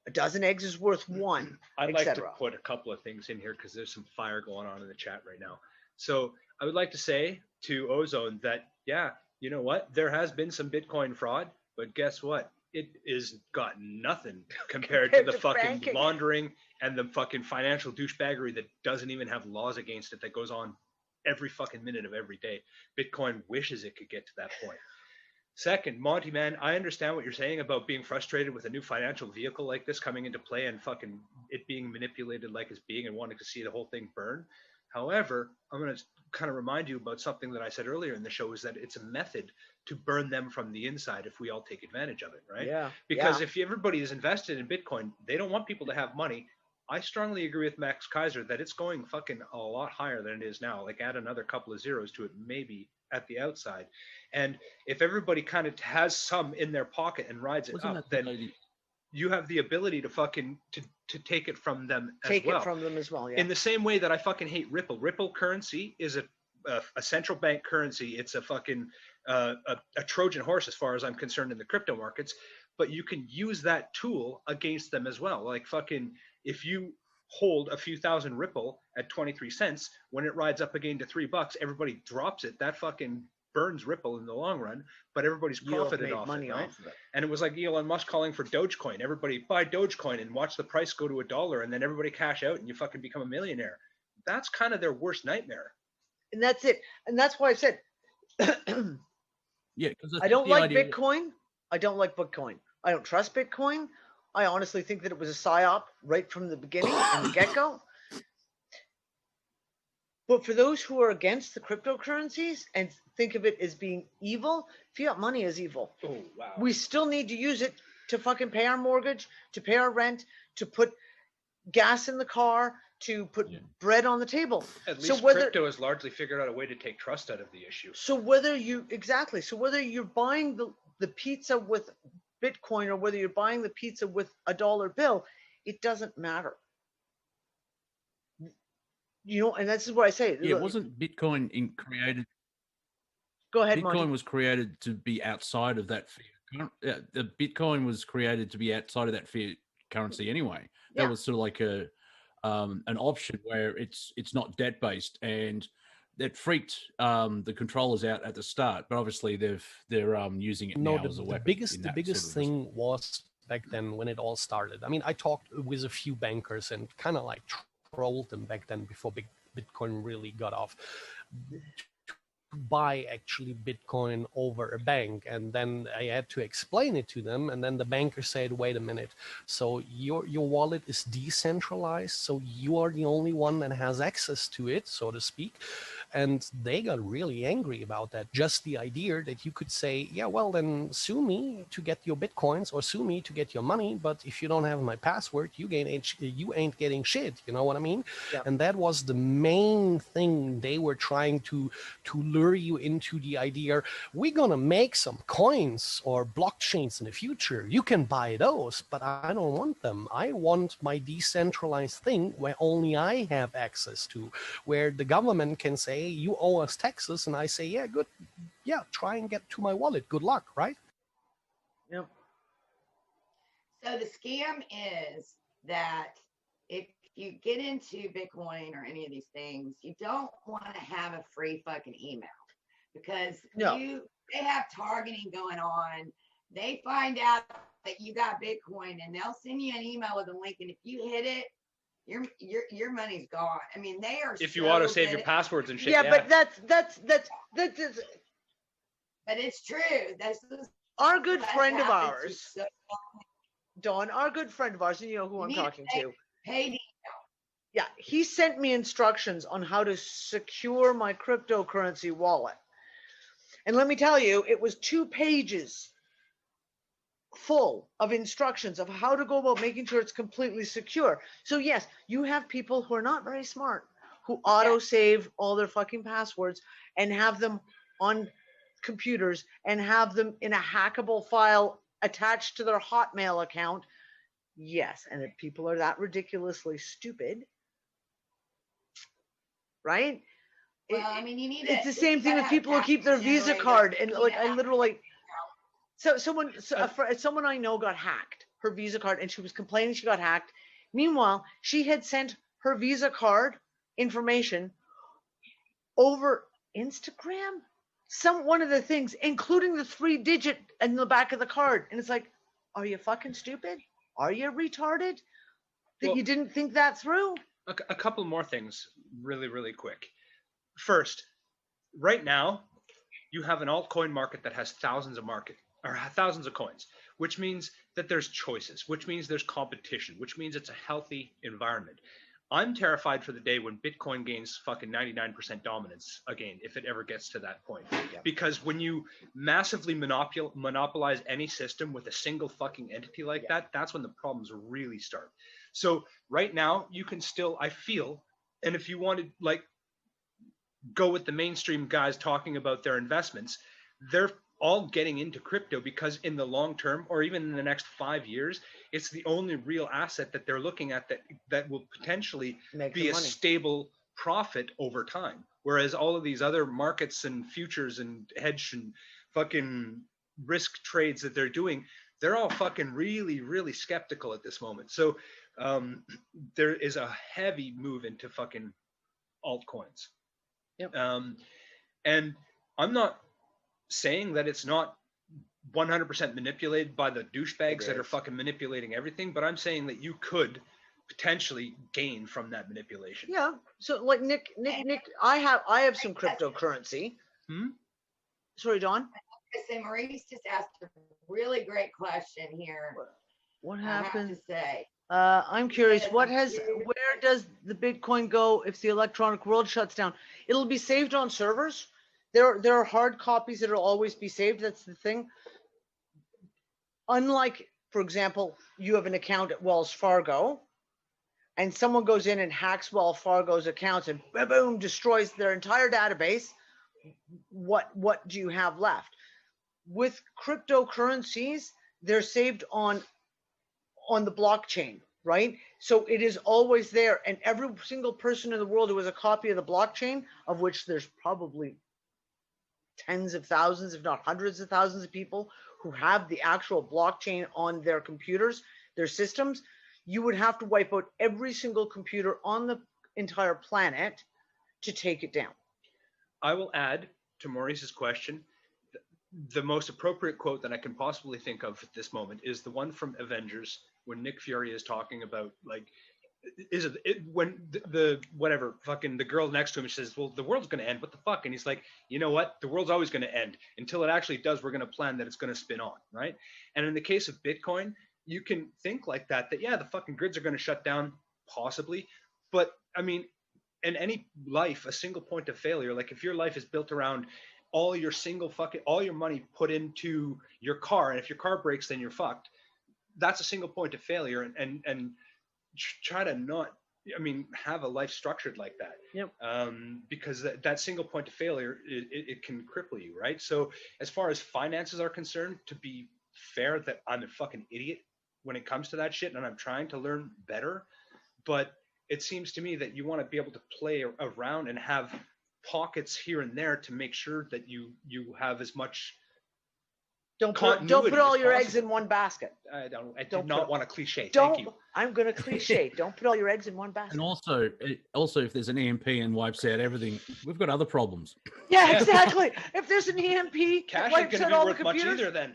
A dozen eggs is worth one,
I'd like to
etc.
put a couple of things in here because there's some fire going on in the chat right now. So I would like to say to Ozone that, yeah, you know what? There has been some Bitcoin fraud, but guess what? It is got nothing compared to the fucking
banking.
laundering and the fucking financial douchebaggery that doesn't even have laws against it, that goes on every fucking minute of every day. Bitcoin wishes it could get to that point. Second, Monty, man, I understand what you're saying about being frustrated with a new financial vehicle like this coming into play and fucking it being manipulated like it's being and wanting to see the whole thing burn. However, I'm going to kind of remind you about something that I said earlier in the show, is that it's a method to burn them from the inside if we all take advantage of it, right?
Yeah.
Because if everybody is invested in Bitcoin, they don't want people to have money. I strongly agree with Max Kaiser that it's going fucking a lot higher than it is now. Like add another couple of zeros to it, maybe at the outside. And if everybody kind of has some in their pocket and rides it up, then you have the ability to fucking to take it from them as well.
Take it from them as well, yeah.
In the same way that I fucking hate Ripple. Ripple currency is a central bank currency. It's a fucking a Trojan horse as far as I'm concerned in the crypto markets. But you can use that tool against them as well. Like fucking, if you hold a few thousand Ripple at 23 cents, when it rides up again to $3, everybody drops it. That fucking burns Ripple in the long run, but everybody's profited off it, right? And it was like Elon Musk calling for Dogecoin. Everybody buy Dogecoin and watch the price go to $1, and then everybody cash out and you fucking become a millionaire. That's kind of their worst nightmare.
And that's it. And that's why I said,
yeah, because
I don't like Bitcoin. I don't like Bitcoin. I don't trust Bitcoin. I honestly think that it was a psyop right from the beginning and the get-go. But for those who are against the cryptocurrencies and think of it as being evil, fiat money is evil.
Oh, wow.
We still need to use it to fucking pay our mortgage, to pay our rent, to put gas in the car, to put bread on the table.
At least crypto has largely figured out a way to take trust out of the issue.
So whether you're buying the pizza with Bitcoin or whether you're buying the pizza with a dollar bill, it doesn't matter. you know, and this is what I say.
Yeah, wasn't Bitcoin created?
Go ahead,
Bitcoin
Monty.
was created to be outside of that fiat. The Bitcoin was created to be outside of that fiat currency anyway. That
Yeah.
was sort of like an option where it's not debt based, and that freaked the controllers out at the start. But obviously they're using it now as a weapon.
The biggest thing was back then when it all started. I mean, I talked with a few bankers and kind of like trolled them back then before Bitcoin really got off. Buy actually Bitcoin over a bank, and then I had to explain it to them, and then the banker said, wait a minute, so your wallet is decentralized, so you are the only one that has access to it, so to speak. And they got really angry about that. Just the idea that you could say, yeah, well, then sue me to get your Bitcoins or sue me to get your money, but if you don't have my password, you ain't getting shit. You know what I mean?
Yeah.
And that was the main thing they were trying to lure you into the idea, we're going to make some coins or blockchains in the future. You can buy those, but I don't want them. I want my decentralized thing where only I have access to, where the government can say, you owe us taxes, and I say, yeah, good, yeah, try and get to my wallet. Good luck, right?
Yep.
So the scam is that if you get into Bitcoin or any of these things, you don't want to have a free fucking email, because they have targeting going on. They find out that you got Bitcoin and they'll send you an email with a link, and if you hit it, your money's gone. I mean, they are.
If you auto save your passwords and shit.
Yeah, but that's.
But it's true. That's
our good friend of ours, Dawn. Our good friend of ours, and you know who I'm talking to. Yeah, he sent me instructions on how to secure my cryptocurrency wallet, and let me tell you, it was 2 pages full of instructions of how to go about making sure it's completely secure. So yes, you have people who are not very smart who auto save all their fucking passwords and have them on computers and have them in a hackable file attached to their Hotmail account. Yes, and if people are that ridiculously stupid, right?
Well, I mean, you need
it's the same thing with people who keep their Visa card, and like I literally. So someone I know got hacked, her Visa card, and she was complaining she got hacked. Meanwhile, she had sent her Visa card information over Instagram, one of the things, including the 3-digit in the back of the card. And it's like, are you fucking stupid? Are you retarded that you didn't think that through?
A couple more things really, really quick. First, right now, you have an altcoin market that has thousands of coins, which means that there's choices, which means there's competition, which means it's a healthy environment. I'm terrified for the day when Bitcoin gains fucking 99% dominance again, if it ever gets to that point. Yeah. Because when you massively monopolize any system with a single fucking entity like that, that's when the problems really start. So right now, you can still, I feel, and if you want to like go with the mainstream guys talking about their investments, they're all getting into crypto because in the long term, or even in the next 5 years, it's the only real asset that they're looking at that will potentially be a stable profit over time. Whereas all of these other markets and futures and hedge and fucking risk trades that they're doing, they're all fucking really, really skeptical at this moment. So there is a heavy move into fucking altcoins.
Yep.
And I'm not saying that it's not 100% manipulated by the douchebags that are fucking manipulating everything, but I'm saying that you could potentially gain from that manipulation.
Yeah. So like Nick, I have some cryptocurrency. Sorry, Dawn.
I say Maurice just asked a really great question here.
What happened?
I have to say.
I'm curious. Where does the Bitcoin go if the electronic world shuts down? It'll be saved on servers. There are hard copies that will always be saved. That's the thing. Unlike, for example, you have an account at Wells Fargo, and someone goes in and hacks Wells Fargo's accounts and boom, destroys their entire database. What do you have left? With cryptocurrencies, they're saved on the blockchain. right? So it is always there. And every single person in the world who has a copy of the blockchain, of which there's probably tens of thousands, if not hundreds of thousands of people who have the actual blockchain on their computers, their systems, you would have to wipe out every single computer on the entire planet to take it down.
I will add to Maurice's question, the most appropriate quote that I can possibly think of at this moment is the one from Avengers when Nick Fury is talking about, like, is it when the whatever fucking the girl next to him says, well, the world's going to end, what the fuck? And he's like, you know what, the world's always going to end. Until it actually does, we're going to plan that it's going to spin on, right? And in the case of Bitcoin, you can think like that yeah, the fucking grids are going to shut down, possibly, but I mean, in any life, a single point of failure, like if your life is built around all your money put into your car, and if your car breaks, then you're fucked, that's a single point of failure. And try to not, I mean, have a life structured like that.
Yep.
Because that single point of failure, it can cripple you, right? So as far as finances are concerned, to be fair, that I'm a fucking idiot when it comes to that shit, and I'm trying to learn better, but it seems to me that you want to be able to play around and have pockets here and there to make sure that you have as much.
Don't put all your eggs in one basket.
I do not want a cliche.
Don't.
Thank you.
I'm going to cliche. Don't put all your eggs in one basket.
And also, if there's an EMP and wipes out everything, we've got other problems.
Yeah, exactly. If there's an EMP,
cash ain't
wipes
going
out
to
all
be
the
worth much
computers.
either. Then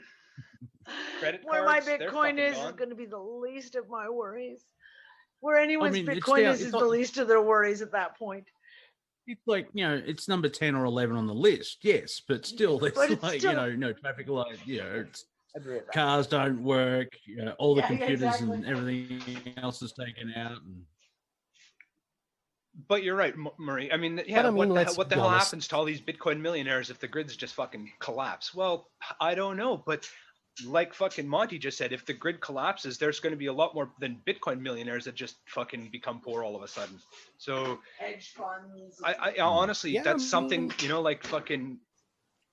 credit
Where my
cards, they're
Bitcoin
fucking
is
gone.
going to be the least of my worries. Where anyone's
mean, it's
Bitcoin
down-
is
it's
the
not-
least of their worries at that point.
It's like, it's number 10 or 11 on the list, yes, but still, it's
But it's
like,
still-
no traffic light, it's,
Agree with that.
cars don't work, all the
Yeah,
computers
exactly.
and everything else is taken out. And
But you're right, Murray. I mean,
But I mean, let's
what the
be
hell
honest.
happens to all these Bitcoin millionaires if the grids just fucking collapse? Well, I don't know, but like fucking Monty just said, if the grid collapses, there's going to be a lot more than Bitcoin millionaires that just fucking become poor all of a sudden. So
Hedge funds.
I honestly,
Yeah,
that's
I
something,
mean-
like fucking,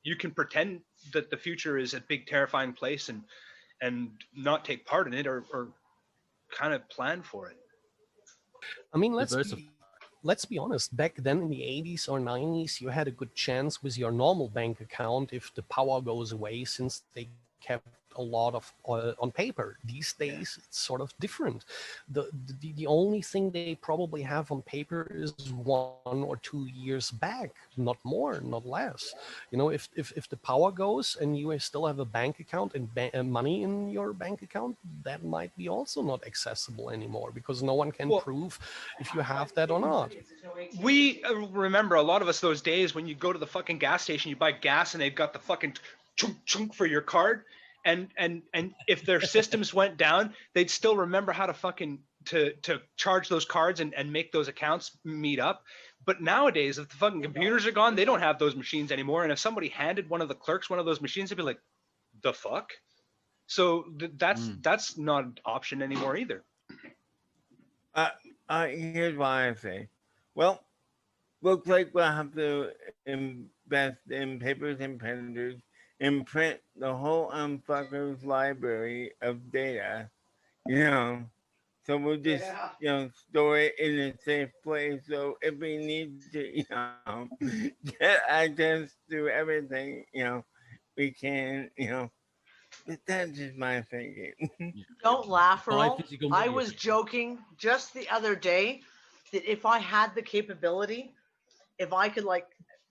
you can pretend that the future is a big terrifying place and not take part in it or kind of plan for it.
I mean,
Diversify.
let's be honest. Back then in the 80s or 90s, you had a good chance with your normal bank account if the power goes away, since they kept a lot of on paper. These days, it's sort of different. The only thing they probably have on paper is 1 or 2 years back, not more, not less. If the power goes and you still have a bank account and money in your bank account, that might be also not accessible anymore, because no one can
Well-
prove if you have that or not.
We remember, a lot of us, those days when you go to the fucking gas station, you buy gas and they've got the fucking chunk chunk for your card, and if their systems went down, they'd still remember how to fucking to charge those cards and make those accounts meet up. But nowadays, if the fucking computers are gone, they don't have those machines anymore. And if somebody handed one of the clerks one of those machines, they'd be like, the fuck? So that's not an option anymore either.
Here's what I say. Well, looks like we'll have to invest in papers and printers and print the whole UnFuckers library of data, so we'll just, store it in a safe place. So if we need to, get access to everything, we can, but that's just my thinking.
Don't laugh,
Buy
Earl.
physical
I
media.
was joking just the other day that if I had the capability, if I could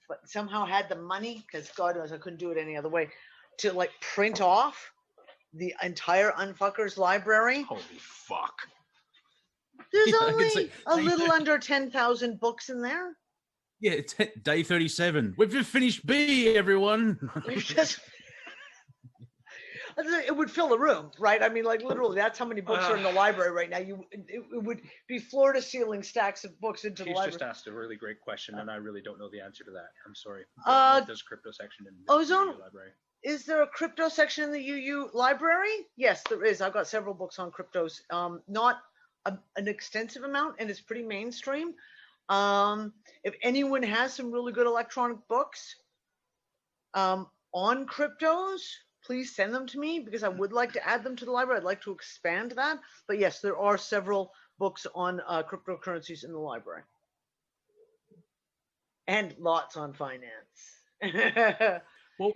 but somehow had the money, because God knows I couldn't do it any other way, to print off the entire UnFuckers library.
Holy fuck.
There's
Yeah, I can
only
say-
a little under 10,000 books in there.
yeah, it's day 37. We've just finished B, everyone.
It's just- it would fill a room, right? I mean, literally, that's how many books are in the library right now. It would be floor to ceiling stacks of books into the
He's
library.
just asked a really great question, and I really don't know the answer to that. I'm sorry. There's a crypto section in the
Ozone?
library.
Is there a crypto section in the UU library? Yes, there is. I've got several books on cryptos. Not an extensive amount, and it's pretty mainstream. If anyone has some really good electronic books on cryptos, please send them to me because I would like to add them to the library. I'd like to expand that. But yes, there are several books on cryptocurrencies in the library. And lots on finance.
Well,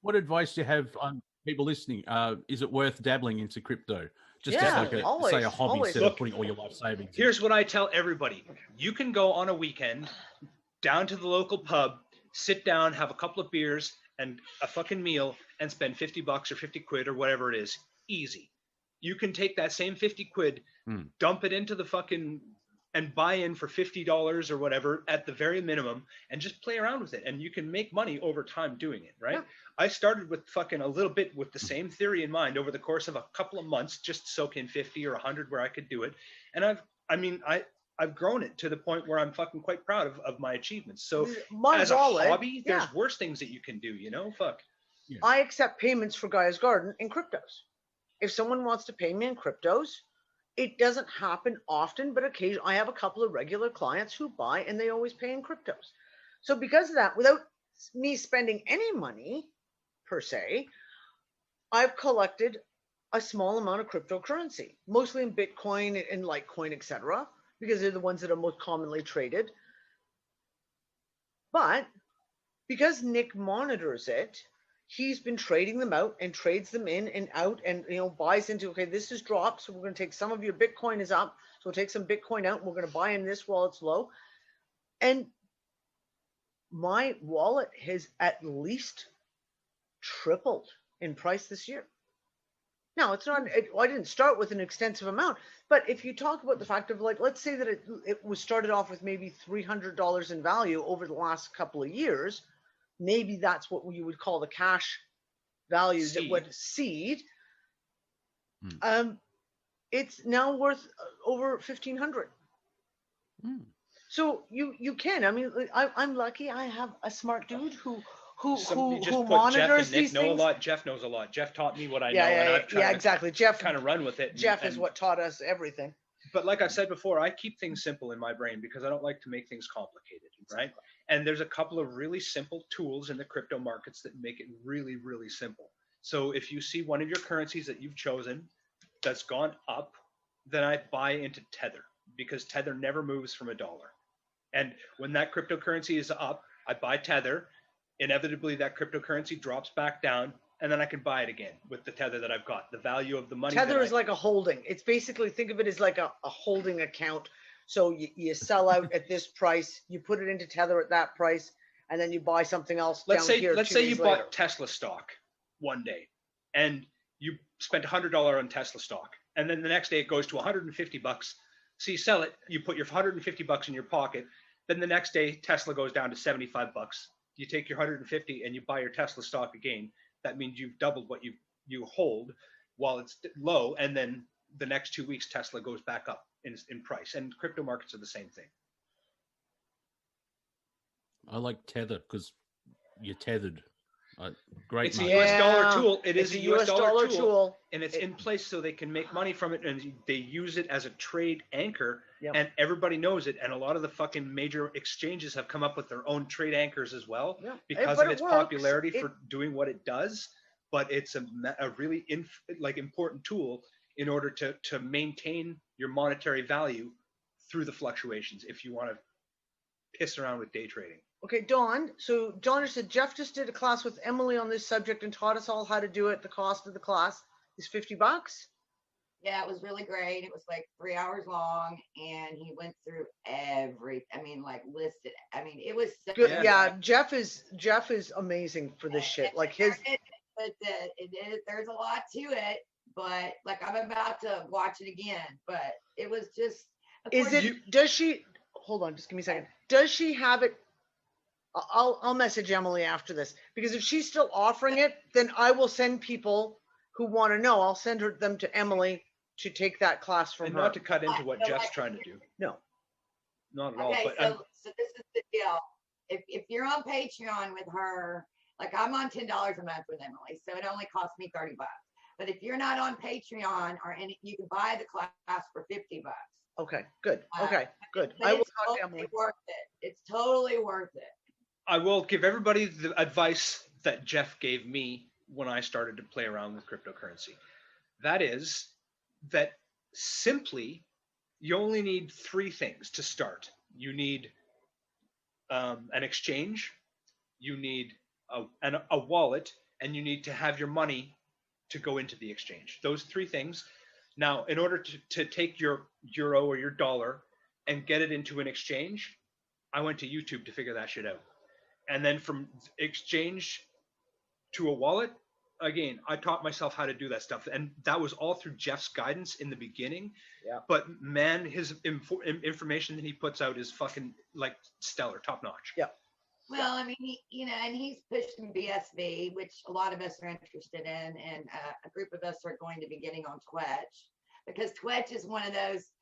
what advice do you have on people listening? Is it worth dabbling into crypto? Just as like a
always,
say a hobby
always.
instead of
Look,
putting all your life savings.
Here's what I tell everybody. You can go on a weekend down to the local pub, sit down, have a couple of beers and a fucking meal and spend 50 bucks or 50 quid or whatever it is. Easy. You can take that same 50 quid, dump it into the fucking and buy in for $50 or whatever at the very minimum and just play around with it. And you can make money over time doing it, right? Yeah. I started with fucking a little bit with the same theory in mind over the course of a couple of months, just soak in 50 or 100 where I could do it. And I've grown it to the point where I'm fucking quite proud of my achievements. So as a hobby, there's worse things that you can do, you know, fuck.
Yeah. I accept payments for Gaia's Garden in cryptos. If someone wants to pay me in cryptos, it doesn't happen often, but occasionally I have a couple of regular clients who buy and they always pay in cryptos. So because of that, without me spending any money per se, I've collected a small amount of cryptocurrency, mostly in Bitcoin and Litecoin, etc., because they're the ones that are most commonly traded. But because Nick monitors it, he's been trading them out and trades them in and out and, you know, buys into, okay, this is dropped. So we're going to take some of your Bitcoin is up. So we'll take some Bitcoin out and we're going to buy in this while it's low. And my wallet has at least tripled in price this year. Now, it's not, I didn't start with an extensive amount, but if you talk about the fact of like, let's say that it was started off with maybe $300 in value over the last couple of years, maybe that's what you would call the cash value that would seed. It's now worth over 1,500. So you can. I mean, I'm lucky. I have a smart dude who monitors these things.
Jeff knows a lot. Jeff taught me what I know.
Yeah, exactly. Jeff
kind of run with it.
Jeff is what taught us everything.
But like I said before, I keep things simple in my brain because I don't like to make things complicated, right? And there's a couple of really simple tools in the crypto markets that make it really, really simple. So if you see one of your currencies that you've chosen that's gone up, then I buy into Tether because Tether never moves from $1. And when that cryptocurrency is up, I buy Tether. Inevitably, that cryptocurrency drops back down, and then I can buy it again with the Tether that I've got. The value of the money.
Tether is like a holding. It's basically, think of it as like a holding account. So you sell out at this price, you put it into Tether at that price, and then you buy something else
let's
down here.
Let's say you bought Tesla stock one day, and you spent $100 on Tesla stock, and then the next day it goes to 150 bucks. So you sell it, you put your 150 bucks in your pocket. Then the next day Tesla goes down to 75 bucks. You take your 150 and you buy your Tesla stock again. That means you've doubled what you hold while it's low, and then the next 2 weeks Tesla goes back up in price. And crypto markets are the same thing.
I like Tether because you're tethered. Great.
It's a US dollar tool. It is a US dollar tool, and it's
in
place so they can make money from it, and they use it as a trade anchor.
Yep.
And everybody knows it. And a lot of the fucking major exchanges have come up with their own trade anchors as well because of its popularity for doing what it does. But it's a really important tool in order to maintain your monetary value through the fluctuations if you want to piss around with day trading.
Okay, Dawn. So Dawn said Jeff just did a class with Emily on this subject and taught us all how to do it. The cost of the class is $50.
Yeah, it was really great. It was like 3 hours long, and he went through listed. I mean, it was so
good. Yeah, Jeff is amazing for this shit. Like his.
But there's a lot to it. But like I'm about to watch it again. But it was just.
Does she? Hold on, just give me a second. Does she have it? I'll message Emily after this, because if she's still offering it, then I will send people who want to know. I'll send them to Emily to take that class from her.
Not to cut into what Jeff's trying to do.
No.
Not at all.
Okay,
But
so this is the deal. If you're on Patreon with her, like I'm on $10 a month with Emily, so it only costs me $30. But if you're not on Patreon you can buy the class for $50.
Okay, good. Okay, good. I will talk to Emily.
Worth it. It's totally worth it.
I will give everybody the advice that Jeff gave me when I started to play around with cryptocurrency. That is that simply you only need three things to start. You need an exchange, you need a wallet, and you need to have your money to go into the exchange. Those three things. Now, in order to take your euro or your dollar and get it into an exchange, I went to YouTube to figure that shit out. And then from exchange to a wallet, again, I taught myself how to do that stuff. And that was all through Jeff's guidance in the beginning.
Yeah.
But man, his information that he puts out is fucking like stellar, top notch.
Yeah.
Well, I mean, and he's pushing BSV, which a lot of us are interested in, and a group of us are going to be getting on Twitch, because Twitch is one of those,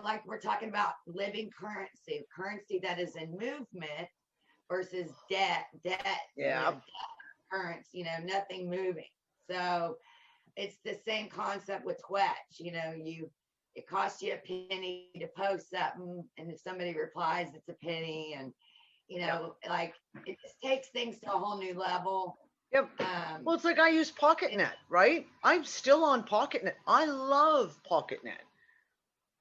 like we're talking about living currency that is in movement versus debt,
Yeah.
debt currency, nothing moving. So it's the same concept with Twitch. It costs you a penny to post something, and if somebody replies, it's a penny, and like it just takes things to a whole new level.
Yep. Well, it's like I use PocketNet, right? I'm still on PocketNet. I love PocketNet.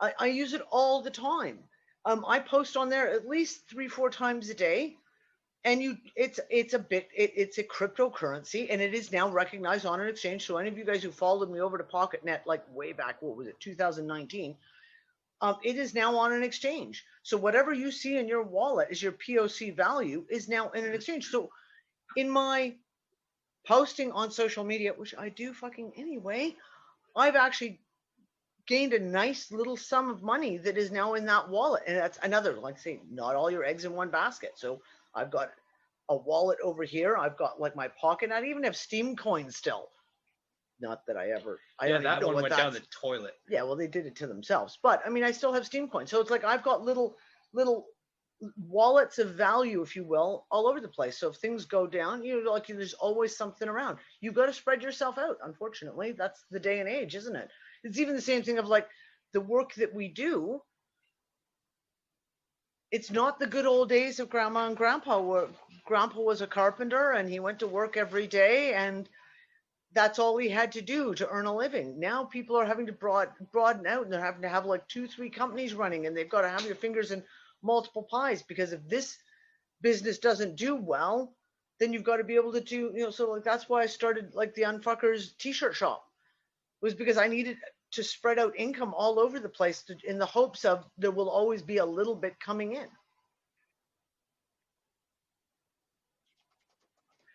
I use it all the time. I post on there at least 3-4 times a day, and it's a cryptocurrency, and it is now recognized on an exchange. So any of you guys who followed me over to PocketNet, like way back, what was it, 2019? It is now on an exchange. So whatever you see in your wallet is your POC value is now in an exchange. So in my posting on social media, which I do fucking anyway, I've actually gained a nice little sum of money that is now in that wallet. And that's another, like I say, not all your eggs in one basket. So I've got a wallet over here. I've got like my pocket. I even have Steam coins still. Not that I don't
that
even know
one
what
went down the toilet.
Yeah, well, they did it to themselves. But I mean, I still have Steam coins. So it's like I've got little wallets of value, if you will, all over the place. So if things go down, there's always something around. You've got to spread yourself out. Unfortunately, that's the day and age, isn't it? It's even the same thing of like the work that we do. It's not the good old days of Grandma and Grandpa, where Grandpa was a carpenter and he went to work every day, and that's all he had to do to earn a living. Now people are having to broaden out, and they're having to have like 2-3 companies running, and they've got to have your fingers in multiple pies, because if this business doesn't do well, then you've got to be able to do, so like that's why I started like the Unfuckers t-shirt shop, was because I needed to spread out income all over the place in the hopes of there will always be a little bit coming in.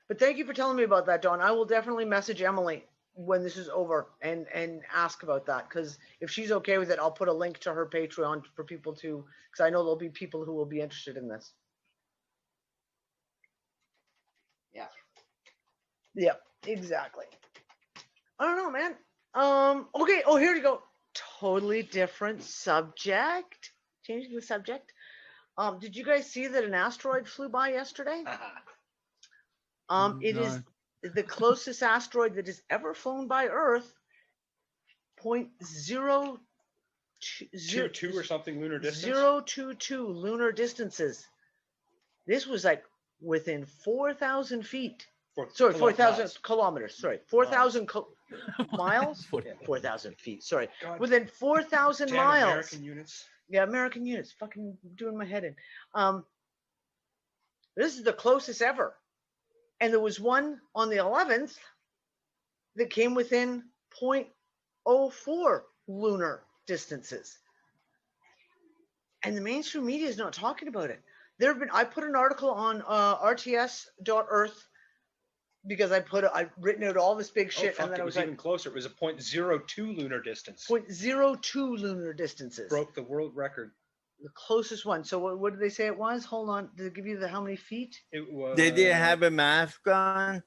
But thank you for telling me about that, Dawn. I will definitely message Emily when this is over and ask about that, because if she's okay with it, I'll put a link to her Patreon for people to, because I know there'll be people who will be interested in this.
Yeah.
Yep, exactly. I don't know, man. Okay. Oh, here you go. Totally different subject. Changing the subject. Did you guys see that an asteroid flew by yesterday? It is the closest asteroid that has ever flown by Earth.
0.022 or something lunar distance.
022 lunar distances. This was like within 4,000 feet. 4,000 kilometers. Sorry, 4,000 miles. 4,000 feet. Sorry, God. Within 4,000 miles.
American units.
Yeah, American units. Fucking doing my head in. This is the closest ever. And there was one on the 11th that came within 0.04 lunar distances. And the mainstream media is not talking about it. I put an article on rts.earth because I've written out all this big shit.
And then it was even closer. It was a 0.02 lunar distance.
0.02 lunar distances.
Broke the world record.
The closest one. So what did they say it was? Hold on. Did it give you how many feet?
It was.
Did it have a mask on?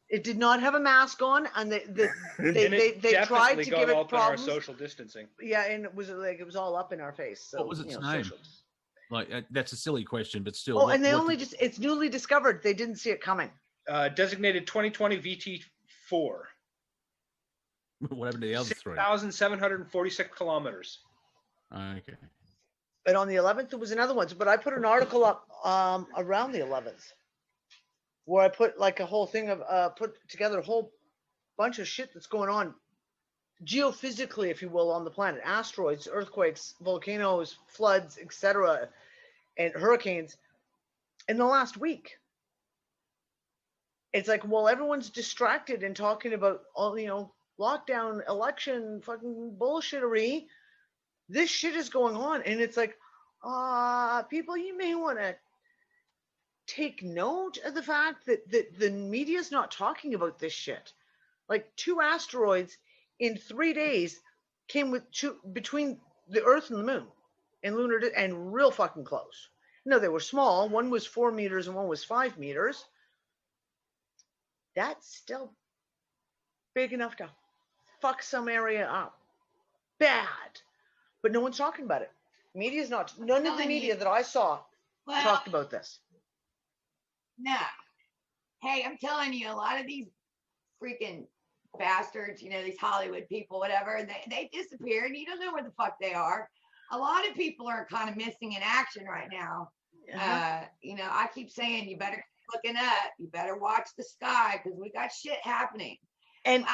It did not have a mask on, and they tried to give it problems.
Our social distancing.
Yeah, and it was all up in our face. So,
what was its name? Like that's a silly question, but still.
Oh, and it's newly discovered. They didn't see it coming.
Designated 2020 VT4.
What happened to the other 3?
6,746 kilometers.
Okay.
And on the 11th, there was another one. But I put an article up around the 11th where I put like a whole thing of put together a whole bunch of shit that's going on geophysically, if you will, on the planet: asteroids, earthquakes, volcanoes, floods, etc., and hurricanes in the last week. It's like, well, everyone's distracted and talking about all, lockdown, election, fucking bullshittery. This shit is going on, and it's like, people, you may want to take note of the fact that the media's not talking about this shit. Like 2 asteroids in 3 days came between the Earth and the Moon, and and real fucking close. No, they were small. One was 4 meters and one was 5 meters. That's still big enough to fuck some area up bad, but no one's talking about it. Media's not. None of the media that I saw talked about this.
No. Hey, I'm telling you, a lot of these freaking bastards, these Hollywood people, whatever, they disappeared and you don't know where the fuck they are. A lot of people are kind of missing in action right now. I keep saying you better keep looking up. You better watch the sky because we got shit happening.
And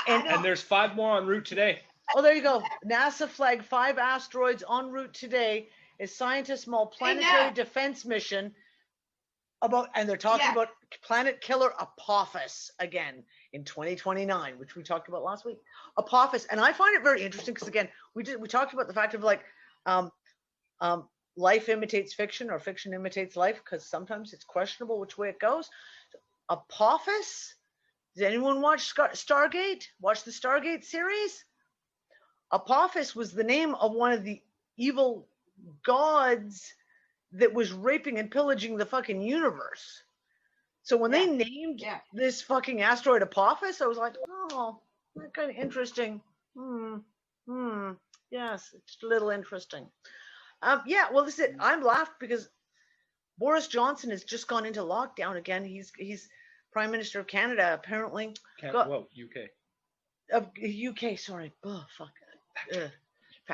there's 5 more en route today.
Oh, there you go. NASA flagged 5 asteroids en route today as scientists mock planetary defense mission and they're talking about planet killer Apophis again in 2029, which we talked about last week. Apophis, and I find it very interesting because again, we talked about the fact of like life imitates fiction or fiction imitates life, because sometimes it's questionable which way it goes. Apophis. Did anyone watch Stargate? Watch the Stargate series? Apophis was the name of one of the evil gods that was raping and pillaging the fucking universe. So when they named this fucking asteroid Apophis, I was like, oh, that's kind of interesting. Yes, it's a little interesting. Well, this is it. I'm laughed because Boris Johnson has just gone into lockdown again. He's Prime Minister of Canada, apparently.
UK.
UK, sorry. Oh, fuck.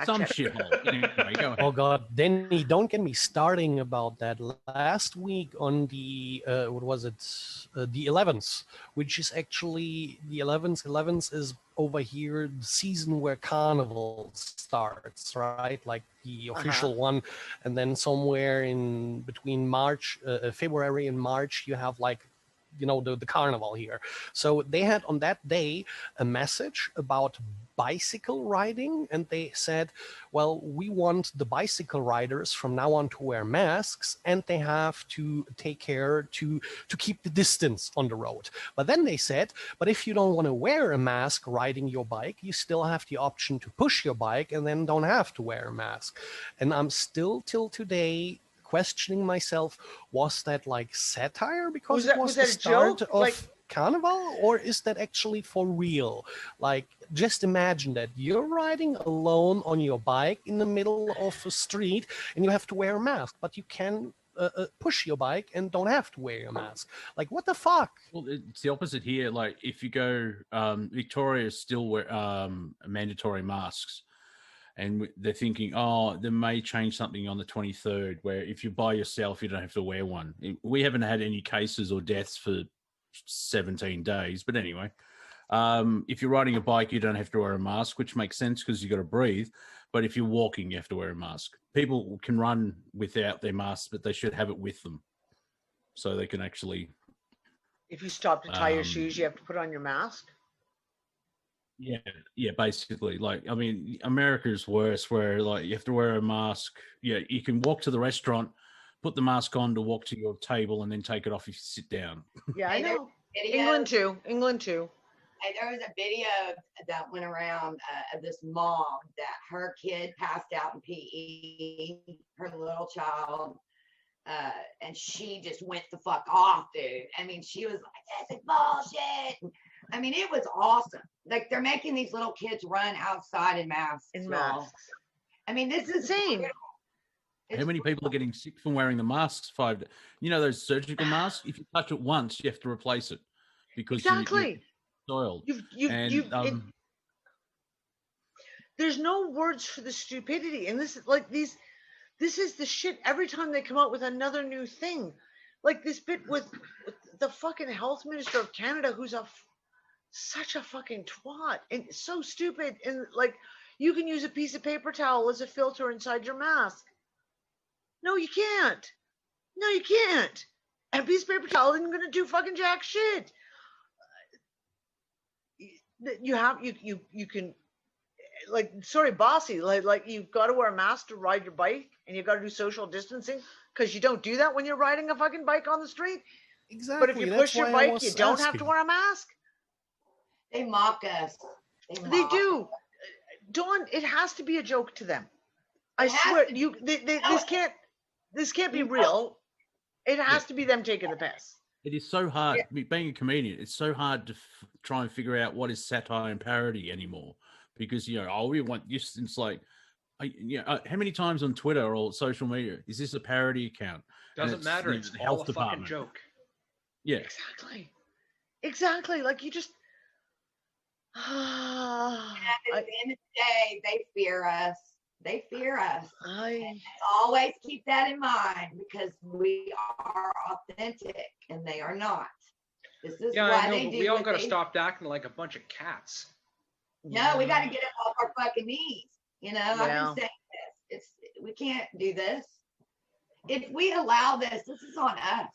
Some shithole. Anyway, go ahead.
Oh God, Denny, don't get me starting about that. Last week on the the 11th, which is actually the 11th. 11th is over here the season where Carnival starts, right? Like the official one, and then somewhere in between February and March, you have like the carnival here. So they had on that day a message about bicycle riding, and they said, well, we want the bicycle riders from now on to wear masks, and they have to take care to keep the distance on the road. But then they said, but if you don't want to wear a mask riding your bike, you still have the option to push your bike and then don't have to wear a mask. And I'm still till today questioning myself, was that like satire because it was the start of Carnival, or is that actually for real? Like, just imagine that you're riding alone on your bike in the middle of a street and you have to wear a mask, but you can push your bike and don't have to wear your mask. Like, what the fuck?
Well, it's the opposite here. Like, if you go, Victoria still wear mandatory masks. And they're thinking, oh, they may change something on the 23rd, where if you're by yourself, you don't have to wear one. We haven't had any cases or deaths for 17 days. But anyway, if you're riding a bike, you don't have to wear a mask, which makes sense because you've got to breathe. But if you're walking, you have to wear a mask. People can run without their masks, but they should have it with them so they can actually...
If you stop to tie your shoes, you have to put on your mask?
Yeah, basically. Like, I mean, America's worse, where like you have to wear a mask. Yeah, you can walk to the restaurant, put the mask on to walk to your table, and then take it off if you sit down.
Yeah, I know. England too.
And there was a video that went around of this mom that her kid passed out in PE, her little child, and she just went the fuck off, dude. I mean, she was like, "This is bullshit." I mean, it was awesome. Like, they're making these little kids run outside in masks. I mean, this is insane.
How many people are getting sick from wearing the masks? 5 days. Those surgical masks, if you touch it once, you have to replace it because you're soiled.
There's no words for the stupidity. And this is the shit every time they come out with another new thing. Like this bit with the fucking health minister of Canada, who's such a fucking twat and so stupid. And like, you can use a piece of paper towel as a filter inside your mask. No, you can't. No, you can't. And a piece of paper towel isn't going to do fucking jack shit. You can, like, sorry, bossy, like you've got to wear a mask to ride your bike, and you've got to do social distancing because you don't do that when you're riding a fucking bike on the street.
Exactly.
But if you push your bike, you don't have to wear a mask.
They mock us.
They do. Dawn, it has to be a joke to them. I swear, this can't be real. It has to be them taking the piss.
It is so hard. I mean, being a comedian, it's so hard to try and figure out what is satire and parody anymore, because we want this. It's like, how many times on Twitter or social media is this a parody account?
Doesn't matter. It's
the
all
health
a
department.
fucking joke.
Yeah,
exactly. Like, you just.
At the end of the day, they fear us. They fear us. And always keep that in mind, because we are authentic and they are not. This is why they do.
We all got to stop acting like a bunch of cats.
No, we got to get up off our fucking knees. I've been saying this. We can't do this. If we allow this is on us.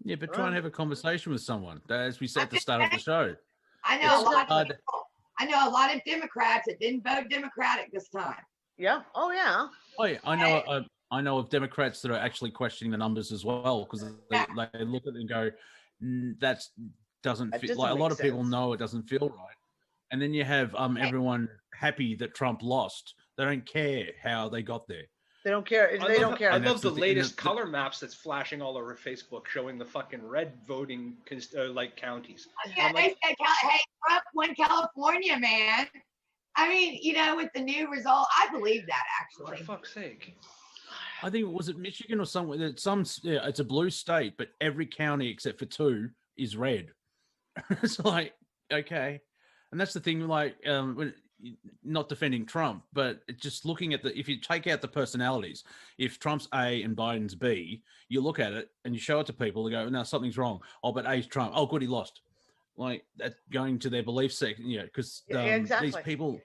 Yeah, but try and have a conversation with someone, as we said at the start of the show.
I know a lot of Democrats that didn't vote Democratic this time.
Yeah. Oh yeah.
Oh yeah. I know of Democrats that are actually questioning the numbers as well, because they look at it and go, that doesn't feel like, a lot of people know it doesn't feel right. And then you have everyone happy that Trump lost. They don't care how they got there.
They don't care. They don't care.
I love the latest color maps that's flashing all over Facebook, showing the fucking red voting counties.
Yeah, they said, hey, Trump won California, man. I mean, with the new result, I believe that, actually.
For fuck's sake.
I think, was it Michigan or somewhere? It's a blue state, but every county except for 2 is red. It's like, okay. And that's the thing, like, not defending Trump, but just looking at if you take out the personalities, if Trump's A and Biden's B, you look at it and you show it to people, they go, no, something's wrong. Oh, but A's Trump. Oh, good, he lost. Like, that's going to their belief section, because
exactly.
These people,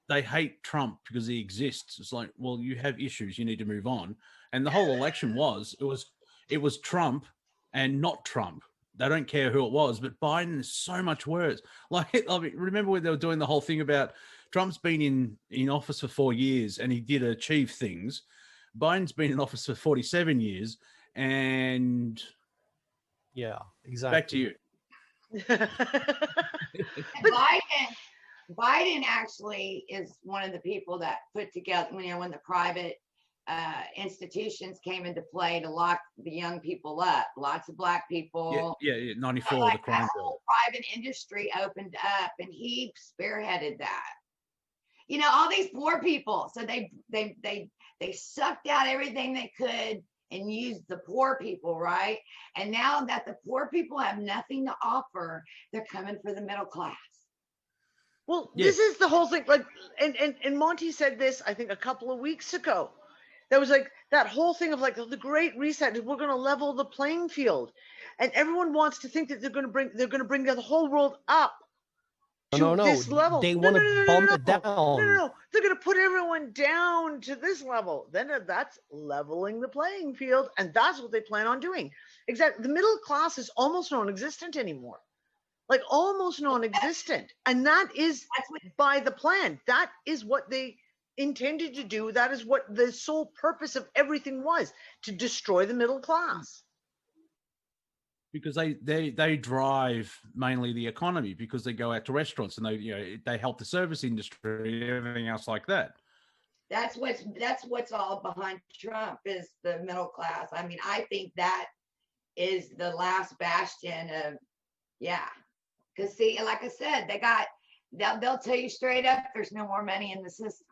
they hate Trump because he exists. It's like, well, you have issues, you need to move on. And the whole election it was Trump and not Trump. They don't care who it was, but Biden is so much worse. Like, I mean, remember when they were doing the whole thing about Trump's been in office for 4 years and he did achieve things. Biden's been in office for 47 years, and
yeah, exactly.
Back to you.
Biden actually is one of the people that put together, when the private institutions came into play to lock the young people up. Lots of black people.
Yeah, 94,
like
the crime
that
bill.
whole private industry opened up, and he spearheaded that. All these poor people. So they sucked out everything they could and used the poor people, right? And now that the poor people have nothing to offer, they're coming for the middle class.
Well, This is the whole thing. Like, and Monty said this, I think, a couple of weeks ago. There was like that whole thing of like the Great Reset. We're going to level the playing field, and everyone wants to think that they're going to bring the whole world up to this level.
They want to bump it down.
No. They're going to put everyone down to this level. Then that's leveling the playing field, and that's what they plan on doing. Exactly. The middle class is almost non-existent anymore. Like, almost non-existent, and that's by the plan. That is what they intended to do. That is what the sole purpose of everything was, to destroy the middle class.
Because they drive mainly the economy, because they go out to restaurants and they help the service industry and everything else like that.
That's what's all behind Trump, is the middle class. I mean, I think that is the last bastion of, because see, like I said, they'll tell you straight up, there's no more money in the system.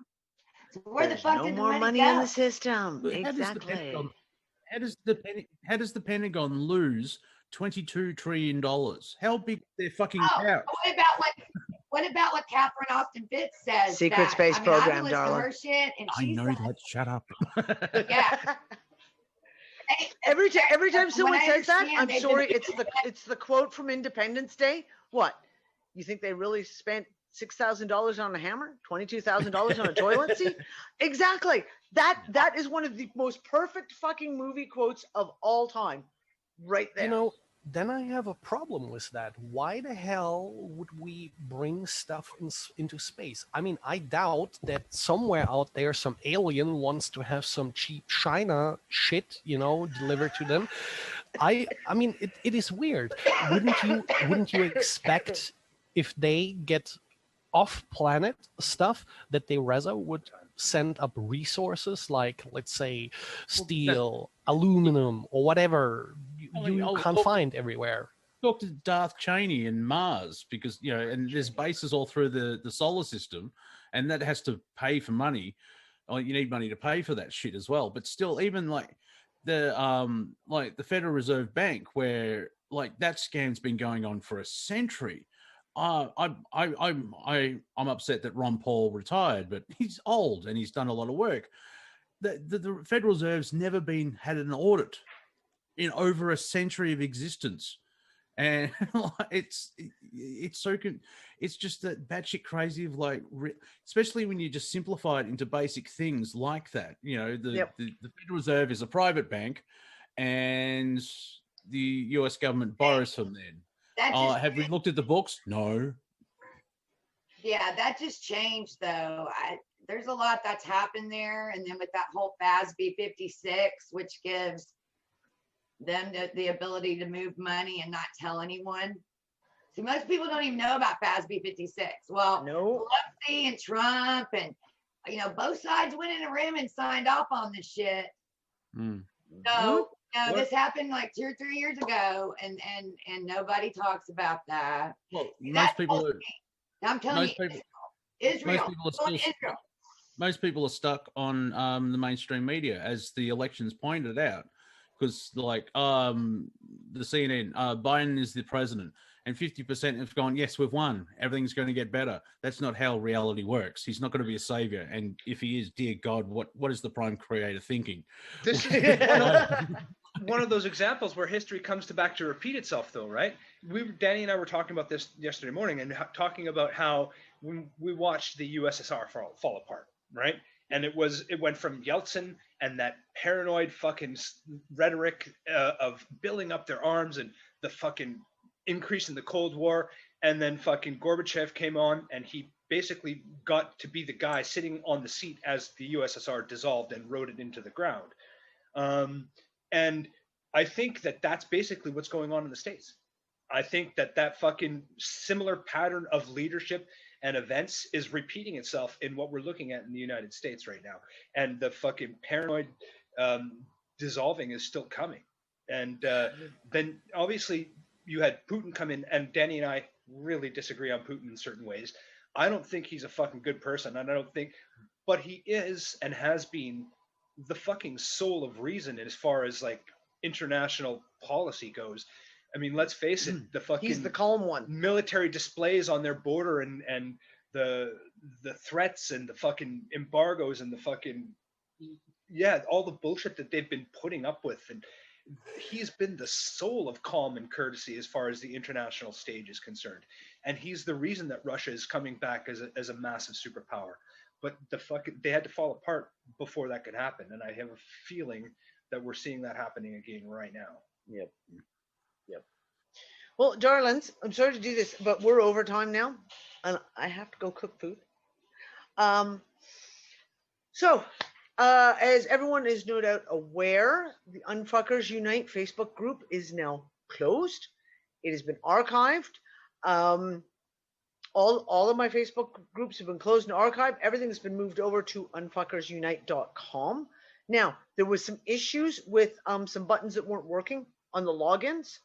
So where the fuck did the money go?
In the system. Exactly.
How does the Pentagon lose $22 trillion? How big is their fucking couch?
What about what Catherine Austin Fitz says?
Secret space program, darling.
Her shit, and
I know that. Shut up.
Yeah.
Every time
From
someone
what I
says that,
understand,
I'm
they've
sorry.
been-
It's the quote from Independence Day. What? You think they really spent $6,000 on a hammer, $22,000 on a toilet seat? Exactly. That is one of the most perfect fucking movie quotes of all time, right there.
You know, then I have a problem with that. Why the hell would we bring stuff into space? I mean, I doubt that somewhere out there some alien wants to have some cheap China shit, delivered to them. I mean, it is weird. Wouldn't you expect if they get off-planet stuff that they rather would send up resources like, let's say, steel, aluminum, or whatever you can't find everywhere?
Talk to Darth Cheney and Mars, because and there's bases all through the solar system, and that has to pay for money. Or you need money to pay for that shit as well. But still, even like the Federal Reserve Bank, where like that scam's been going on for a century. I'm upset that Ron Paul retired, but he's old and he's done a lot of work. The Federal Reserve's never had an audit in over a century of existence, and it's just that batshit crazy of like, especially when you just simplify it into basic things like that. The Federal Reserve is a private bank, and the U.S. government borrows from them. Have we looked at the books? No.
Yeah, that just changed though. There's a lot that's happened there, and then with that whole FASB 56, which gives them the ability to move money and not tell anyone. See, most people don't even know about FASB 56. Well, Pelosi and Trump and both sides went in a room and signed off on this shit. So this happened like 2 or 3 years ago, and nobody talks about that.
Well,
I'm telling you, Israel.
Most people are stuck on the mainstream media, as the elections pointed out, because like the CNN, Biden is the president, and 50% have gone, yes, we've won, everything's going to get better. That's not how reality works. He's not going to be a savior, and if he is, dear God, what is the prime creator thinking?
This is one of those examples where history comes back to repeat itself, though, right? Danny and I were talking about this yesterday morning, and talking about how we watched the USSR fall apart, right? And it went from Yeltsin and that paranoid fucking rhetoric of building up their arms and the fucking increase in the Cold War, and then fucking Gorbachev came on, and he basically got to be the guy sitting on the seat as the USSR dissolved and rode it into the ground. And I think that's basically what's going on in the States. I think that fucking similar pattern of leadership and events is repeating itself in what we're looking at in the United States right now. And the fucking paranoid dissolving is still coming. And then obviously you had Putin come in, and Danny and I really disagree on Putin in certain ways. I don't think he's a fucking good person, and but he is and has been the fucking soul of reason as far as like international policy goes. I mean, let's face it,
he's the calm one.
Military displays on their border and the threats and the fucking embargoes and the fucking all the bullshit that they've been putting up with, and he's been the soul of calm and courtesy as far as the international stage is concerned. And he's the reason that Russia is coming back as a massive superpower. But they had to fall apart before that could happen. And I have a feeling that we're seeing that happening again right now.
Yep. Well, darlings, I'm sorry to do this, but we're overtime now, and I have to go cook food. So, as everyone is no doubt aware, the Unfuckers Unite Facebook group is now closed. It has been archived. All of my Facebook groups have been closed and archived. Everything's been moved over to unfuckersunite.com. Now, there was some issues with some buttons that weren't working on the logins.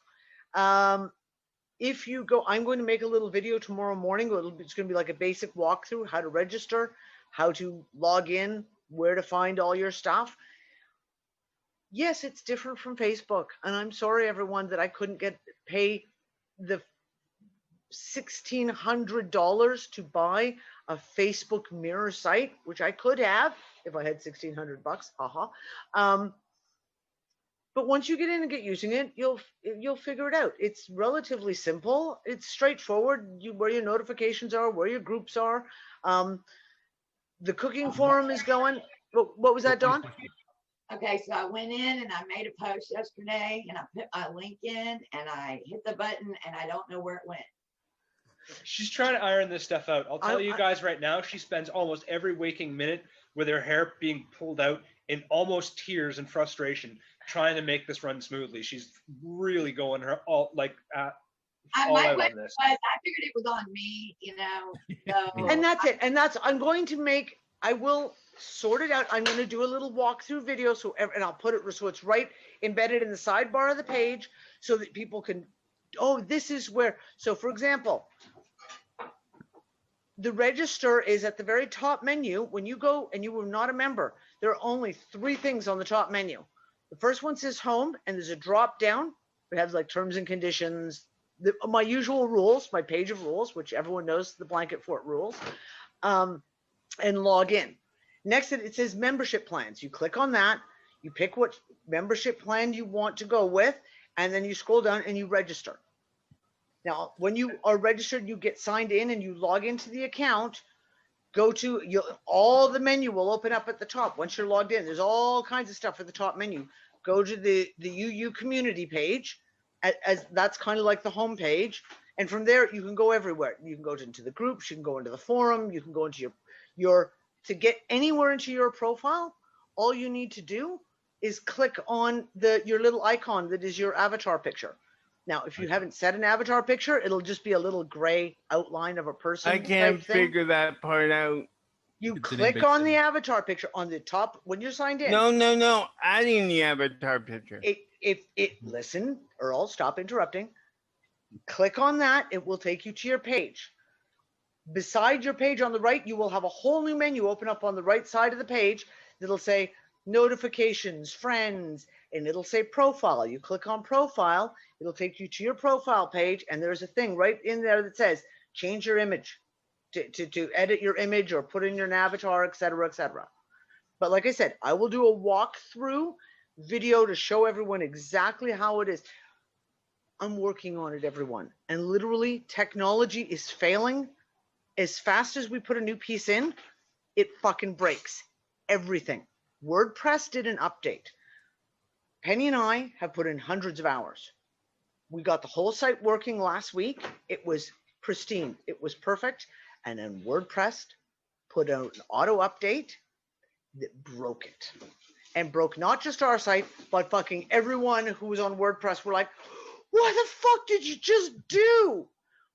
If you go, I'm going to make a little video tomorrow morning. It's going to be like a basic walkthrough, how to register, how to log in, where to find all your stuff. Yes, it's different from Facebook. And I'm sorry, everyone, that I couldn't pay the $1,600 to buy a Facebook mirror site, which I could have if I had $1,600. But once you get in and get using it, you'll figure it out. It's relatively simple. It's straightforward. Where your notifications are, where your groups are. The cooking forum is going. What was that, Dawn?
Okay, so I went in and I made a post yesterday and I put my link in and I hit the button and I don't know where it went.
She's trying to iron this stuff out. I'll tell you guys right now, she spends almost every waking minute with her hair being pulled out in almost tears and frustration, trying to make this run smoothly. She's really going her all
my
out
question
on this.
was, I figured it was on me, you know. So
And that's it. And I'm going to make, I will sort it out. I'm going to do a little walkthrough video. And I'll put it so it's right embedded in the sidebar of the page so that people can, oh, this is where. So for example, the register is at the very top menu. When you go and you are not a member, there are only 3 things on the top menu. The first one says home, and there's a drop down. It has like terms and conditions, my usual rules, my page of rules, which everyone knows, the blanket fort rules, and log in. Next, it says membership plans. You click on that, you pick what membership plan you want to go with, and then you scroll down and you register. Now, when you are registered, you get signed in and you log into the account. Go to all the menu will open up at the top. Once you're logged in, there's all kinds of stuff at the top menu. Go to the UU community page, as that's kind of like the home page. And from there, you can go everywhere. You can go into the groups, you can go into the forum, you can go into to get anywhere into your profile. All you need to do is click on your little icon that is your avatar picture. Now, if you haven't set an avatar picture, it'll just be a little gray outline of a person.
I can't figure that part out.
You click on the avatar picture on the top when you're signed in.
No. Adding the avatar picture.
Listen, Earl, stop interrupting. Click on that. It will take you to your page. Beside your page on the right, you will have a whole new menu open up on the right side of the page that'll say notifications, friends, and it'll say profile. You click on profile, it'll take you to your profile page, and there's a thing right in there that says change your image to edit your image or put in your avatar, etc., etc. But like I said, I will do a walkthrough video to show everyone exactly how it is. I'm working on it, everyone. And literally, technology is failing. As fast as we put a new piece in, it fucking breaks everything. WordPress did an update. Penny and I have put in hundreds of hours. We got the whole site working last week. It was pristine. It was perfect. And then WordPress put out an auto update that broke it. And broke not just our site, but fucking everyone who was on WordPress were like, what the fuck did you just do?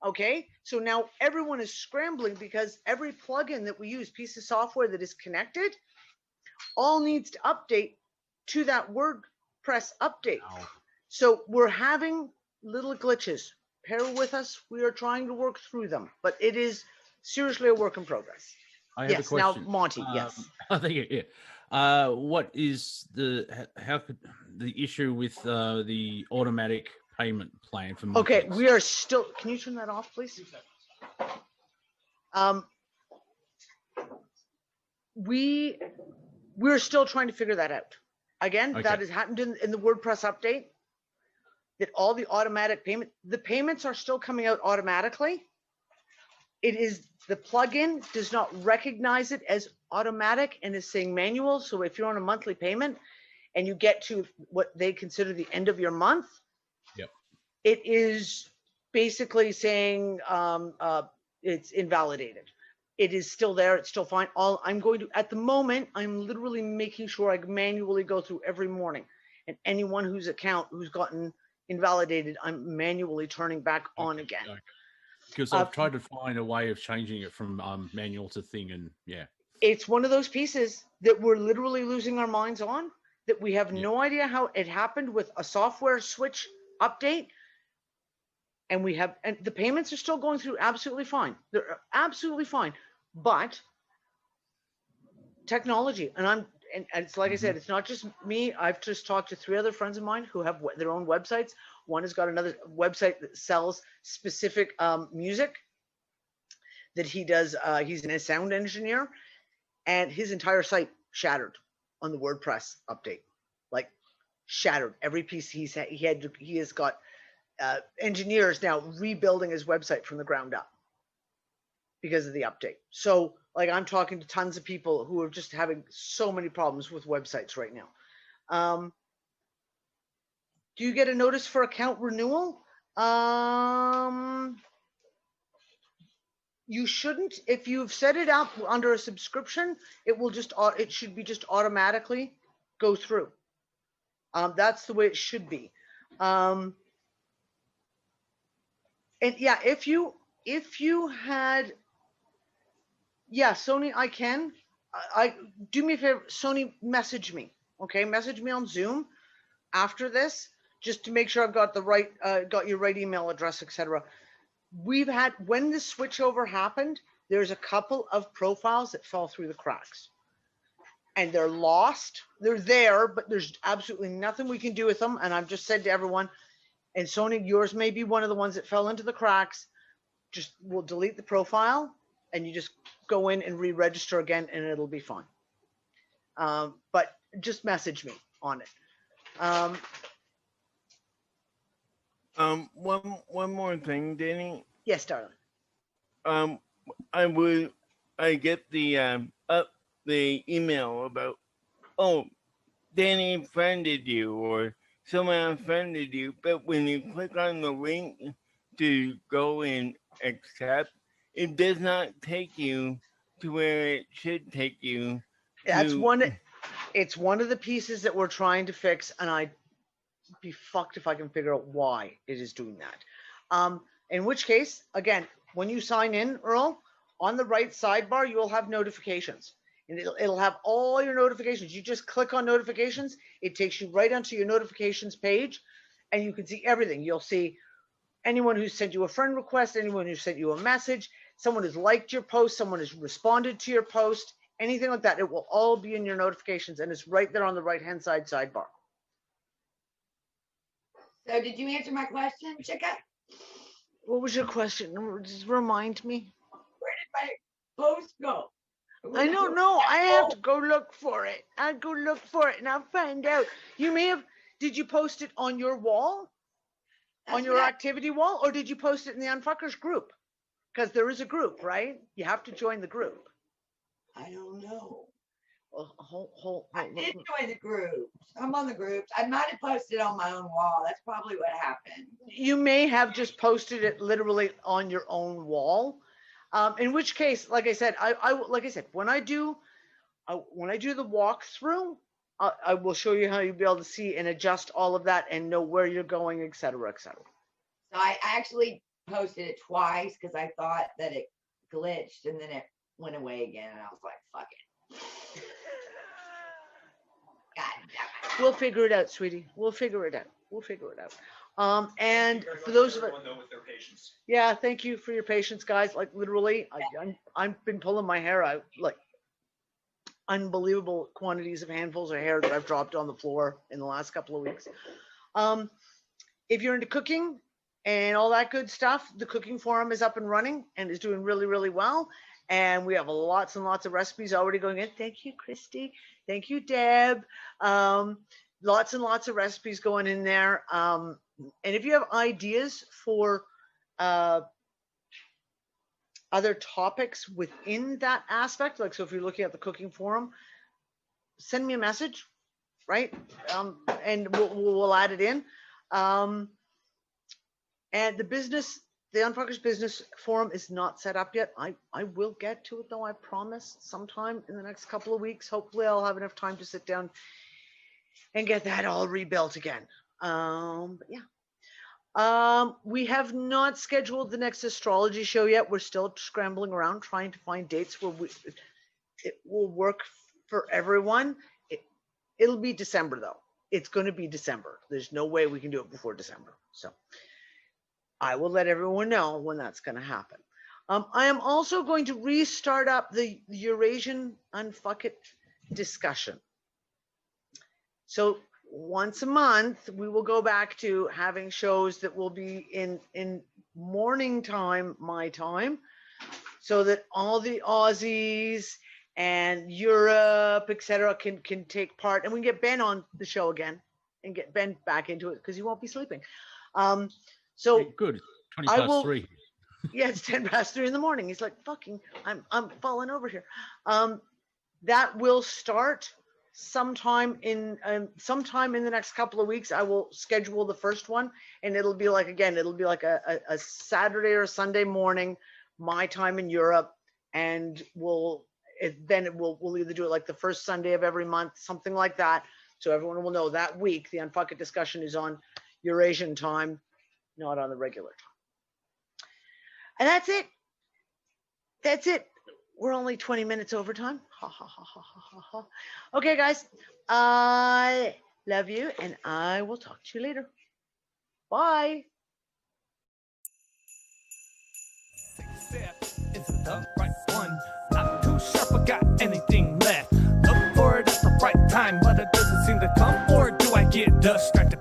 Okay, so now everyone is scrambling because every plugin that we use, piece of software that is connected, all needs to update to that WordPress update. Wow. So we're having little glitches. Bear with us. We are trying to work through them, but it is seriously a work in progress.
I have a question.
Now, Monty, yes.
I think, yeah. What is how could the issue with the automatic payment plan for months?
Okay, we are still, can you turn that off, please? We're still trying to figure that out. Again,
Okay.
that has happened in the WordPress update, that all the automatic the payments are still coming out automatically. It is, the plugin does not recognize it as automatic and is saying manual. So if you're on a monthly payment and you get to what they consider the end of your month,
Yep.
it is basically saying it's invalidated. It is still there. It's still fine. At the moment, I'm literally making sure I manually go through every morning, and anyone whose account who's gotten invalidated, I'm manually turning back on again.
Okay. Because I've tried to find a way of changing it from manual to thing, and yeah.
It's one of those pieces that we're literally losing our minds on, that we have no idea how it happened with a software switch update. And the payments are still going through absolutely fine. They're absolutely fine. But technology, and it's like I said, it's not just me. I've just talked to 3 other friends of mine who have their own websites. One has got another website that sells specific music that he does. He's a sound engineer, and his entire site shattered on the WordPress update, like shattered. Every piece he has got engineers now rebuilding his website from the ground up because of the update. So like I'm talking to tons of people who are just having so many problems with websites right now. Do you get a notice for account renewal? You shouldn't. If you've set it up under a subscription, it should be just automatically go through. That's the way it should be. And yeah, if you had, yeah, Sony, I can. I do me a favor, Sony, message me. Okay, message me on Zoom after this, just to make sure I've got the right, got your right email address, etc. We've had, when this switchover happened, there's a couple of profiles that fell through the cracks. And they're lost. They're there, but there's absolutely nothing we can do with them. And I've just said to everyone, and Sony, yours may be one of the ones that fell into the cracks. Just we'll delete the profile and you just go in and re-register again and it'll be fine. But just message me on it.
One more thing, Danny.
Yes, darling.
I get the email about, oh, Danny friended you or someone unfriended you, but when you click on the link to go and accept, it does not take you to where it should take you.
It's one of the pieces that we're trying to fix, and I'd be fucked if I can figure out why it is doing that. In which case, again, when you sign in, Earl, on the right sidebar, you will have notifications. And it'll have all your notifications. You just click on notifications. It takes you right onto your notifications page, and you can see everything. You'll see anyone who sent you a friend request, anyone who sent you a message, someone who's liked your post, someone who's responded to your post, anything like that. It will all be in your notifications, and it's right there on the right-hand side sidebar.
So did you answer my question, Chica?
What was your question? Just remind me.
Where did my post go?
I don't know. I have to go look for it. I'll go look for it and I'll find out. You may have, did you post it on your wall? On your activity wall? Or did you post it in the Unfuckers group? Because there is a group, right? You have to join the group.
I don't know.
Well,
I did join the group. I'm on the groups. I might have posted on my own wall. That's probably what happened.
You may have just posted it literally on your own wall. In which case, like I said, when I do the walkthrough, I will show you how you'll be able to see and adjust all of that and know where you're going, et cetera, et cetera.
So I actually posted it twice because I thought that it glitched and then it went away again. And I was like, fuck it. God damn it.
We'll figure it out, sweetie. We'll figure it out. And for those of it,
with their patience.
yeah, thank you for your patience, guys. Like literally, I've been pulling my hair out, like unbelievable quantities of handfuls of hair that I've dropped on the floor in the last couple of weeks. If you're into cooking and all that good stuff, the cooking forum is up and running and is doing really, really well. And we have lots and lots of recipes already going in. Thank you, Christy. Thank you, Deb. Lots and lots of recipes going in there. And if you have ideas for other topics within that aspect, like so if you're looking at the cooking forum, send me a message, right? And we'll add it in. And the Unfuckers business forum is not set up yet. I will get to it though, I promise, sometime in the next couple of weeks. Hopefully I'll have enough time to sit down and get that all rebuilt again. But yeah. We have not scheduled the next astrology show yet. We're still scrambling around trying to find dates where it will work for everyone. It'll be December though. It's going to be December. There's no way we can do it before December. So I will let everyone know when that's going to happen. I am also going to restart up the Eurasian UnFuckIt discussion. So once a month, we will go back to having shows that will be in morning time, my time, so that all the Aussies and Europe, etc., can take part, and we can get Ben on the show again. and get Ben back into it because he won't be sleeping. So
Good. 20
I
past
will-
3.
yeah, it's 10 past 3 in the morning. He's like, fucking, I'm falling over here. That will start sometime in the next couple of weeks. I will schedule the first one, and it'll be like a Saturday or Sunday morning, my time in Europe, and we'll either do it like the first Sunday of every month, something like that. So everyone will know that week the UnFuckIt discussion is on Eurasian time, not on the regular time. And that's it. That's it. We're only 20 minutes over time. Ha, ha, ha, ha, ha, ha, ha. Okay, guys. I love you, and I will talk to you later. Bye.
Isn't the right one? Not too sharp, I got anything left. Look for it at the right time, but it doesn't seem to come. Or do I get distracted?